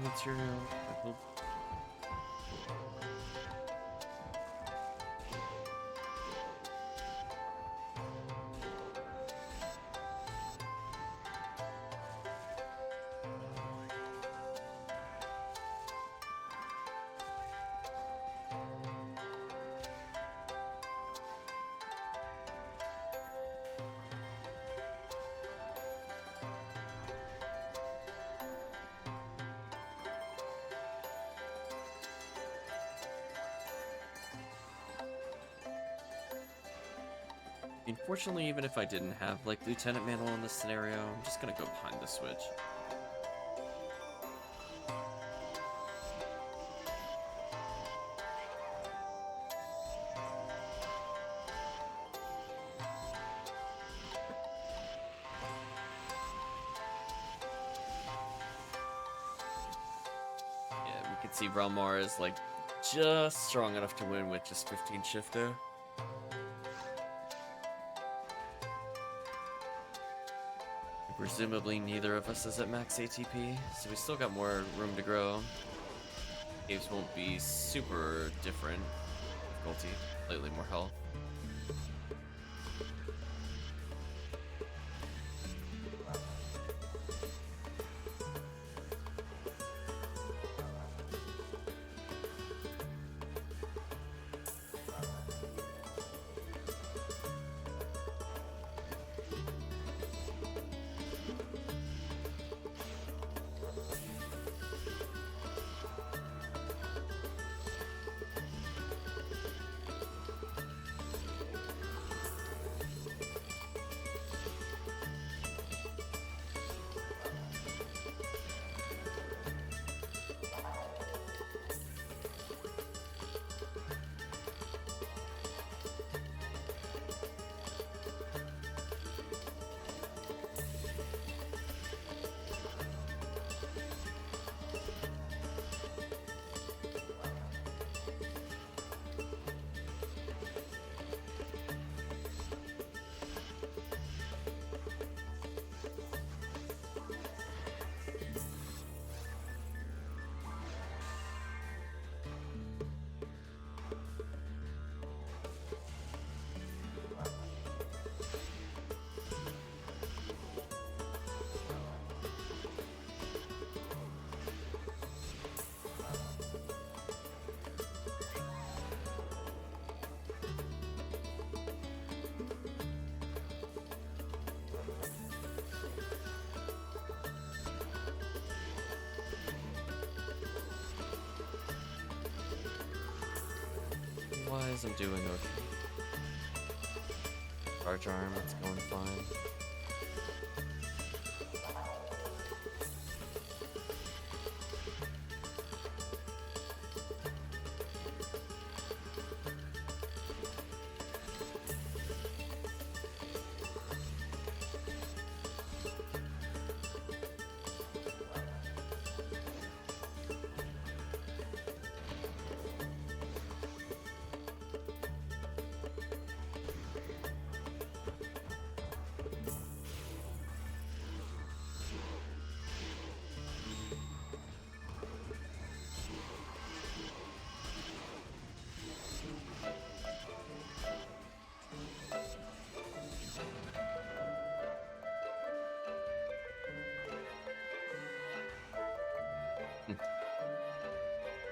Material. Unfortunately, even if I didn't have like Lieutenant Manual in this scenario, I'm just gonna go behind the switch. Yeah, we can see Brahmar is like just strong enough to win with just 15 shifter. Presumably neither of us is at max ATP, so we still got more room to grow. Caves won't be super different. Difficulty, slightly more health. Wise, I'm doing okay. Charge arm, it's going fine.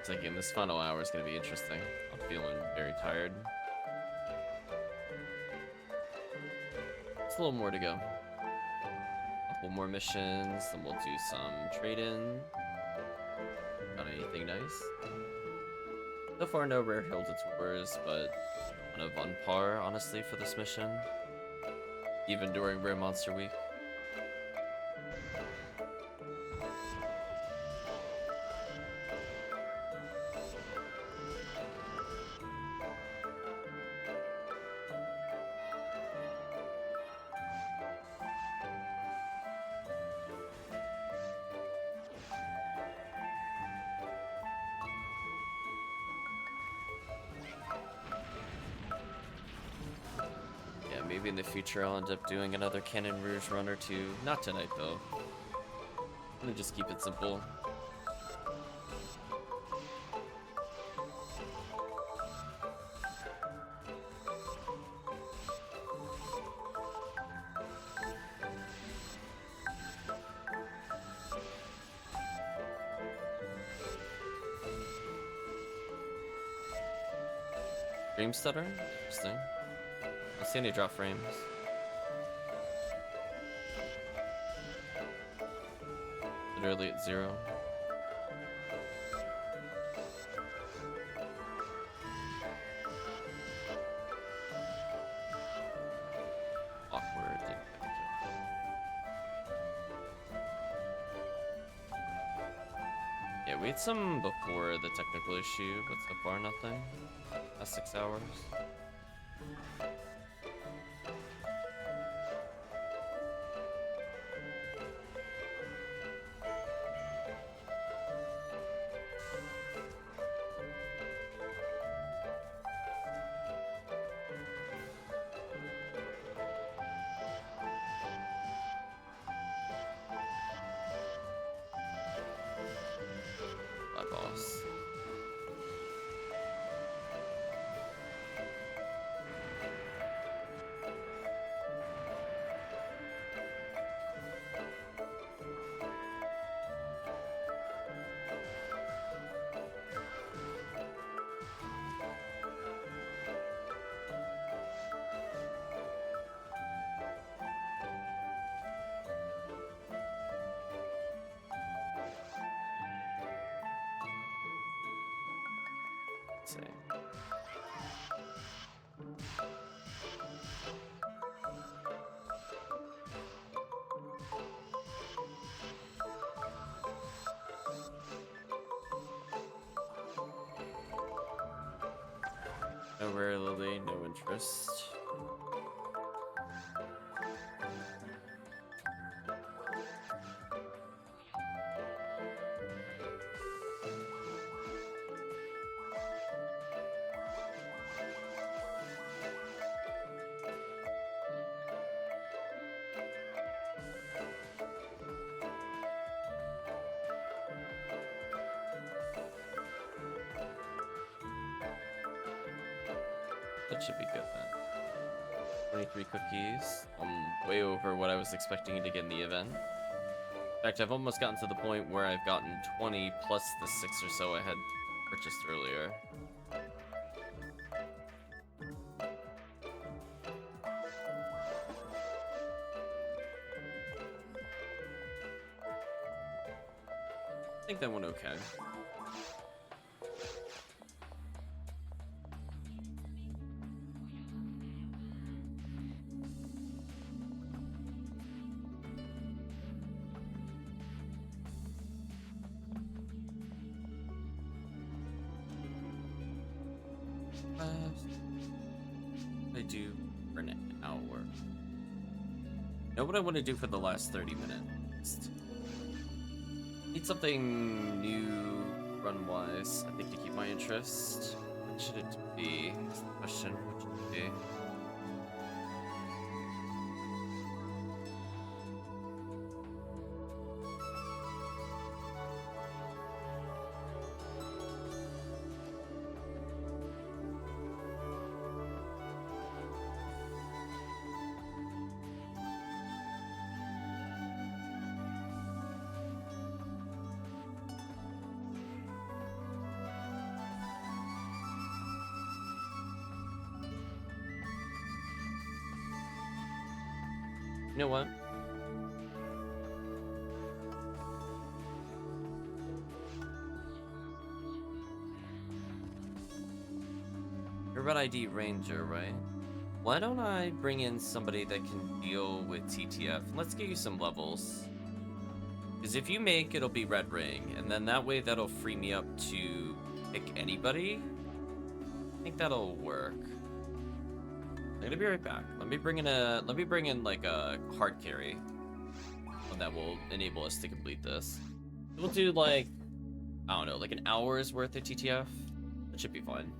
Thinking this final hour is going to be interesting. I'm feeling very tired. It's a little more to go. Couple more missions, then we'll do some trade-in. Got anything nice? So far, no rare hill detours, but kind of on par, honestly, for this mission. Even during Rare Monster Week. Maybe in the future I'll end up doing another Cannon Rouge run or two. Not tonight though. I'm gonna just keep it simple. Frame stutter? Interesting. I don't see any drop frames. Literally at 0. Awkward. Yeah, we had some before the technical issue, but so far nothing. That's 6 hours. My boss. Let's see. No rare lily, no interest. That should be good then. 23 cookies. Way over what I was expecting to get in the event. In fact, I've almost gotten to the point where I've gotten 20 plus the 6 or so I had purchased earlier. I think that went okay. I do for an hour. Know what I want to do for the last 30 minutes? Need something new run-wise, I think, to keep my interest. What should it be? That's the question. What should it be? You know what? You're Red ID Ranger, right? Why don't I bring in somebody that can deal with TTF? Let's get you some levels. Because if you make, it'll be Red Ring, and then that way that'll free me up to pick anybody. I think that'll work. I'm gonna be right back. Let me bring in like a hard carry, and that will enable us to complete this. We'll do like, I don't know, like an hour's worth of TTF. That should be fine.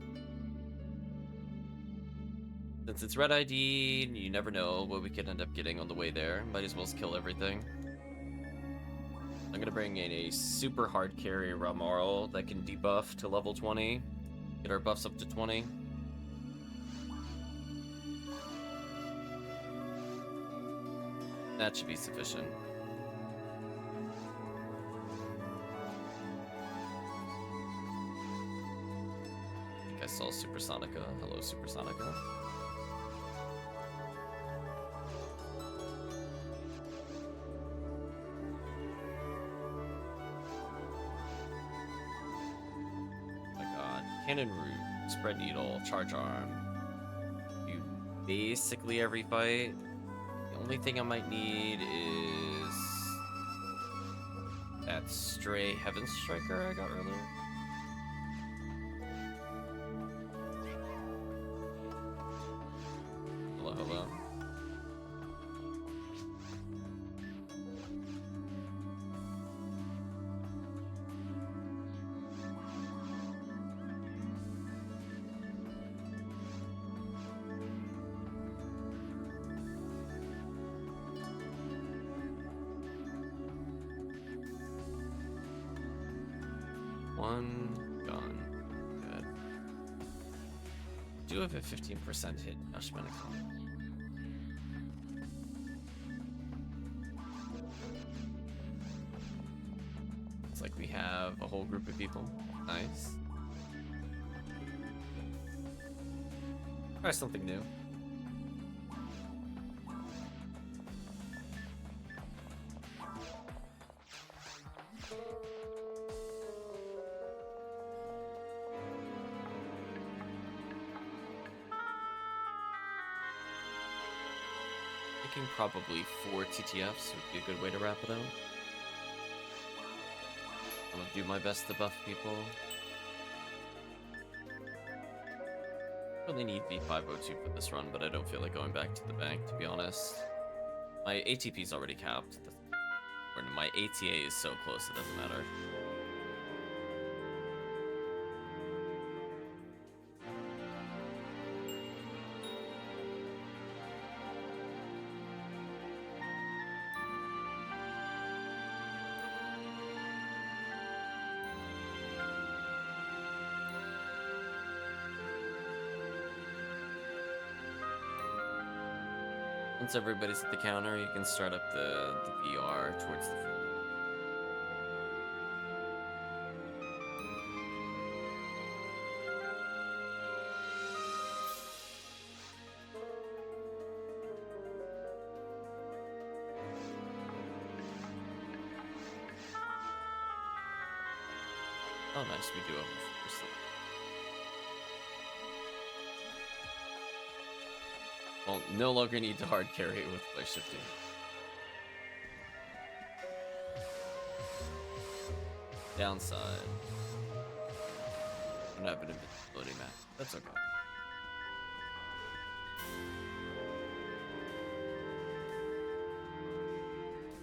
Since it's Red ID, you never know what we could end up getting on the way there. Might as well just kill everything. I'm gonna bring in a super hard carry Ramarl that can debuff to level 20. Get our buffs up to 20. That should be sufficient. I saw Supersonica. Hello, Supersonica. Oh my god. Cannon Root, Spread Needle, Charge Arm. You basically every fight. The only thing I might need is that Stray Heaven Striker I got earlier. Hello, hello. One gun. Good. Do have a 15% hit Ashman. It's like we have a whole group of people. Nice. Try something new. Thinking probably 4 TTFs would be a good way to wrap it out. I'm gonna do my best to buff people. Really need V502 for this run, but I don't feel like going back to the bank, to be honest. My ATP is already capped. My ATA is so close it doesn't matter. Once everybody's at the counter, you can start up the VR towards the front. Oh, nice. We do have a first. Well, no longer need to hard carry it with by shifting. Downside. I don't have an invincibility map. That's okay.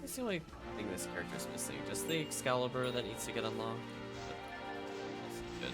It's the only thing this character's missing. Just the Excalibur that needs to get unlocked. But good.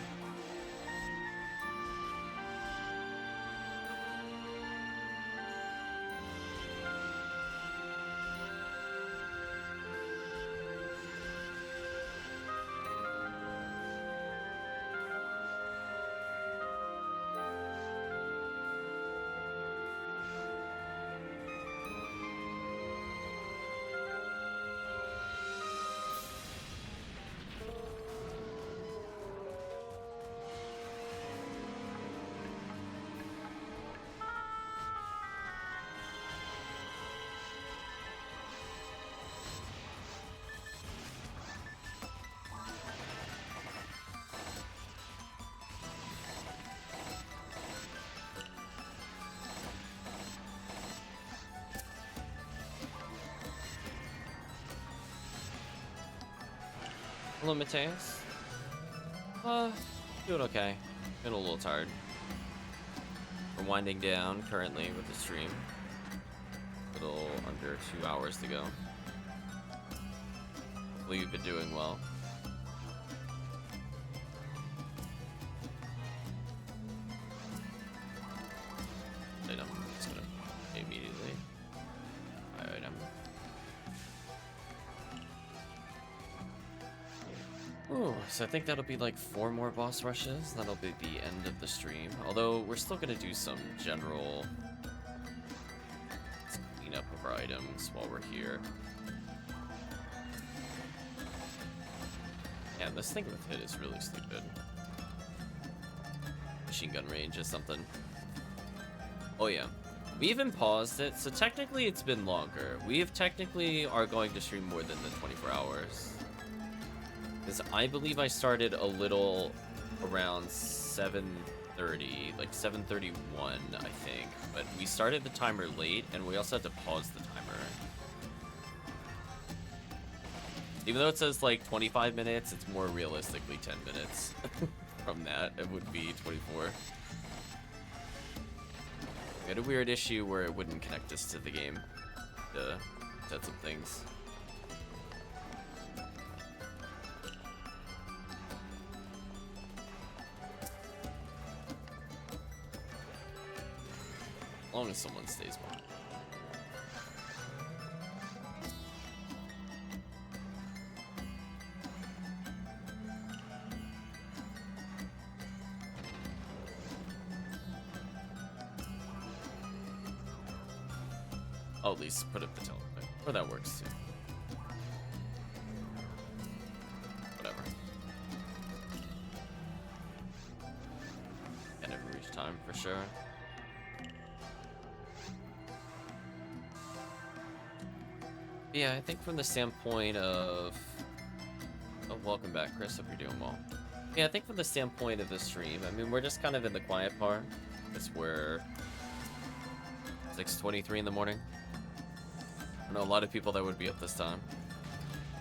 Hello, Mateus. Doing okay. Been a little tired. We're winding down currently with the stream. A little under 2 hours to go. Hopefully you've been doing well. Item. Just gonna immediately. Item. Ooh, so I think that'll be like 4 more boss rushes. That'll be the end of the stream. Although we're still gonna do some general cleanup of our items while we're here. Yeah, this thing with hit is really stupid. machine gun range is something. Oh yeah. We even paused it, so technically it's been longer. We have technically are going to stream more than the 24 hours. Because I believe I started a little around 7:30, like 7:31, I think. But we started the timer late, and we also had to pause the timer. Even though it says like 25 minutes, it's more realistically 10 minutes. From that, it would be 24. We had a weird issue where it wouldn't connect us to the game. Said some things. As long as someone stays behind. I'll at least put up the telephone. Or that works too. Whatever. I never reach time for sure. Yeah, I think from the standpoint of... Oh, welcome back, Chris. Hope you're doing well. Yeah, I think from the standpoint of the stream, I mean, we're just kind of in the quiet part. It's where... 6:23 in the morning. I know a lot of people that would be up this time.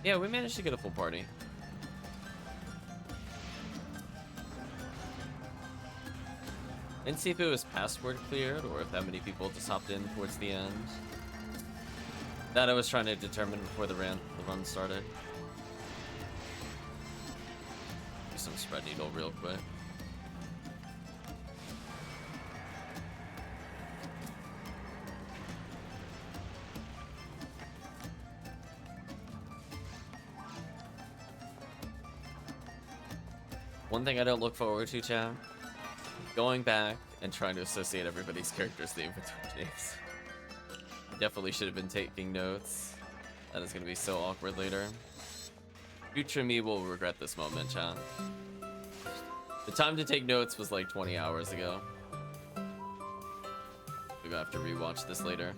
Yeah, we managed to get a full party. Didn't see if it was password cleared or if that many people just hopped in towards the end. That I was trying to determine before the run started. Do some spread needle real quick. One thing I don't look forward to, chat, going back and trying to associate everybody's character's name with their names. I definitely should have been taking notes. That is going to be so awkward later. Future me will regret this moment, chat. The time to take notes was like 20 hours ago. We're going to have to rewatch this later.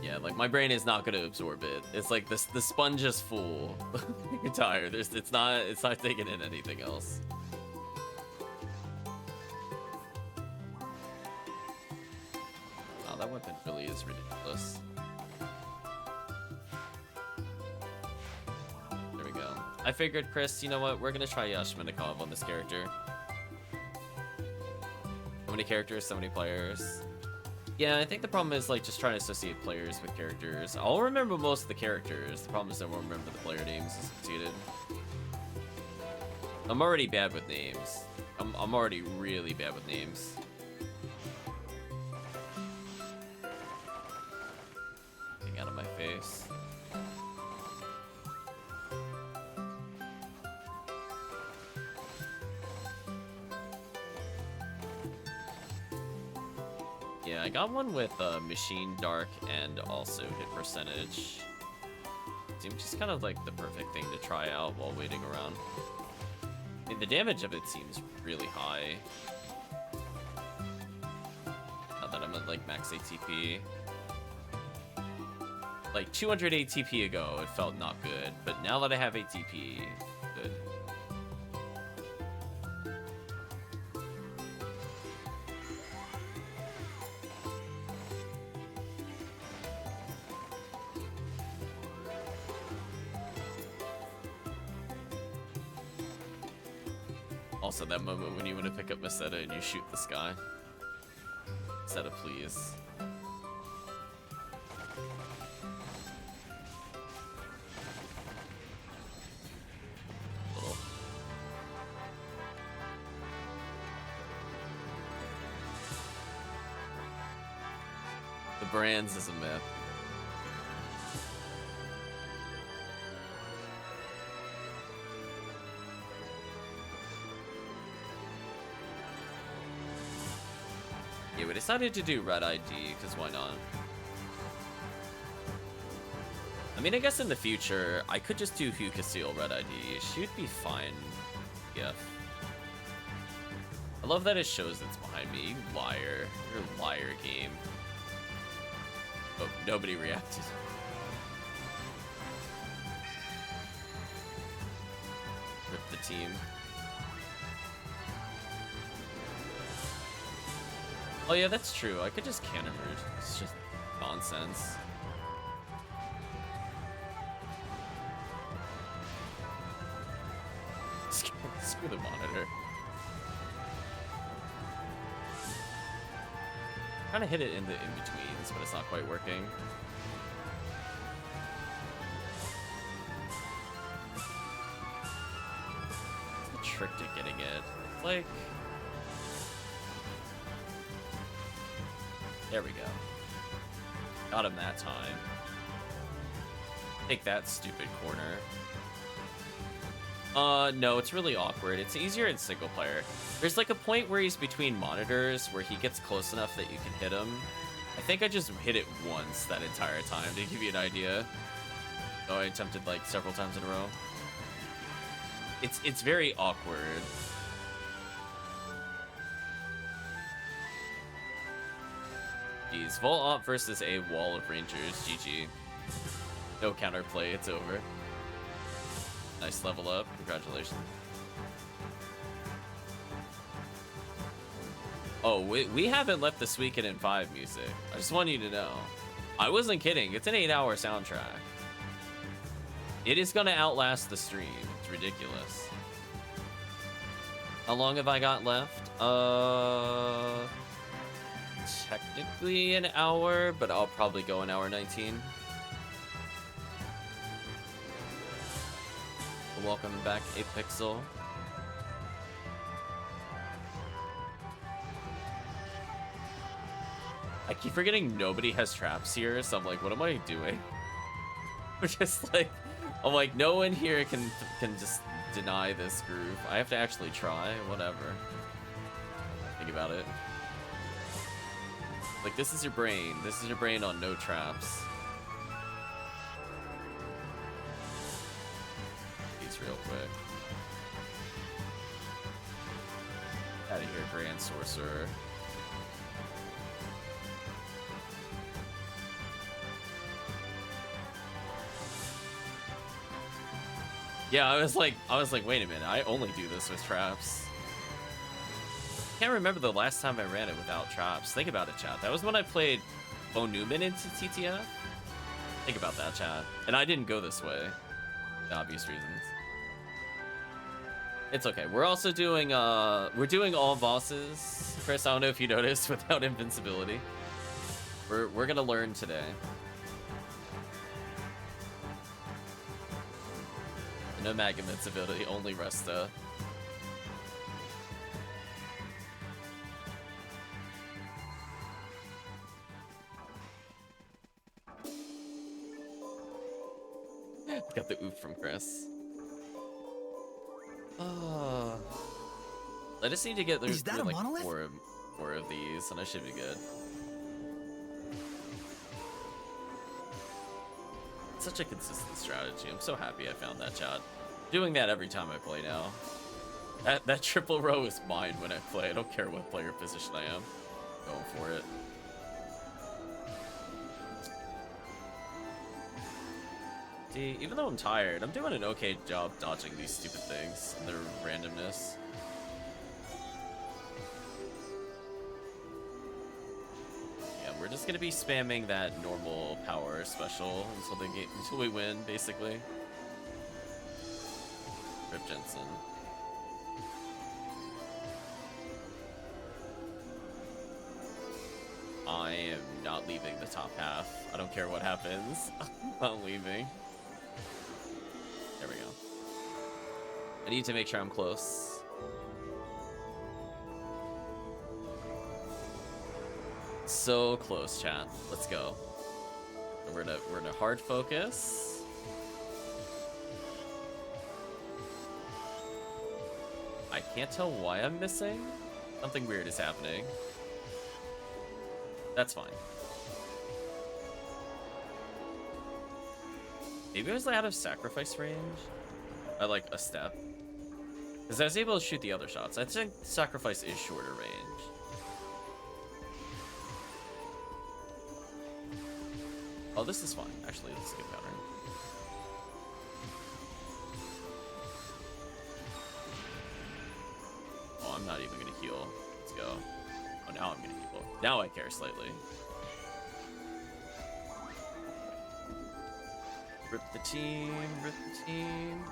Yeah, like my brain is not gonna absorb it. It's like the sponge is full. You're tired. It's not taking in anything else. Oh, that weapon really is ridiculous. There we go. I figured, Chris, you know what? We're gonna try Yashmanikov on this character. So many characters, so many players. Yeah, I think the problem is like just trying to associate players with characters. I'll remember most of the characters. The problem is I won't remember the player names associated. I'm already bad with names. I'm already really bad with names. Getting out of my face. Yeah, I got one with Machine Dark and also hit percentage. Seems just kind of like the perfect thing to try out while waiting around. I mean, the damage of it seems really high. Now that I'm at like max ATP. Like 200 ATP ago, it felt not good, but now that I have ATP, good. Also, that moment when you want to pick up Meseta and you shoot the sky. Meseta, please. Little. The brands is a myth. Yeah, we decided to do Red ID, because why not? I mean, I guess in the future, I could just do Hugh Castile Red ID. She'd be fine. Yeah. I love that it shows it's behind me. You liar. You're a liar, game. Oh, nobody reacted. Rip the team. Oh yeah, that's true. I could just cannon merge. It's just nonsense. Screw the monitor. Trying to hit it in the in-betweens, but it's not quite working. What's the trick to getting it? It's like... There we go. Got him that time. Take that stupid corner. No, it's really awkward. It's easier in single player. There's like a point where he's between monitors where he gets close enough that you can hit him. I think I just hit it once that entire time to give you an idea. Oh, I attempted like several times in a row. It's very awkward. Jeez, Volt Op versus a wall of Rangers. GG. No counterplay, it's over. Nice level up. Congratulations. Oh, we haven't left this weekend in 5 music. I just want you to know. I wasn't kidding. It's an 8-hour soundtrack. It is gonna outlast the stream. It's ridiculous. How long have I got left? Technically an hour, but I'll probably go an hour 19. Welcome back, Apexel. I keep forgetting nobody has traps here, so I'm like, what am I doing? Just like, I'm like, no one here can just deny this groove. I have to actually try, whatever. Think about it. Like, this is your brain. This is your brain on no traps. Real quick. Out of here, Grand Sorcerer. Yeah, I was like, wait a minute, I only do this with traps. Can't remember the last time I ran it without traps. Think about it, chat. That was when I played Bo Newman into TTF. Think about that, chat. And I didn't go this way. For obvious reasons. It's okay. We're also doing we're doing all bosses. Chris, I don't know if you noticed, without invincibility. We're gonna learn today. No mag invincibility, only Resta. Got the oof from Chris. I just need to get through like four of these, and I should be good. It's such a consistent strategy. I'm so happy I found that, chat. Doing that every time I play now. That triple row is mine when I play. I don't care what player position I am. Going for it. See, even though I'm tired, I'm doing an okay job dodging these stupid things and their randomness. Yeah, we're just gonna be spamming that normal power special until we win, basically. Rip Jensen. I am not leaving the top half. I don't care what happens. I'm not leaving. There we go. I need to make sure I'm close. So close, chat. Let's go. We're in a hard focus. I can't tell why I'm missing. Something weird is happening. That's fine. Maybe I was out of sacrifice range by like a step. Because I was able to shoot the other shots. I think sacrifice is shorter range. Oh, this is fun. Actually, let's skip pattern. Oh, I'm not even going to heal. Let's go. Oh, now I'm going to heal. Now I care slightly. Rip the team, rip the team.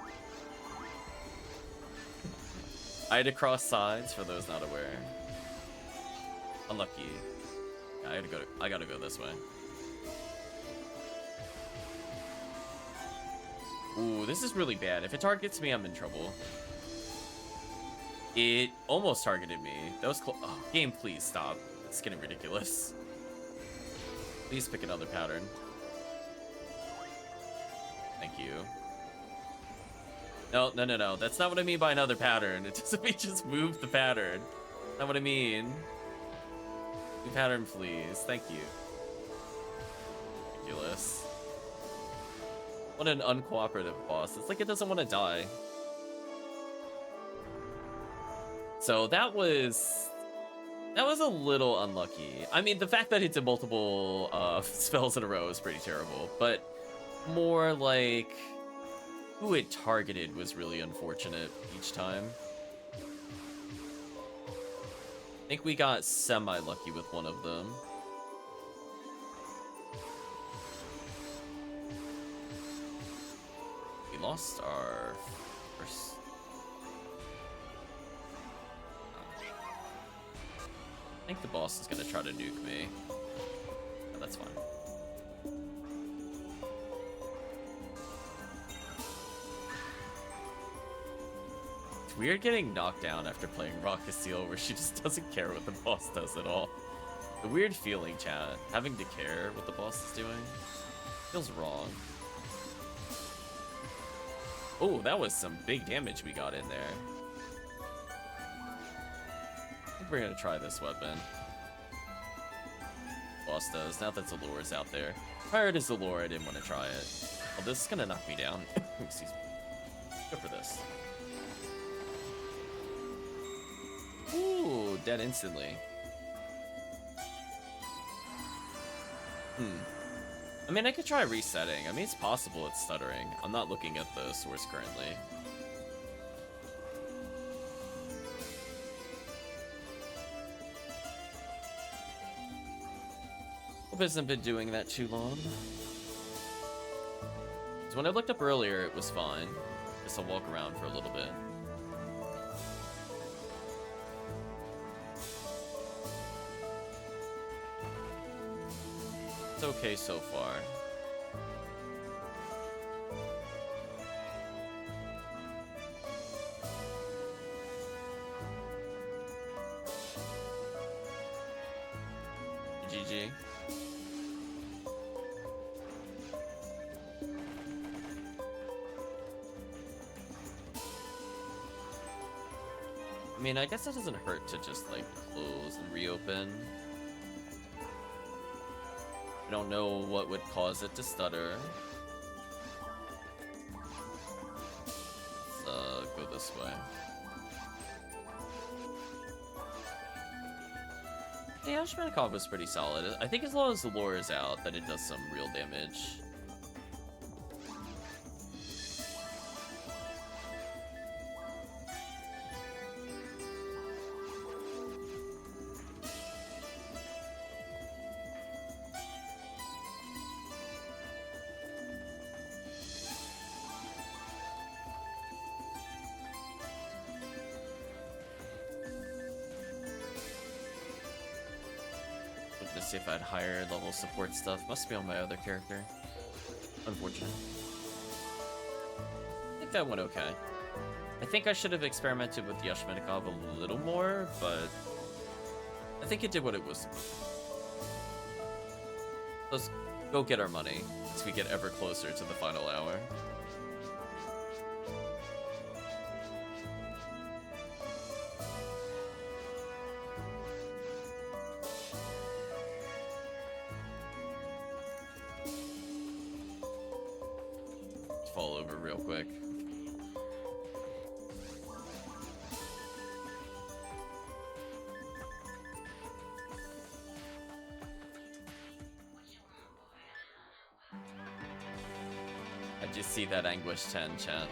I had to cross sides for those not aware. Unlucky. Yeah, I gotta go this way. Ooh, this is really bad. If it targets me, I'm in trouble. It almost targeted me. That was close. Oh, game, please stop. It's getting ridiculous. Please pick another pattern. Thank you. No, no, no, no. That's not what I mean by another pattern. It doesn't mean just move the pattern. That's not what I mean. New pattern, please. Thank you. Ridiculous. What an uncooperative boss. It's like it doesn't want to die. So that was a little unlucky. I mean, the fact that it did multiple spells in a row is pretty terrible, but more like who it targeted was really unfortunate each time. I think we got semi-lucky with one of them. We lost our first... I think the boss is going to try to nuke me. Oh, that's fine. It's weird getting knocked down after playing Rock Steel, where she just doesn't care what the boss does at all. The weird feeling, chat, having to care what the boss is doing, feels wrong. Oh, that was some big damage we got in there. I think we're gonna try this weapon. Boss does. Now that Zalore's out there. Prior to Zalore, I didn't want to try it. Oh, this is gonna knock me down. Excuse me. Go for this. Ooh, dead instantly. I mean, I could try resetting. I mean, it's possible it's stuttering. I'm not looking at the source currently. Hope it hasn't been doing that too long. So when I looked up earlier, it was fine. Guess I'll walk around for a little bit. It's okay so far. GG. I mean, I guess it doesn't hurt to just like close and reopen. I don't know what would cause it to stutter. Let's go this way. Yeah, AntaresConvoy was pretty solid. I think as long as the lore is out, that it does some real damage. See if I had higher level support stuff. Must be on my other character. Unfortunate. I think that went okay. I think I should have experimented with AntaresConvoy a little more, but I think it did what it was. Let's go get our money as we get ever closer to the final hour. over real quick. I just see that Anguish 10 chat.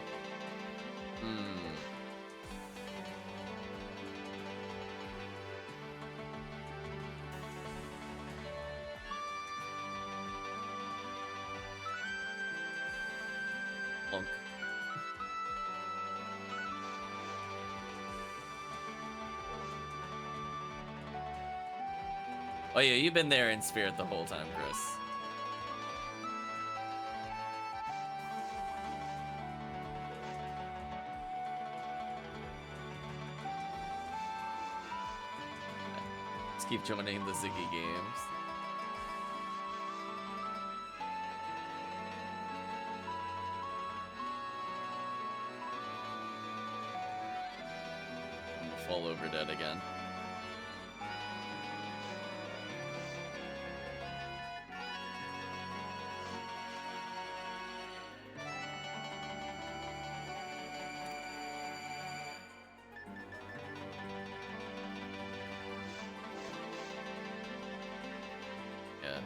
Plunk. Oh yeah, you've been there in spirit the whole time, Chris. Let's keep joining the Ziggy games. Fall over dead again. Yeah,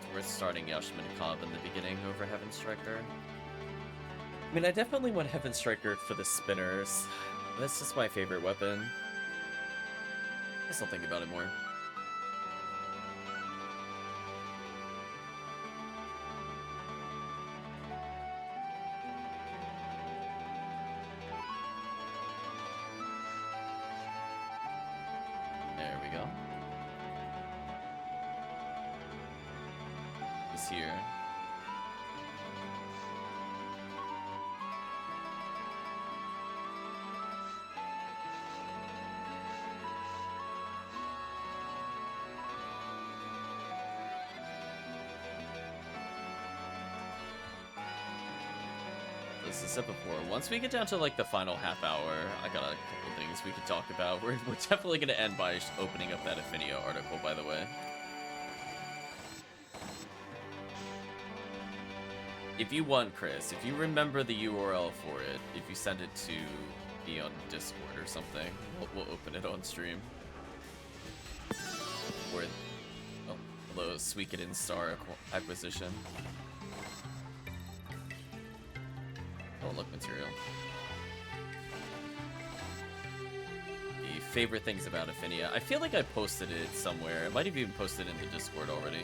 it's worth starting Yashmin in the beginning over Heaven Striker. I mean, I definitely want Heaven Striker for the spinners. That's just my favorite weapon. I guess I'll think about it more. There we go. It's here. As I said before, once we get down to like the final half hour, I got a couple things we could talk about. We're definitely going to end by opening up that Ephinea article, by the way. If you want, Chris, if you remember the URL for it, if you send it to me on Discord or something, we'll open it on stream. Or, oh, hello, Suikoden Star acquisition. Don't look material. The favorite things about Ephinea. I feel like I posted it somewhere. I might have even posted it in the Discord already.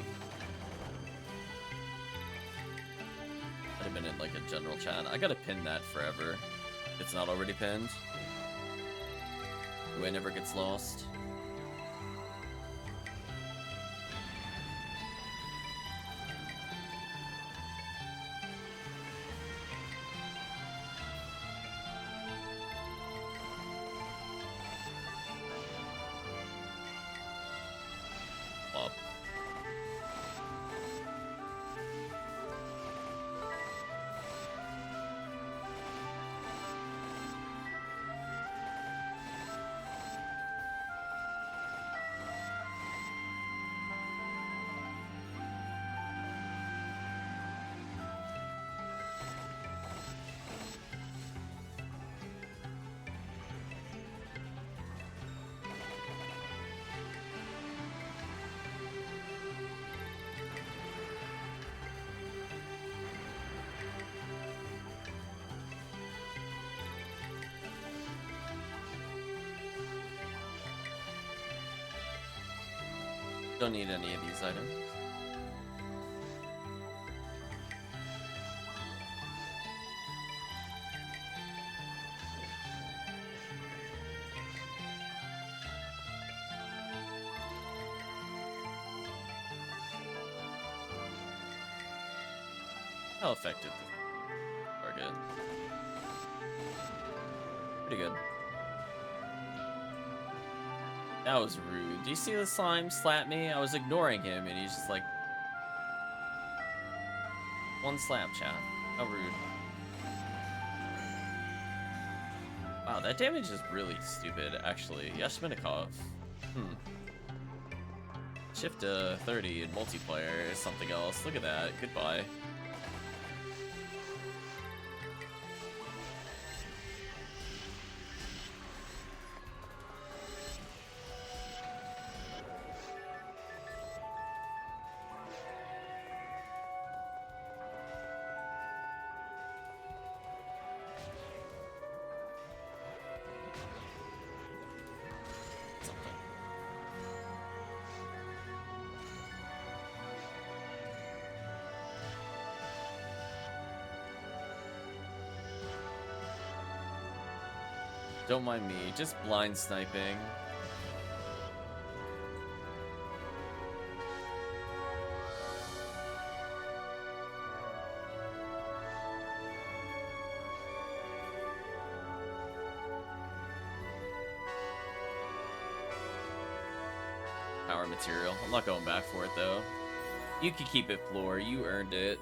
Might have been in like a general chat. I gotta pin that forever. It's not already pinned. The way it never gets lost. Don't need any of these items. How effective the target? Pretty good. That was rude. Do you see the slime slap me? I was ignoring him and he's just like... One slap, chat. How rude. Wow, that damage is really stupid, actually. Yashminikov. Shift to 30 in multiplayer is something else. Look at that. Goodbye. Don't mind me, just blind sniping. Power material. I'm not going back for it though. You can keep it, Floor. You earned it.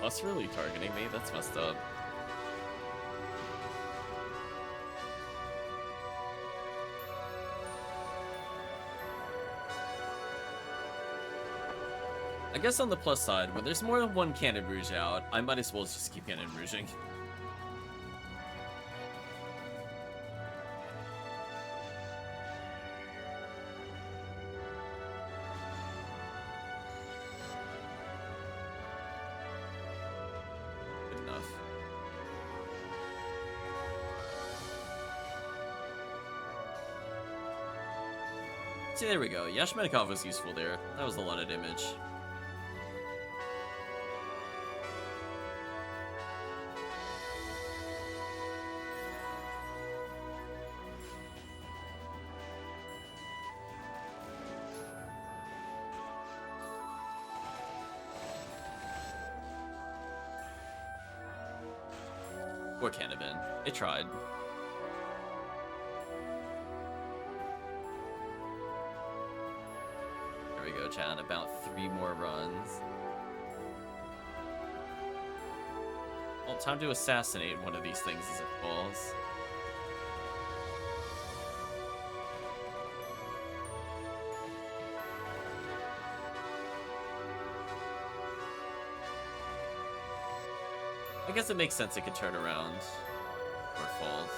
Us really targeting me? That's messed up. I guess on the plus side, when there's more than one Cannon Rouge out, I might as well just keep Cannon Rouging. See, there we go. Yashmenikov was useful there. That was a lot of damage. Or can't have been. It tried. Chan, about 3 more runs. Well, time to assassinate one of these things as it falls. I guess it makes sense it could turn around or falls.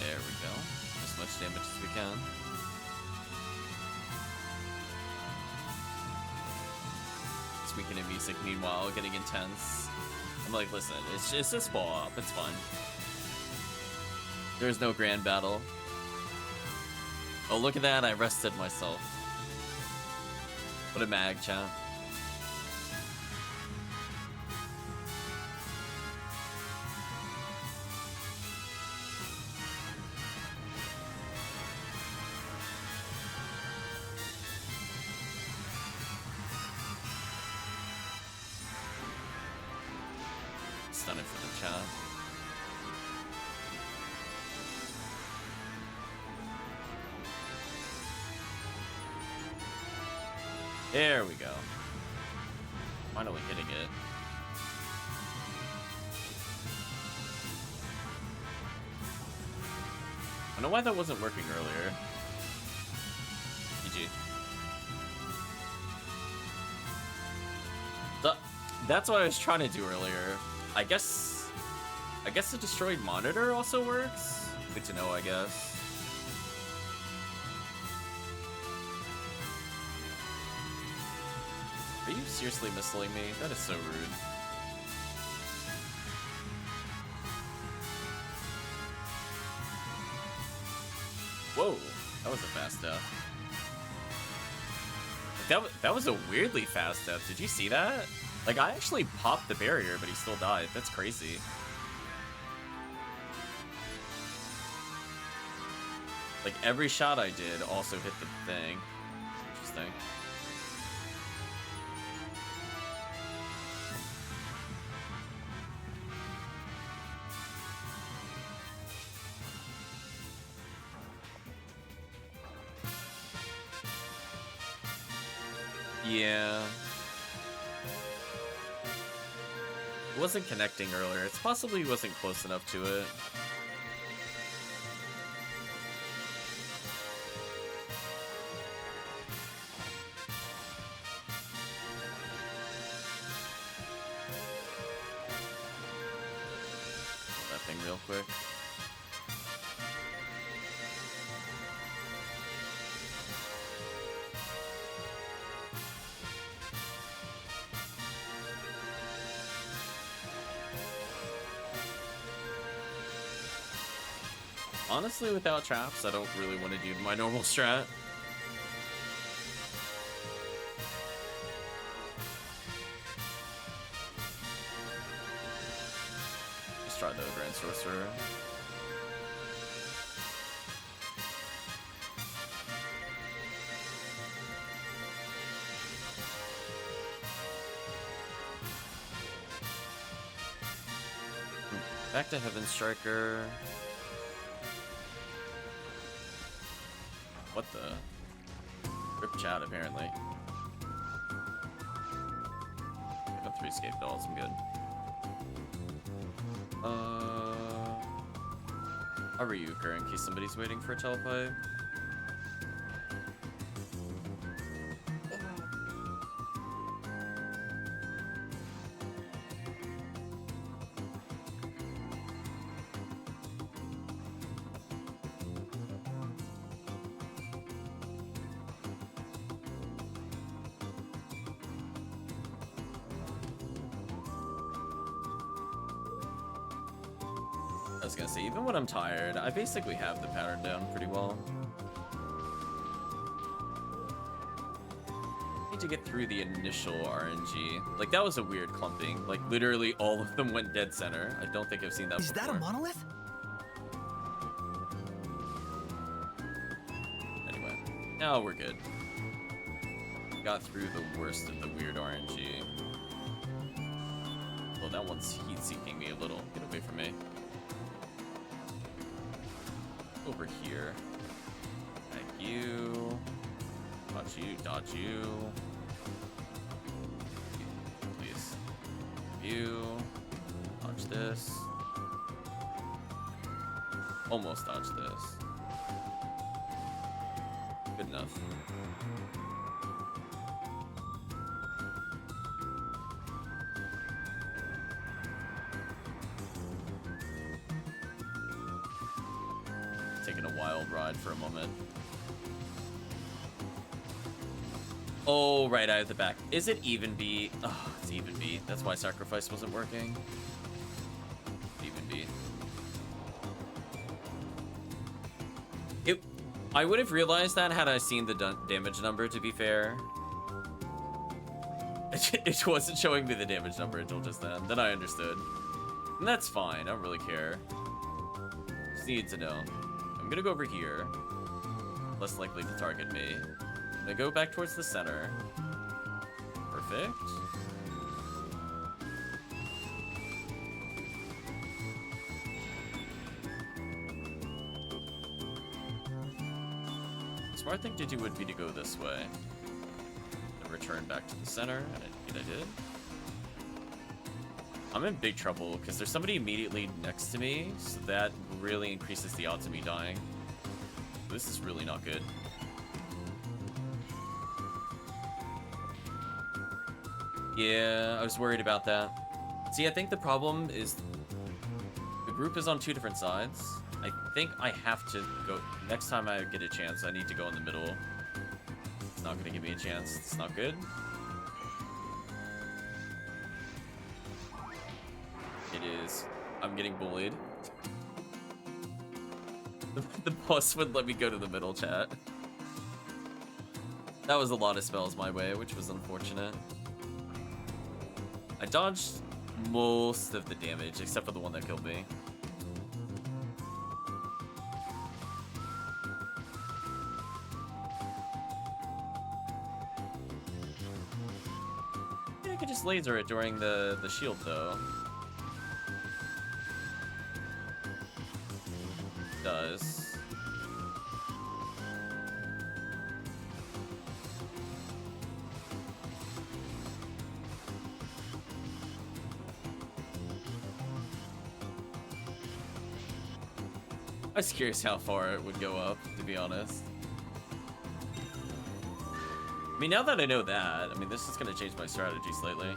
There we go. As much damage as we can. Speaking of music, meanwhile, getting intense. I'm like, listen, it's just ball up. It's fun. There's no grand battle. Oh, look at that. I rested myself. What a mag, chat. Stunning for the chat. There we go. Finally hitting it. I don't know why that wasn't working earlier. GG. That's what I was trying to do earlier. I guess the destroyed monitor also works. Good to know, I guess. Are you seriously missiling me? That is so rude. Whoa, that was a fast death. that was a weirdly fast death. Did you see that? Like, I actually popped the barrier, but he still died. That's crazy. Like, every shot I did also hit the thing. Interesting. Yeah. It wasn't connecting earlier. It's possibly wasn't close enough to it. That thing real quick. Honestly, without traps, I don't really want to do my normal strat. Just try the Grand Sorcerer. Back to Heaven Striker. What the? Rip chat, apparently. I got 3 escape dolls, I'm good. I'll Ryuker in case somebody's waiting for a teleplay. I was gonna say, even when I'm tired, I basically have the pattern down pretty well. Need to get through the initial RNG. Like, that was a weird clumping. Like, literally all of them went dead center. I don't think I've seen that before. Is that a monolith? Anyway, now we're good. Got through the worst of the weird RNG. Well, that one's heat-seeking me a little. Get away from me. Over here. Thank you. Dodge you, dodge you. Please. You. Dodge this. Almost dodge this. Good enough. Taking a wild ride for a moment. Oh, right, I have the back. Is it even B? Oh, it's even B. That's why sacrifice wasn't working. Even B. I would have realized that had I seen the damage number, to be fair. It wasn't showing me the damage number until just then. Then I understood. And that's fine. I don't really care. Just need to know. I'm gonna go over here. Less likely to target me. I'm gonna go back towards the center. Perfect. Smart thing to do would be to go this way. And return back to the center, and I did. I'm in big trouble because there's somebody immediately next to me, so that really increases the odds of me dying. This is really not good. Yeah, I was worried about that. See, I think the problem is the group is on 2 different sides. I think I have to go, next time I get a chance, I need to go in the middle. It's not gonna give me a chance, it's not good. It is. I'm getting bullied. The boss wouldn't let me go to the middle, chat. That was a lot of spells my way, which was unfortunate. I dodged most of the damage, except for the one that killed me. Yeah, I could just laser it during the shield, though. It does. I was curious how far it would go up, to be honest. I mean, now that I know that, I mean, this is going to change my strategy slightly.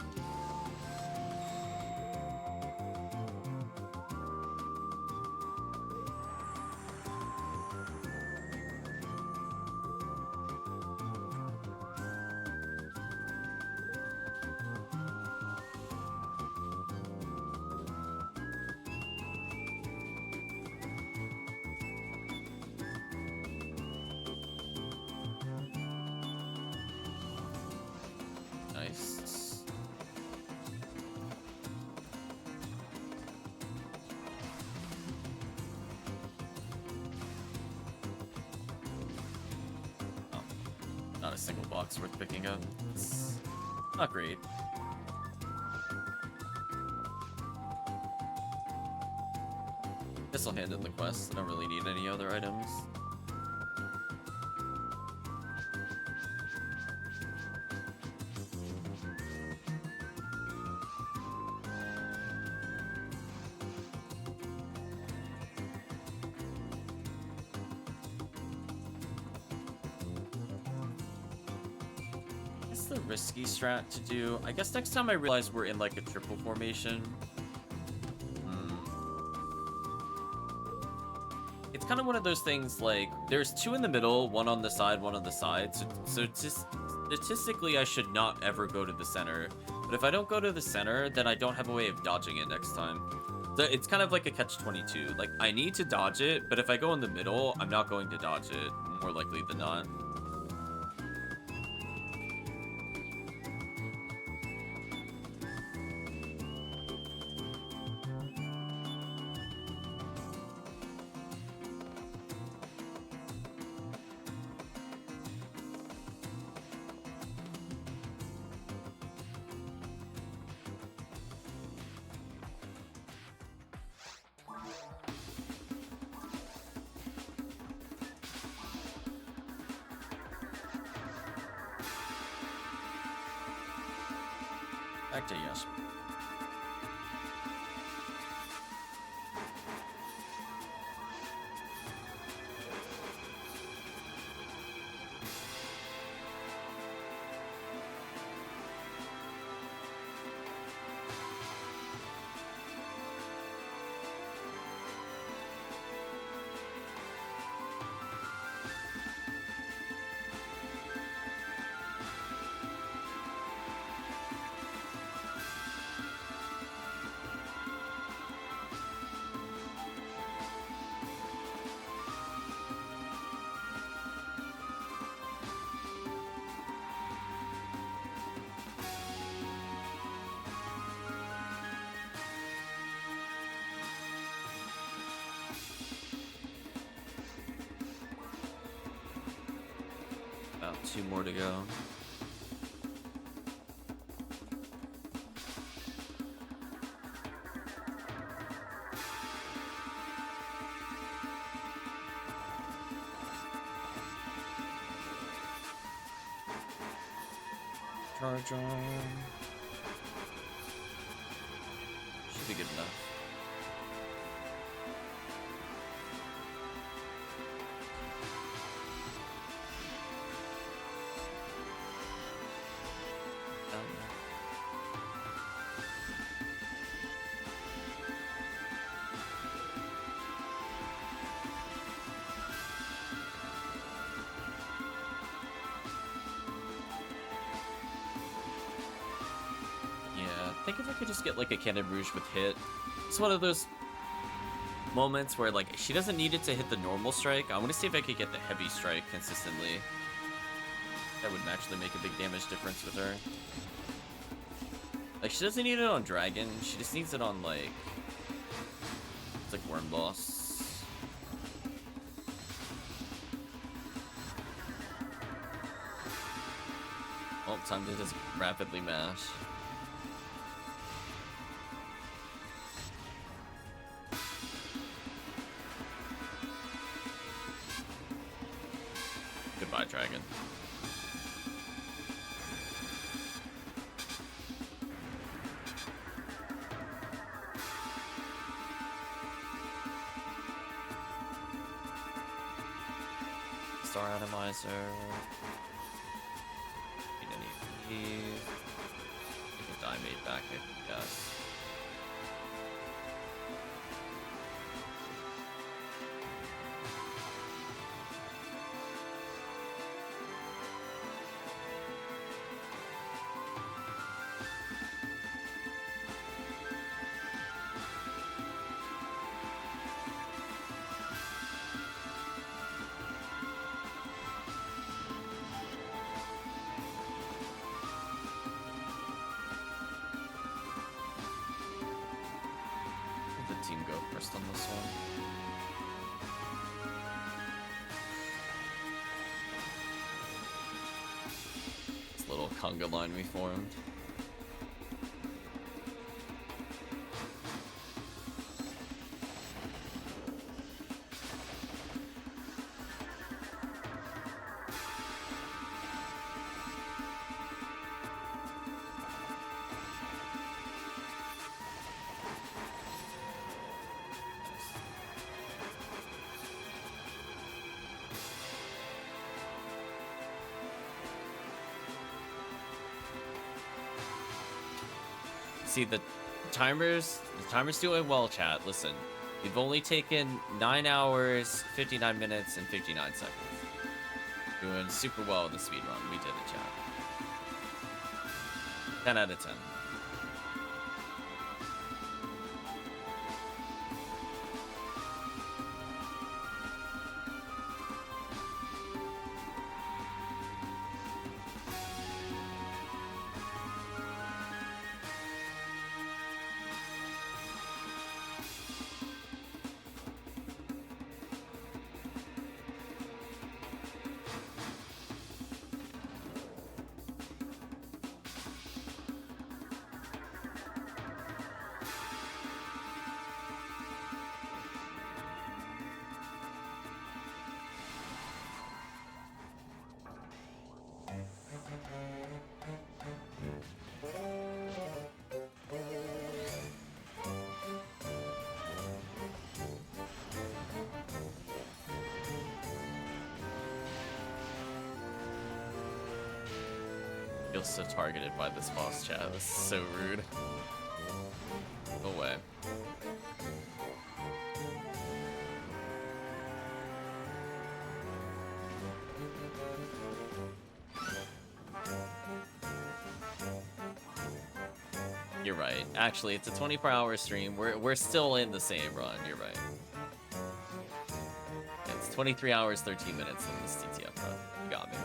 Nice. Oh, not a single box worth picking up. It's not great. Guess I'll hand in the quest. I don't really need any other items. The risky strat to do. I guess next time I realize we're in like a triple formation. It's kind of one of those things like there's two in the middle, one on the side, one on the side. So just statistically, I should not ever go to the center. But if I don't go to the center, then I don't have a way of dodging it next time. So it's kind of like a catch-22. Like I need to dodge it, but if I go in the middle, I'm not going to dodge it more likely than not. Back to yes. About 2 more to go. Charge on. Should be good enough. I think if I could just get like a Cannon Rouge with hit, it's one of those moments where like she doesn't need it to hit the normal strike. I want to see if I could get the heavy strike consistently. That would actually make a big damage difference with her. Like, she doesn't need it on Dragon, she just needs it on, like... It's like Worm Boss. Well, time to just rapidly mash. Goodbye, Dragon. Star Atomizer. Need any of these. Take a Diamate back, I guess. Team go first on this one. This little conga line we formed. See, the timer's doing well, chat. Listen, we've only taken 9 hours, 59 minutes, and 59 seconds. Doing super well in the speed run. We did it, chat. 10 out of 10. Feel so targeted by this boss, chat. This is so rude. No way. You're right. Actually, it's a 24-hour stream. We're still in the same run. You're right. It's 23 hours, 13 minutes in this TTF run. You got me.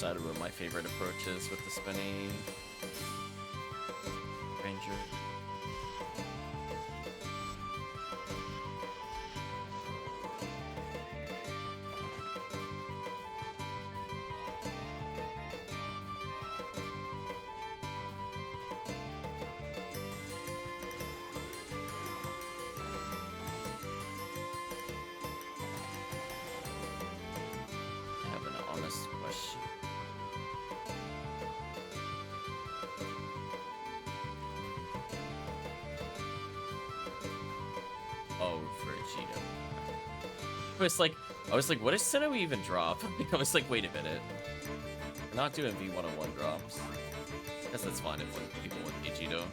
decided what my favorite approach is with the spinny ranger. I was like, what does Sinnoh even drop? I was like, wait a minute. We're not doing V101 drops. I guess that's fine if like, people want Vegito.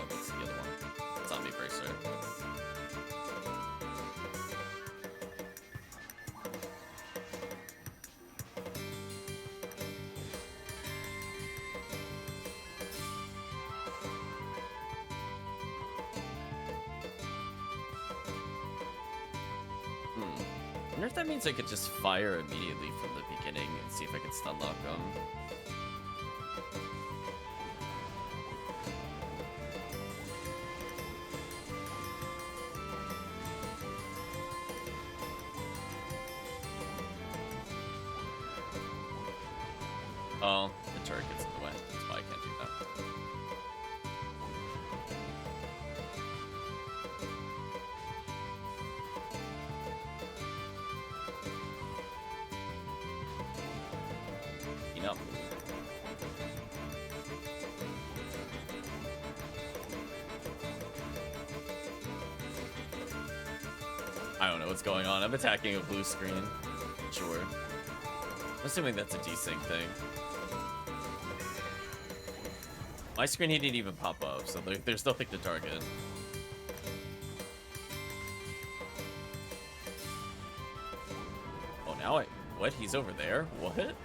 What's the other one? Zombie Bracer. I wonder if that means I could just fire immediately from the beginning and see if I can stun lock them. Oh, the turret gets in the way. That's why I can't do that. I don't know what's going on. I'm attacking a blue screen. Sure. I'm assuming that's a desync thing. My screen he didn't even pop up, so there's nothing to target. Oh, now I... What? He's over there? What?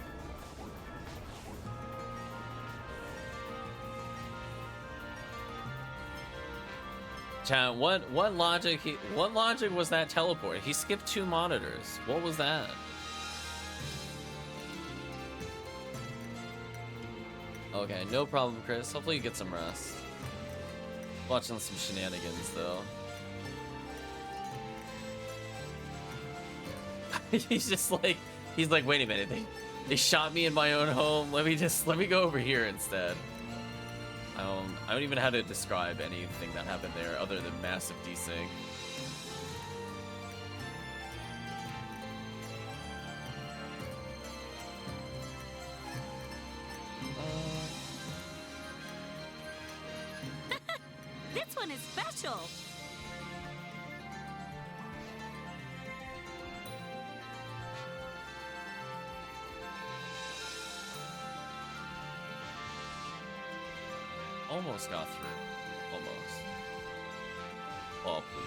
Chat, what logic was that teleport? He skipped 2 monitors. What was that? Okay, no problem, Chris. Hopefully you get some rest. Watching some shenanigans, though. He's like, wait a minute, they shot me in my own home. Let me go over here instead. I don't even know how to describe anything that happened there other than massive desync. This one is special. Almost got through. Almost. Oh, please.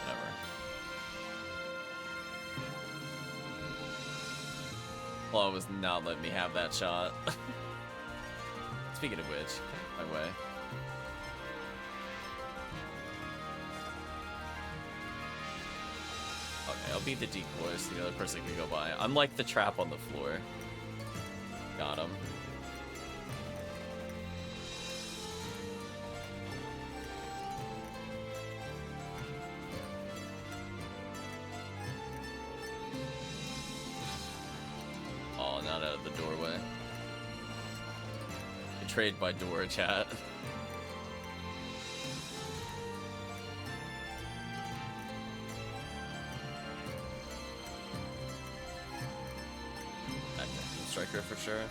Whatever. Well, was not letting me have that shot. Speaking of which, my way. Okay, I'll be the decoy so the other person can go by. I'm like the trap on the floor. Got him. Oh, not out of the doorway. Betrayed by door, chat. Striker for sure.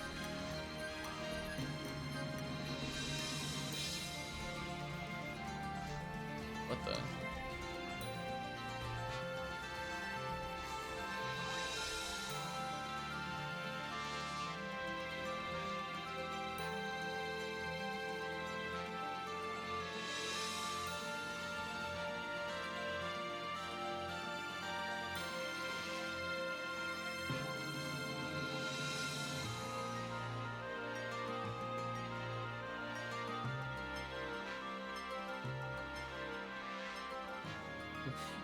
What the?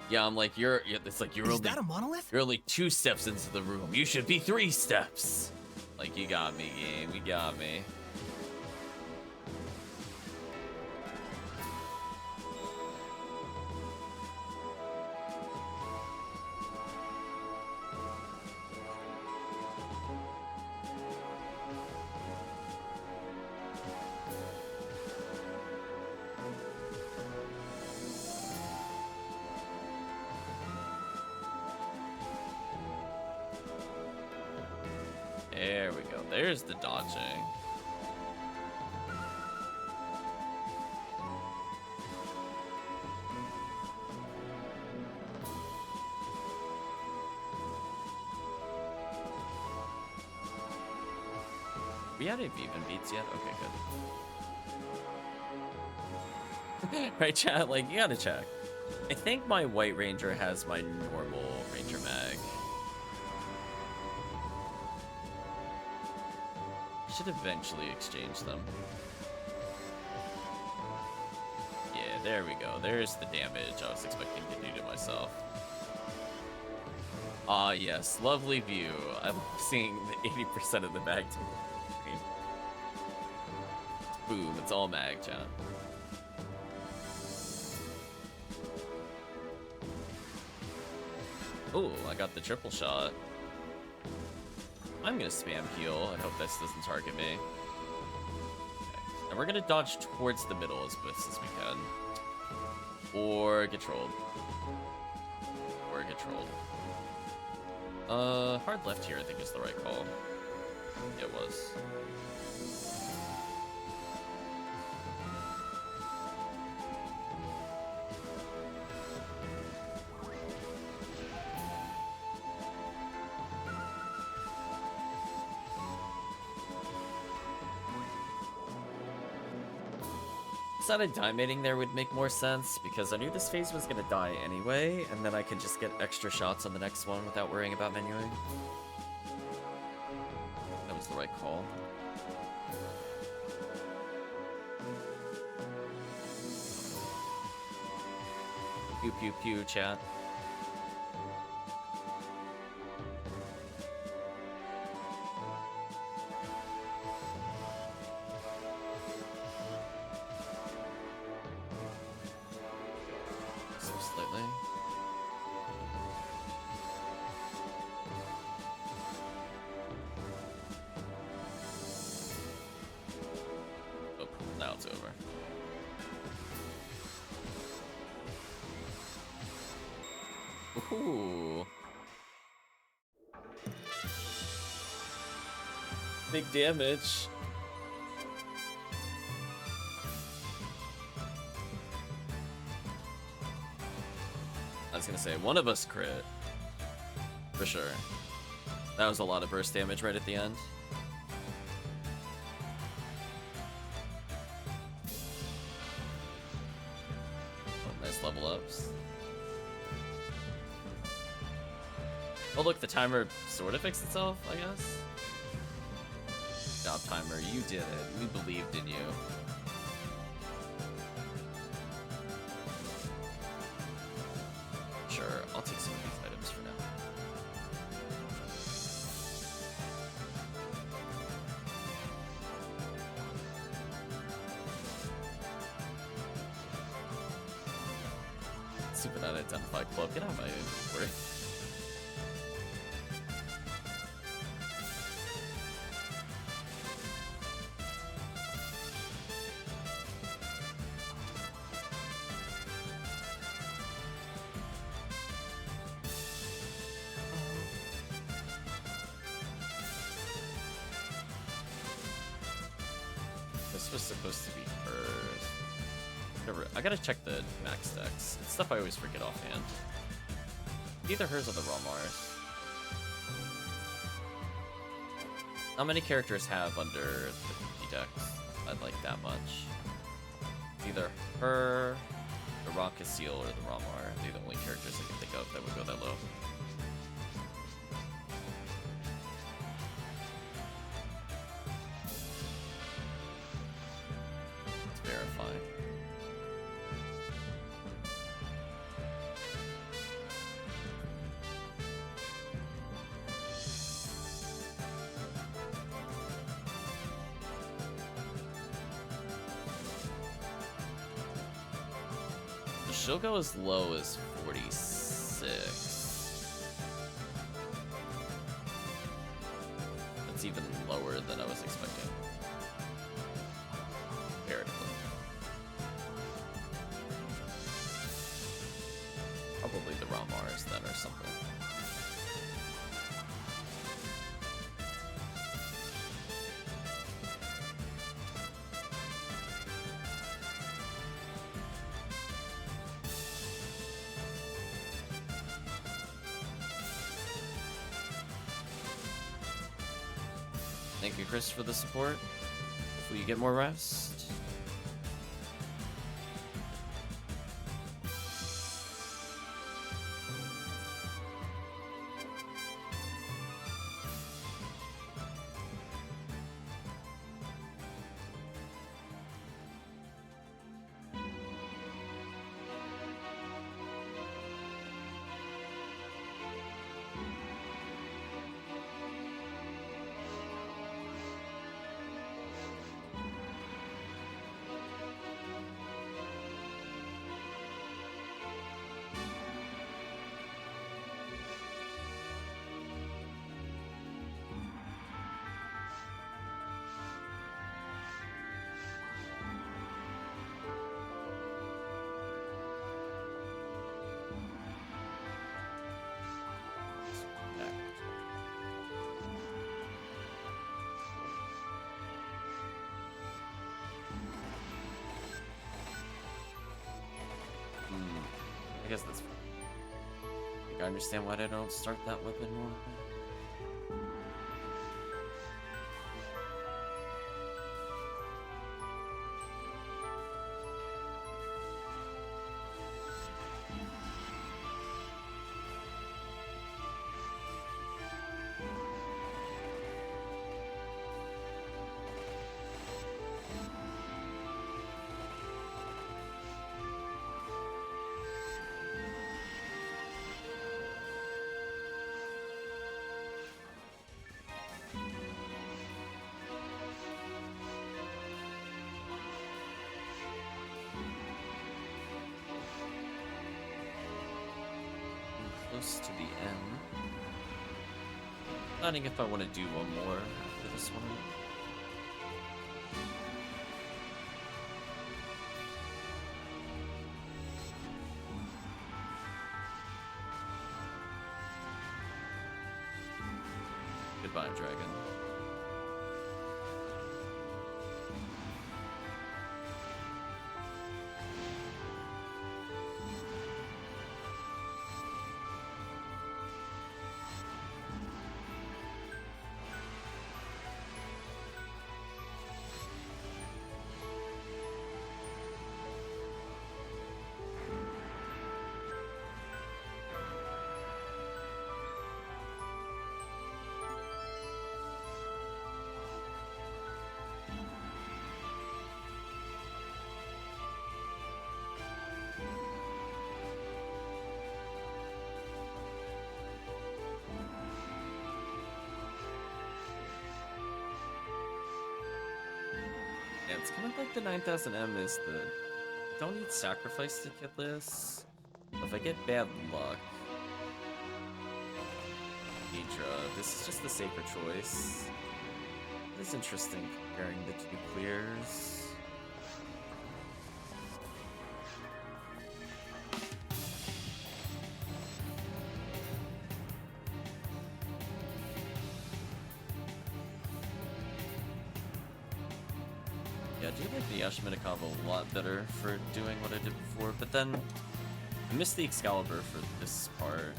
Yeah, I'm like, it's like Is that a monolith? you're only 2 steps into the room. You should be 3 steps. Like, you got me, game. You got me. There we go. There's the dodging. We haven't even beats yet? Okay, good. Right, chat? Like, you gotta check. I think my White Ranger has my normal Ranger mag. I should eventually exchange them. Yeah, there we go. There's the damage I was expecting to do to myself. Ah, yes. Lovely view. I love seeing the 80% of the mag to boom, it's all mag, chat. Oh, I got the triple shot. I'm gonna spam heal and hope this doesn't target me. Okay. And we're gonna dodge towards the middle as best as we can. Or get trolled. Or get trolled. Hard left here I think is the right call. It was. Decided dimating there would make more sense because I knew this phase was gonna die anyway, and then I could just get extra shots on the next one without worrying about menuing. That was the right call. Pew pew pew, chat. Slightly. Oh, now it's over. Ooh. Big damage. I was gonna say, one of us crit. For sure. That was a lot of burst damage right at the end. Oh, nice level ups. Oh look, the timer sort of fixed itself, I guess. Good job, timer. You did it. We believed in you. Sure, I'll take some of these items for now. Super not identified club. Get out of my inventory. This was supposed to be hers. Whatever. I gotta check the max decks. It's stuff I always forget offhand. Either hers or the raw Mars. Not many characters have under the 50 decks I'd like that much. It's either her, the Rocket Seal, or the Ramar. They're the only characters I can think of that would go that low. Let's verify. she'll go as low as 46. That's even lower than I was expecting. Comparatively. Probably the raw Mars then or something. Thank you, Chris, for the support. Hopefully you get more rest. I guess that's fine. I think I understand why they don't start that weapon normally. Close to the end. Planning if I want to do one more after this one. Goodbye, dragon. Yeah, it's kind of like the 9000M is the... I don't need sacrifice to get this. If I get bad luck... Nidra, this is just the safer choice. It is interesting comparing the two clears. Yeah, I do like the Ephinea combo a lot better for doing what I did before, but then I missed the Excalibur for this part.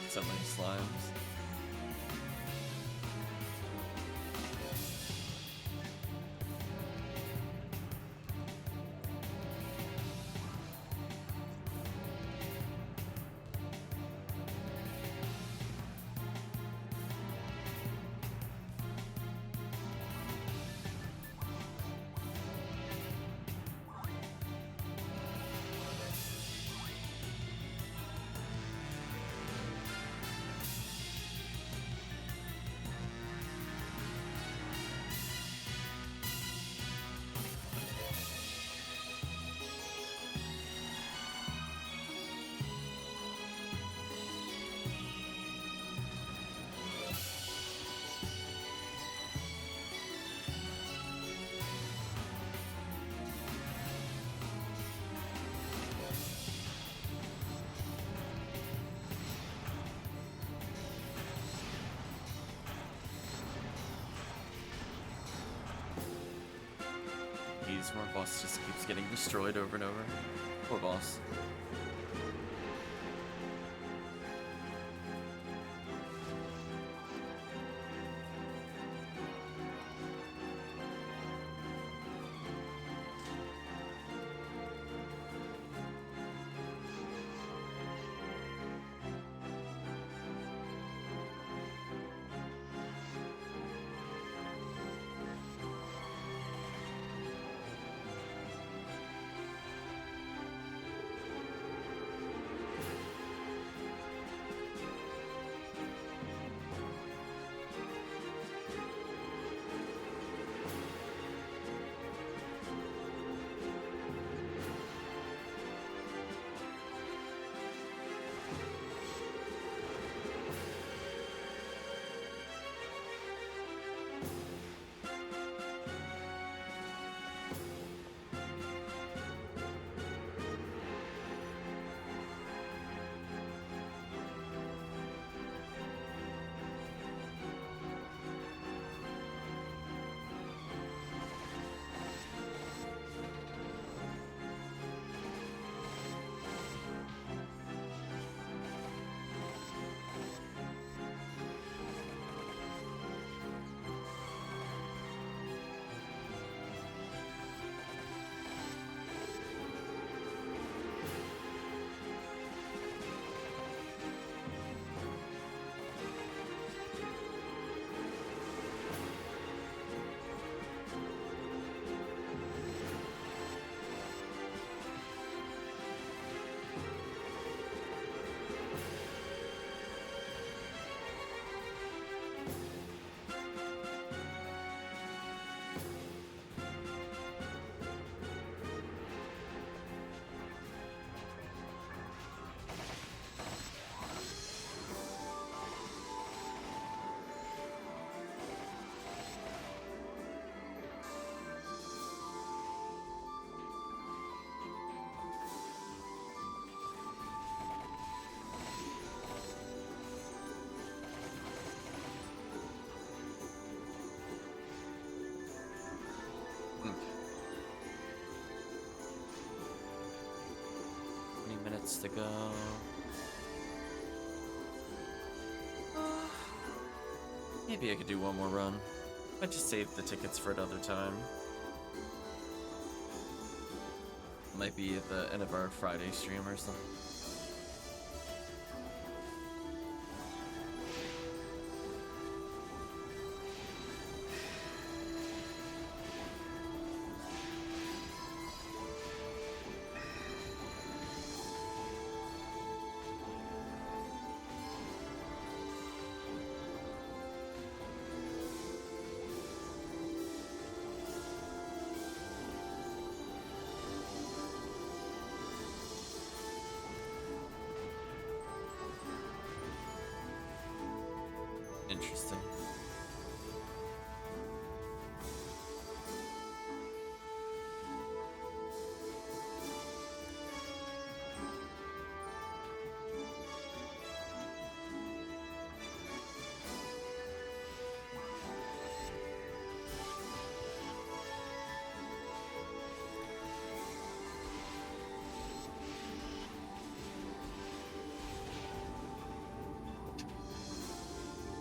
So many slimes. Jeez, our boss just keeps getting destroyed over and over. Poor boss. Minutes to go. Maybe I could do one more run. I just saved the tickets for another time. Might be at the end of our Friday stream or something. Interesting.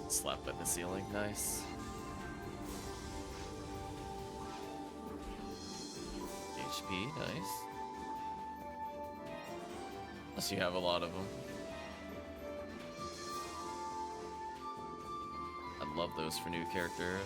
Slapped by the ceiling, nice. HP, nice. Unless you have a lot of them. I'd love those for new characters.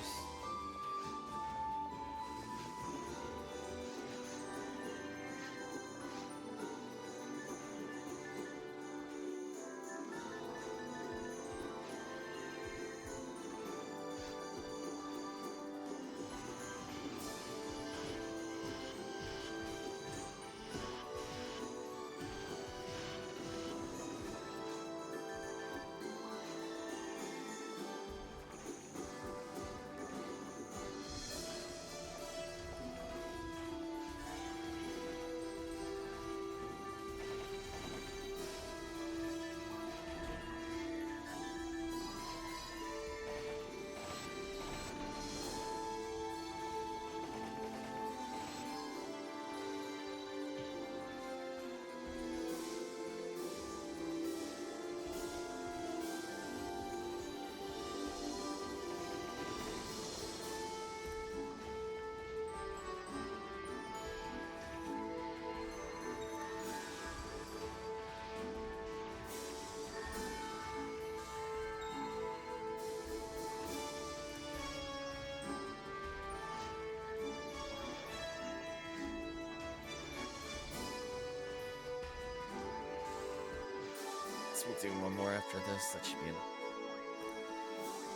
So we'll do one more after this. That should be it.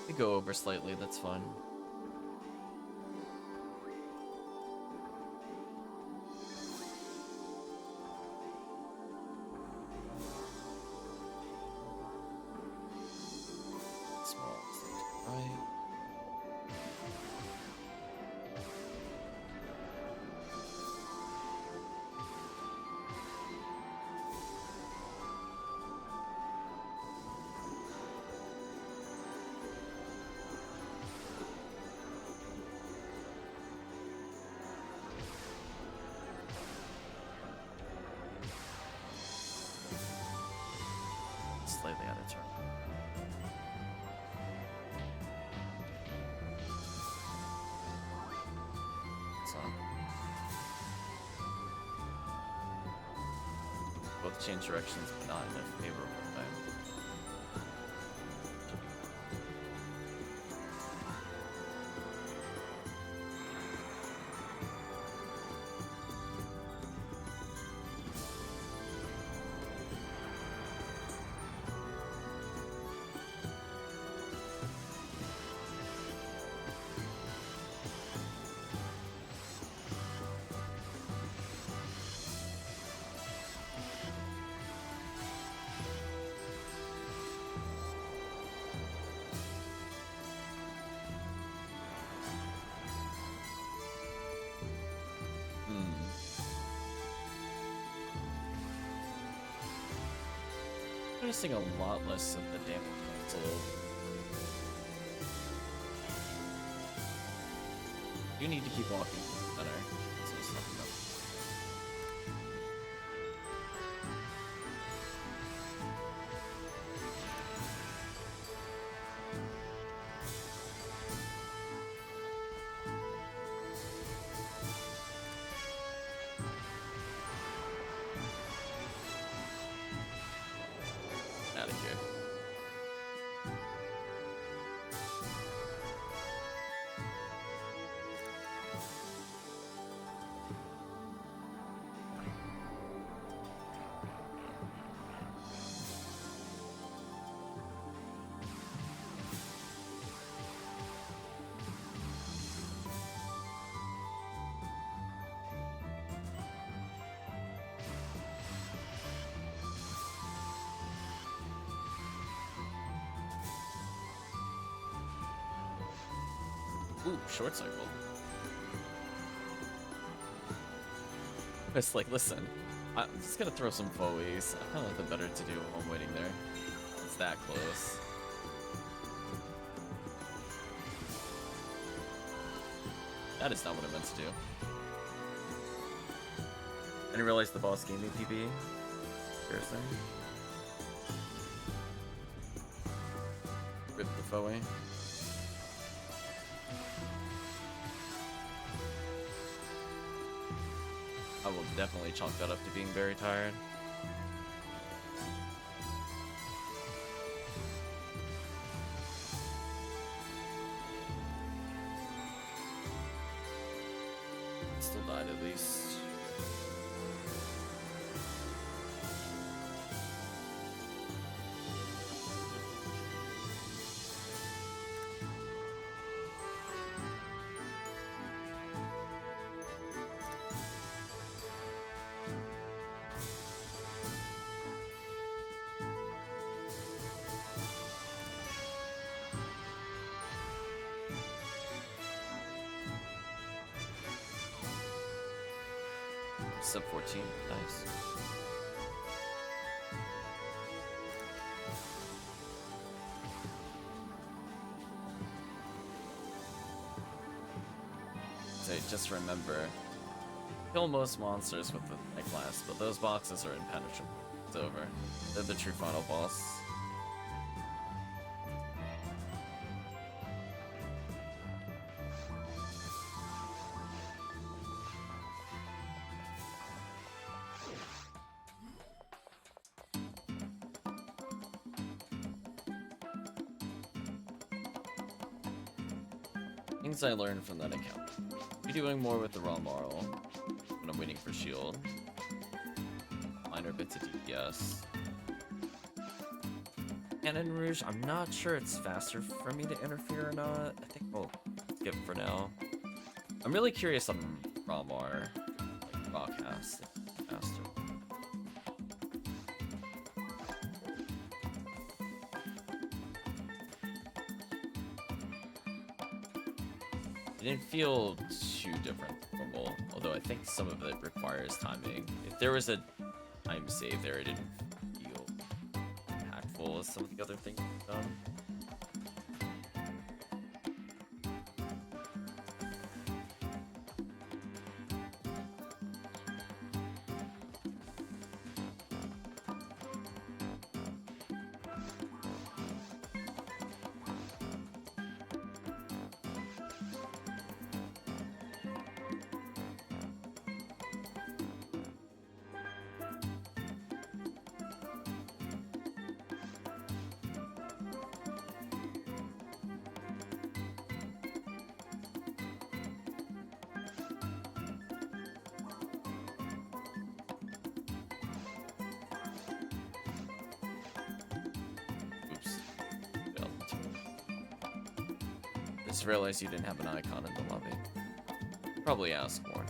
We go over slightly, that's fine. Small, right. Slightly out of turn. So both change directions, but not in a favorable way. Noticing a lot less of the damage cancel. You need to keep walking better. So it's nothing up. Out of here. Ooh, short cycle. It's like, listen, I'm just gonna throw some foes. I kind of like the better to do while I'm waiting there. It's that close. That is not what I meant to do. I didn't realize the boss gave me PB. Seriously. Rip the foe. I will definitely chalk that up to being very tired. Still died at least. Sub 14, nice. So just remember, kill most monsters with the class, but those boxes are impenetrable. It's over. They're the true final boss. Things I learned from that account. Be doing more with the raw moral when I'm waiting for shield. Minor bits of DPS. Cannon Rouge, I'm not sure it's faster for me to interfere or not. I think we'll skip for now. I'm really curious on Ramar, like Rockhouse, faster. It didn't feel too different from normal, although I think some of it requires timing. If there was a time save there, it didn't feel impactful as some of the other things we've done. Just realized you didn't have an icon in the lobby. Probably ask more.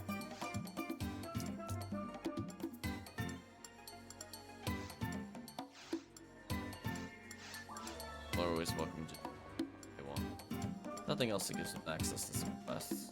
You're always welcome to they want. Nothing else that gives them access to some quests.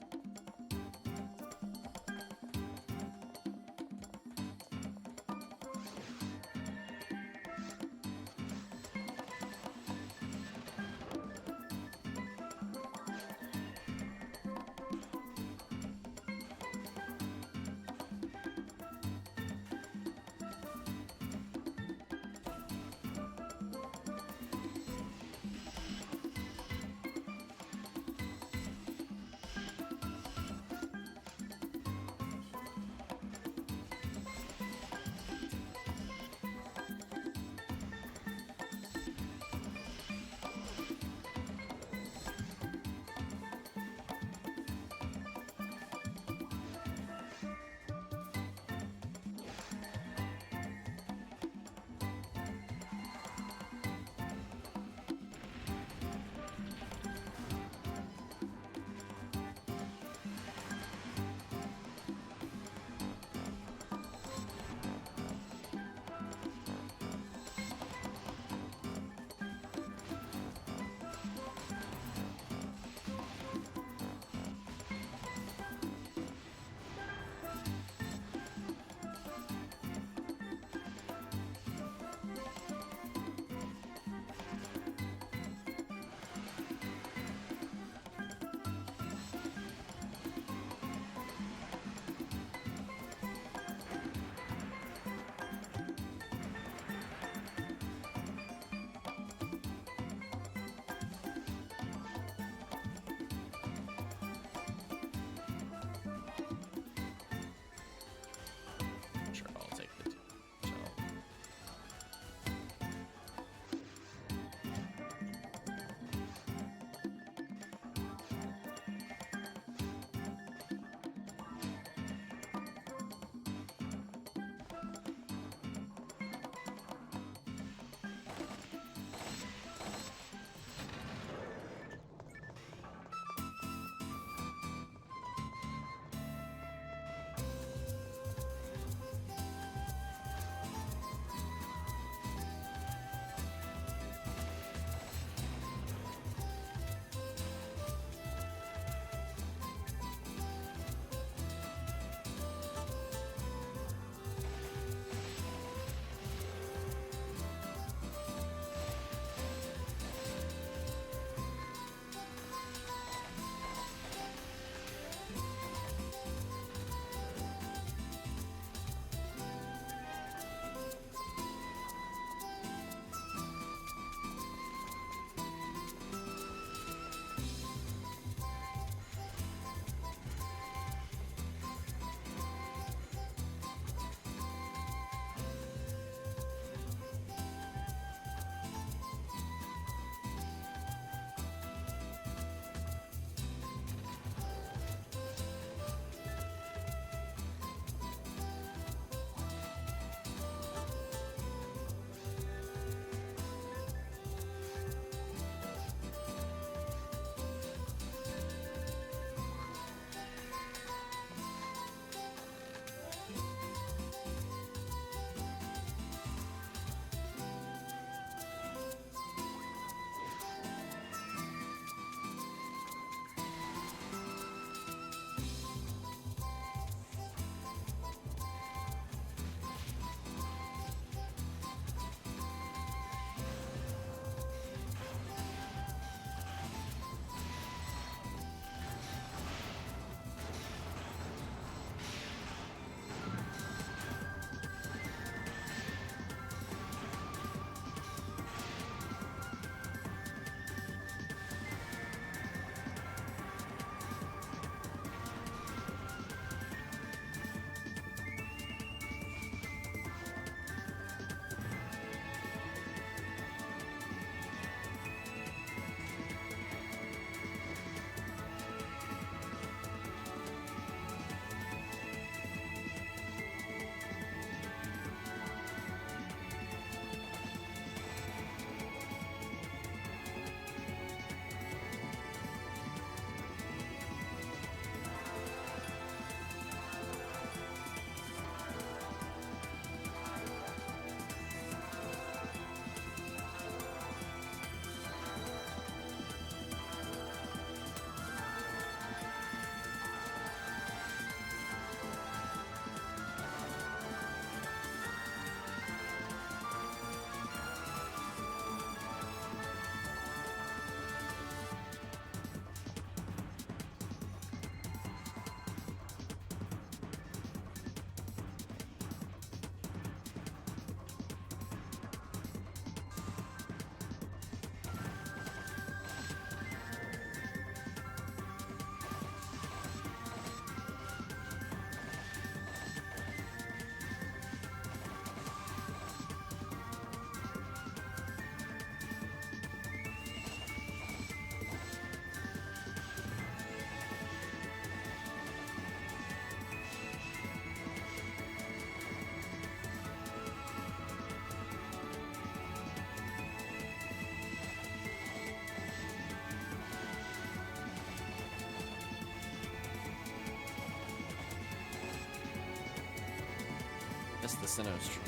Missed the Sinnoh stream.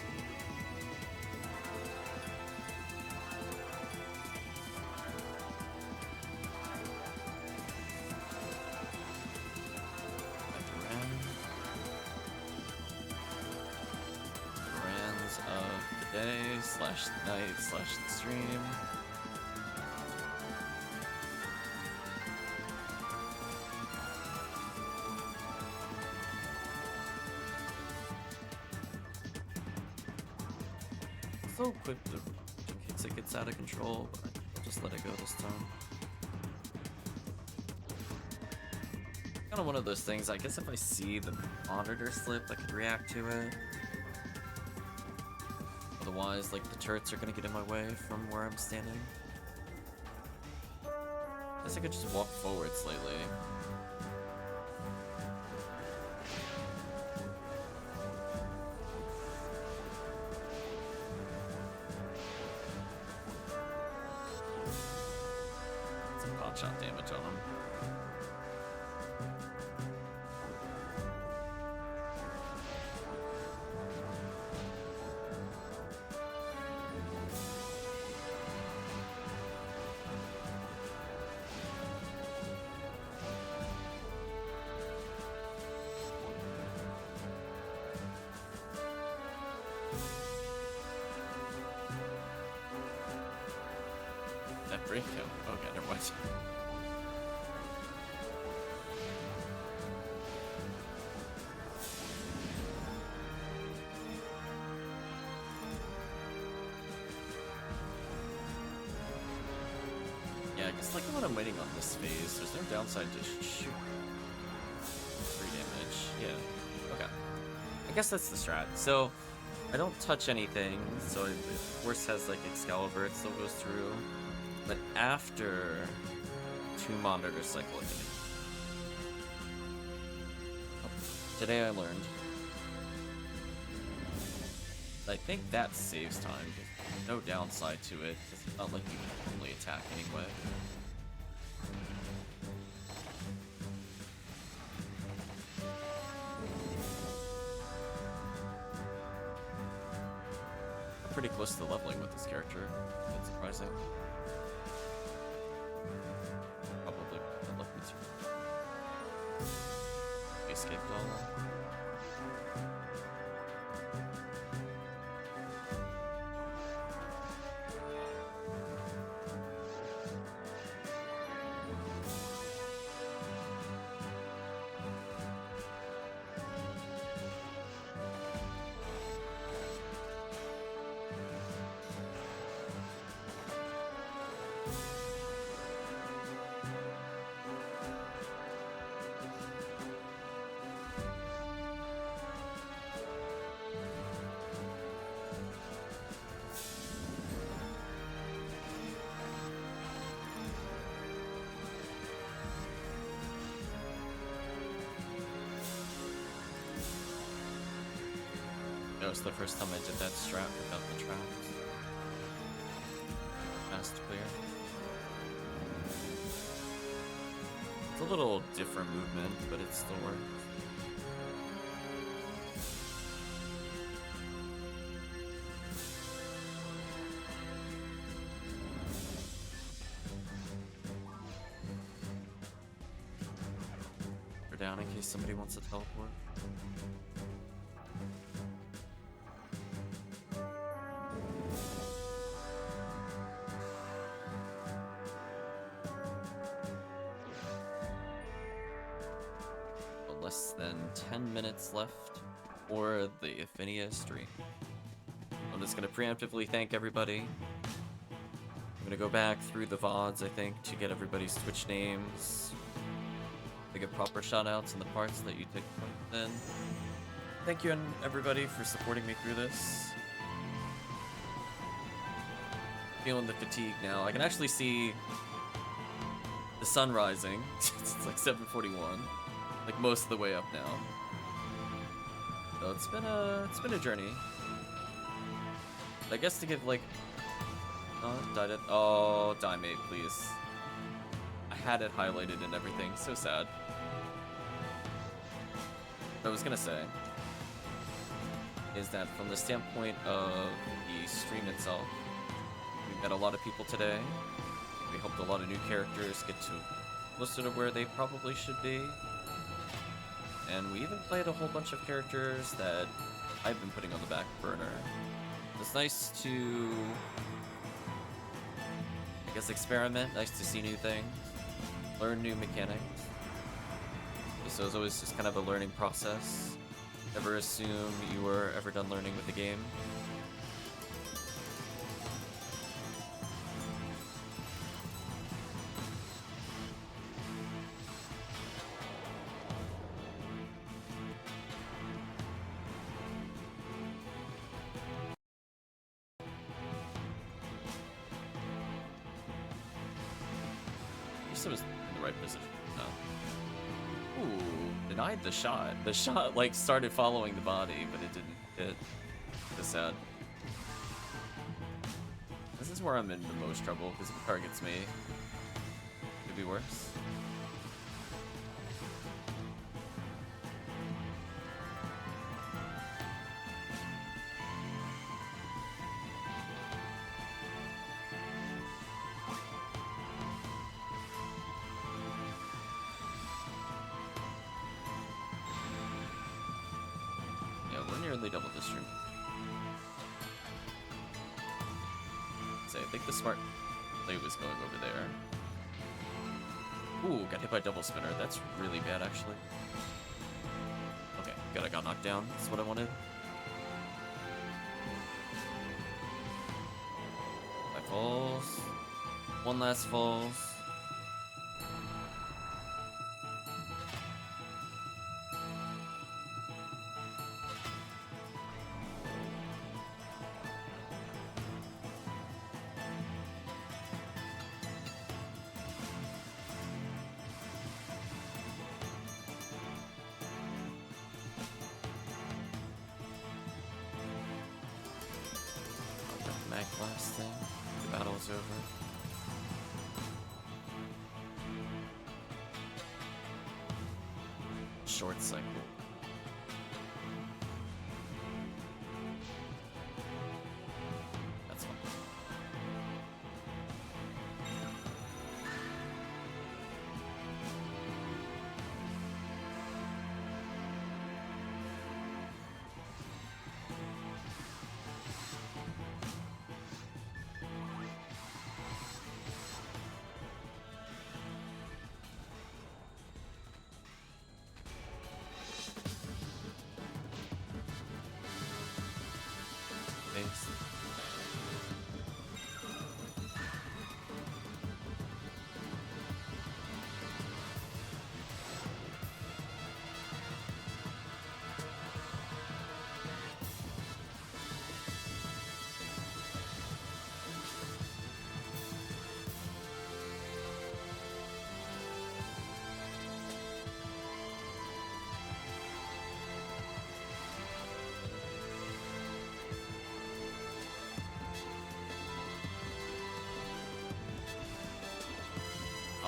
Rans of the day / night / stream. So quick to in case it gets out of control, but I'll just let it go this time. Kind of one of those things, I guess if I see the monitor slip, I could react to it. Otherwise, like, the turrets are gonna get in my way from where I'm standing. I guess I could just walk forward slightly. Some pot shot damage on him. That break him. Okay, never mind. Yeah, I guess like when I'm waiting on this phase, there's no downside to shoot. 3 damage. Yeah. Okay. I guess that's the strat. So I don't touch anything, so if Force has like Excalibur, it still goes through. But after 2 monitors cycle again. Oh, today I learned. I think that saves time. There's no downside to it, because it's not like you can only attack anyway. I'm pretty close to leveling with this character. That's surprising. Probably unlucky to escape all. That was the first time I did that strat without the traps. Fast clear. It's a little different movement, but it still works. We're down in case somebody wants to teleport. Less than 10 minutes left for the Ephinea stream. I'm just gonna preemptively thank everybody. I'm gonna go back through the VODs, I think, to get everybody's Twitch names. To get proper shoutouts in the parts that you took part in. Thank you, everybody, for supporting me through this. Feeling the fatigue now. I can actually see the sun rising. It's like 7:41. Like most of the way up now. So it's been a journey. I guess to give like died it. Oh, die mate, please. I had it highlighted and everything. So sad. I was gonna say. is that from the standpoint of the stream itself, we met a lot of people today. We hoped a lot of new characters get to closer to where they probably should be. And we even played a whole bunch of characters that I've been putting on the back burner. It's nice to, I guess, experiment, nice to see new things, learn new mechanics. So it's always just kind of a learning process. Never assume you were ever done learning with the game. At least I was in the right position. No. Ooh, denied the shot. The shot, like, started following the body, but it didn't hit. That's sad. This is where I'm in the most trouble, because if it targets me, it could be worse. Nearly double the stream. So I think the smart play was going over there. Ooh, got hit by double spinner. That's really bad, actually. Okay, good. I got knocked down. That's what I wanted. 5 falls. 1 last falls. Last thing. The battle's over. Short cycle. That's fine.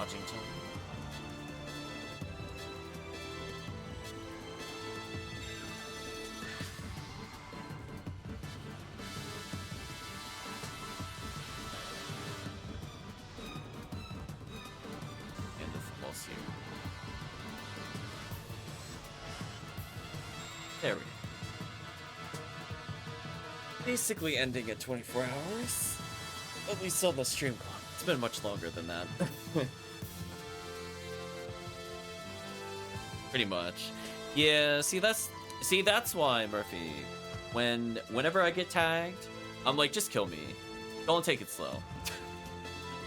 Washington. And the football here. There we go. Basically ending at 24 hours. At least on the stream clock. It's been much longer than that. Pretty much. Yeah, see that's why, Murphy. Whenever I get tagged, I'm like, just kill me. Don't take it slow.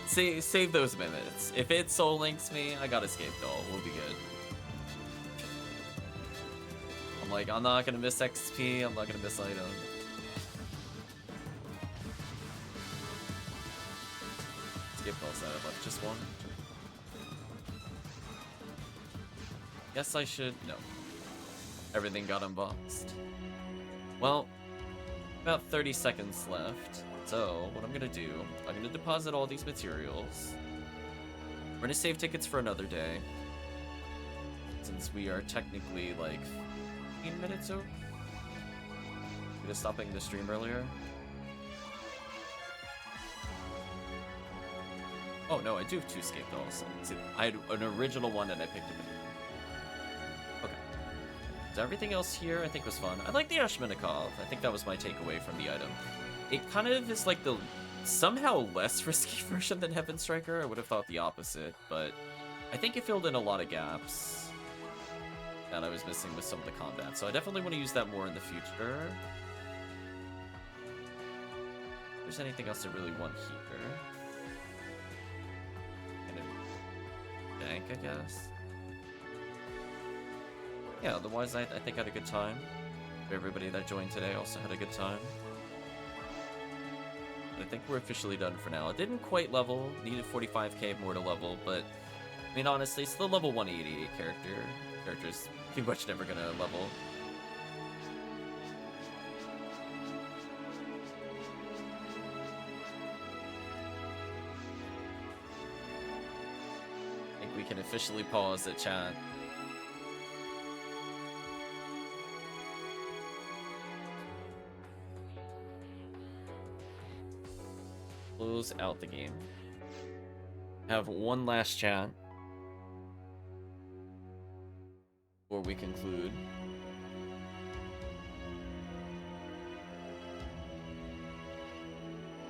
Save those minutes. If it soul links me, I got escape doll. We'll be good. I'm like, I'm not gonna miss XP, I'm not gonna miss item. Skip dolls out of left just one. Guess I should... no. Everything got unboxed. Well, about 30 seconds left. So, what I'm gonna do, I'm gonna deposit all these materials. We're gonna save tickets for another day. Since we are technically, like, 15 minutes over? me to stopping the stream earlier? Oh no, I do have 2 escape dolls. See, I had an original one and I picked it up. Okay. So everything else here I think was fun. I like the Ashmenikov. I think that was my takeaway from the item. It kind of is like the somehow less risky version than Heaven Striker. I would have thought the opposite, but I think it filled in a lot of gaps that I was missing with some of the combat. So I definitely want to use that more in the future. If there's anything else I really want here. Kind of dank, I guess. Yeah, otherwise I think I had a good time. Everybody that joined today also had a good time. I think we're officially done for now. It didn't quite level, needed 45k more to level, but I mean honestly, it's the level 188 character's pretty much never gonna level. I think we can officially pause the chat. Close out the game. Have one last chat before we conclude.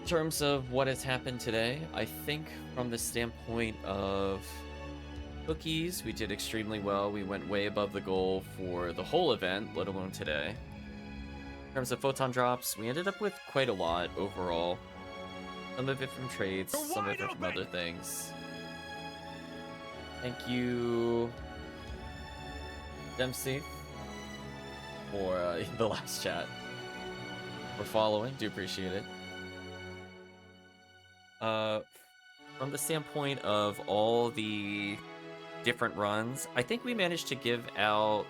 In terms of what has happened today, I think from the standpoint of cookies, we did extremely well. We went way above the goal for the whole event, let alone today. In terms of photon drops, we ended up with quite a lot overall. Some of it from trades, some of it from other things. Thank you, Dempsey, for the last chat. For following, do appreciate it. From the standpoint of all the different runs, I think we managed to give out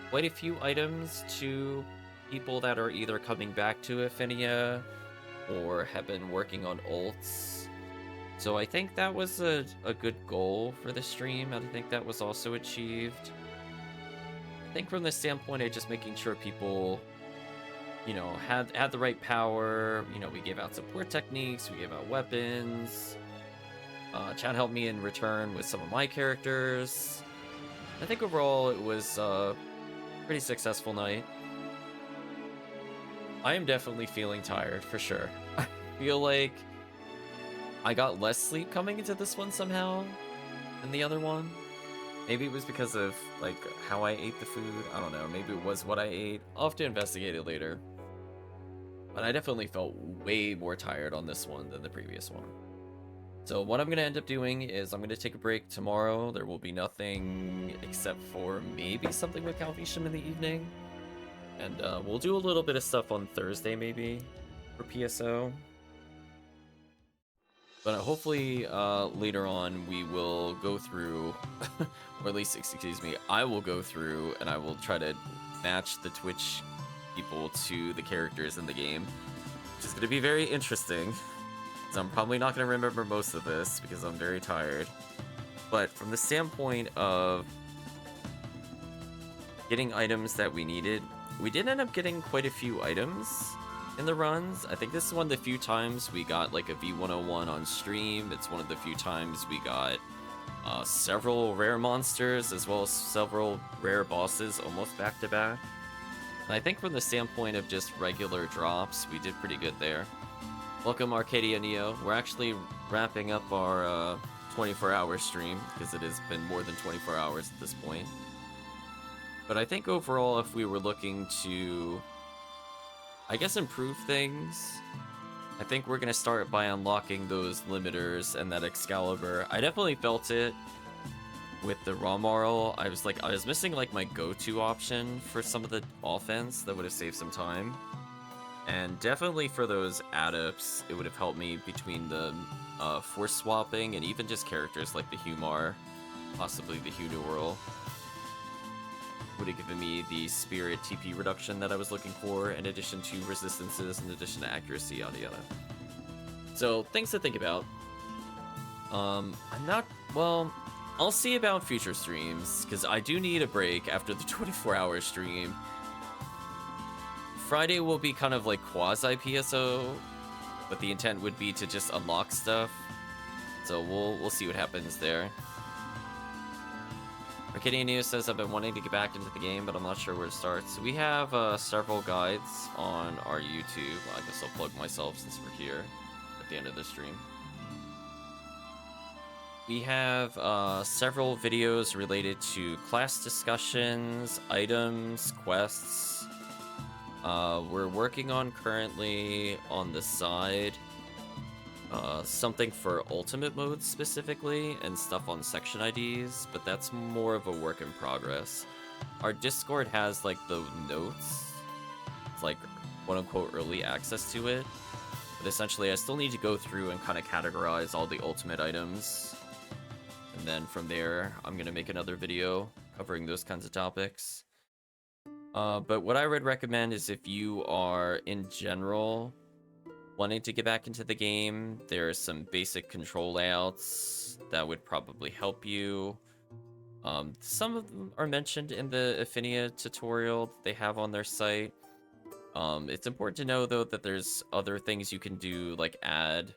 quite a few items to people that are either coming back to Ephinea or have been working on ults. So I think that was a good goal for the stream. I think that was also achieved. I think from the standpoint of just making sure people, you know, had the right power. You know, we gave out support techniques, we gave out weapons. Chat helped me in return with some of my characters. I think overall it was a pretty successful night. I am definitely feeling tired, for sure. I feel like I got less sleep coming into this one somehow than the other one. Maybe it was because of, like, how I ate the food. I don't know. Maybe it was what I ate. I'll have to investigate it later. But I definitely felt way more tired on this one than the previous one. So what I'm going to end up doing is I'm going to take a break tomorrow. There will be nothing except for maybe something with Calvisham in the evening. And we'll do a little bit of stuff on Thursday, maybe, for PSO. But hopefully later on we will go through, or at least, excuse me, I will go through and I will try to match the Twitch people to the characters in the game, which is going to be very interesting. So I'm probably not going to remember most of this because I'm very tired. But from the standpoint of getting items that we needed, we did end up getting quite a few items in the runs. I think this is one of the few times we got like a V101 on stream. It's one of the few times we got several rare monsters as well as several rare bosses almost back to back. And I think from the standpoint of just regular drops, we did pretty good there. Welcome Arcadia Neo. We're actually wrapping up our 24-hour stream because it has been more than 24 hours at this point. But I think overall, if we were looking to, I guess, improve things, I think we're going to start by unlocking those limiters and that Excalibur. I definitely felt it with the Romarl. I was missing like my go-to option for some of the offense that would have saved some time. And definitely for those adepts, it would have helped me between the force swapping and even just characters like the Humar, possibly the Hunural. Would have given me the spirit TP reduction that I was looking for, in addition to resistances, in addition to accuracy, yada yada. So, things to think about. I'll see about future streams, because I do need a break after the 24-hour stream Friday will be kind of like quasi PSO, but the intent would be to just unlock stuff. So we'll see what happens there. Ephinea says, I've been wanting to get back into the game, but I'm not sure where to start. So we have several guides on our YouTube. I guess I'll plug myself since we're here at the end of the stream. We have several videos related to class discussions, items, quests. We're working on currently on the side something for ultimate modes specifically and stuff on section IDs, but that's more of a work in progress. Our Discord has like the notes, it's like quote unquote early access to it, but essentially I still need to go through and kind of categorize all the ultimate items, and then from there I'm gonna make another video covering those kinds of topics. But what I would recommend is if you are in general wanting to get back into the game, there are some basic control layouts that would probably help you. Some of them are mentioned in the Ephinea tutorial that they have on their site. It's important to know though that there's other things you can do, like add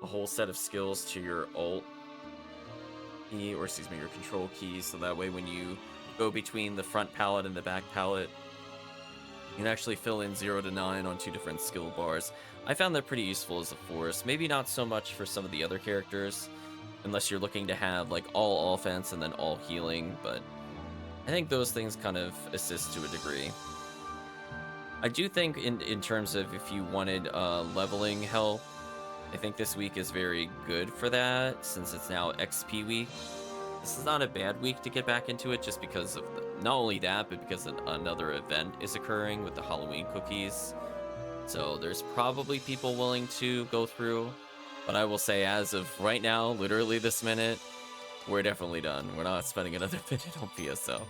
a whole set of skills to your alt key, or excuse me, your control key, so that way when you go between the front palette and the back palette, you can actually fill in 0 to 9 on 2 different skill bars. I found that pretty useful as a force. Maybe not so much for some of the other characters, unless you're looking to have like all offense and then all healing, but I think those things kind of assist to a degree. I do think in terms of if you wanted leveling help, I think this week is very good for that, since it's now XP week. This is not a bad week to get back into it, just because of not only that, but because another event is occurring with the Halloween cookies. So there's probably people willing to go through, but I will say as of right now, literally this minute, we're definitely done. We're not spending another minute on PSO.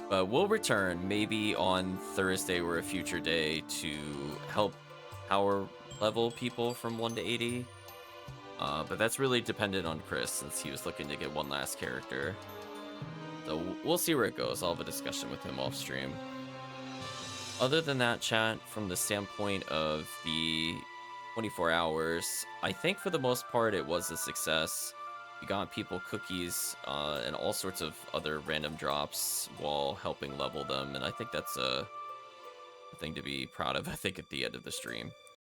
But we'll return maybe on Thursday or a future day to help power level people from 1 to 80. But that's really dependent on Chris, since he was looking to get one last character. So we'll see where it goes. I'll have a discussion with him off stream. Other than that, chat, from the standpoint of the 24 hours, I think for the most part it was a success. You got people cookies and all sorts of other random drops while helping level them, and I think that's a thing to be proud of, I think, at the end of the stream.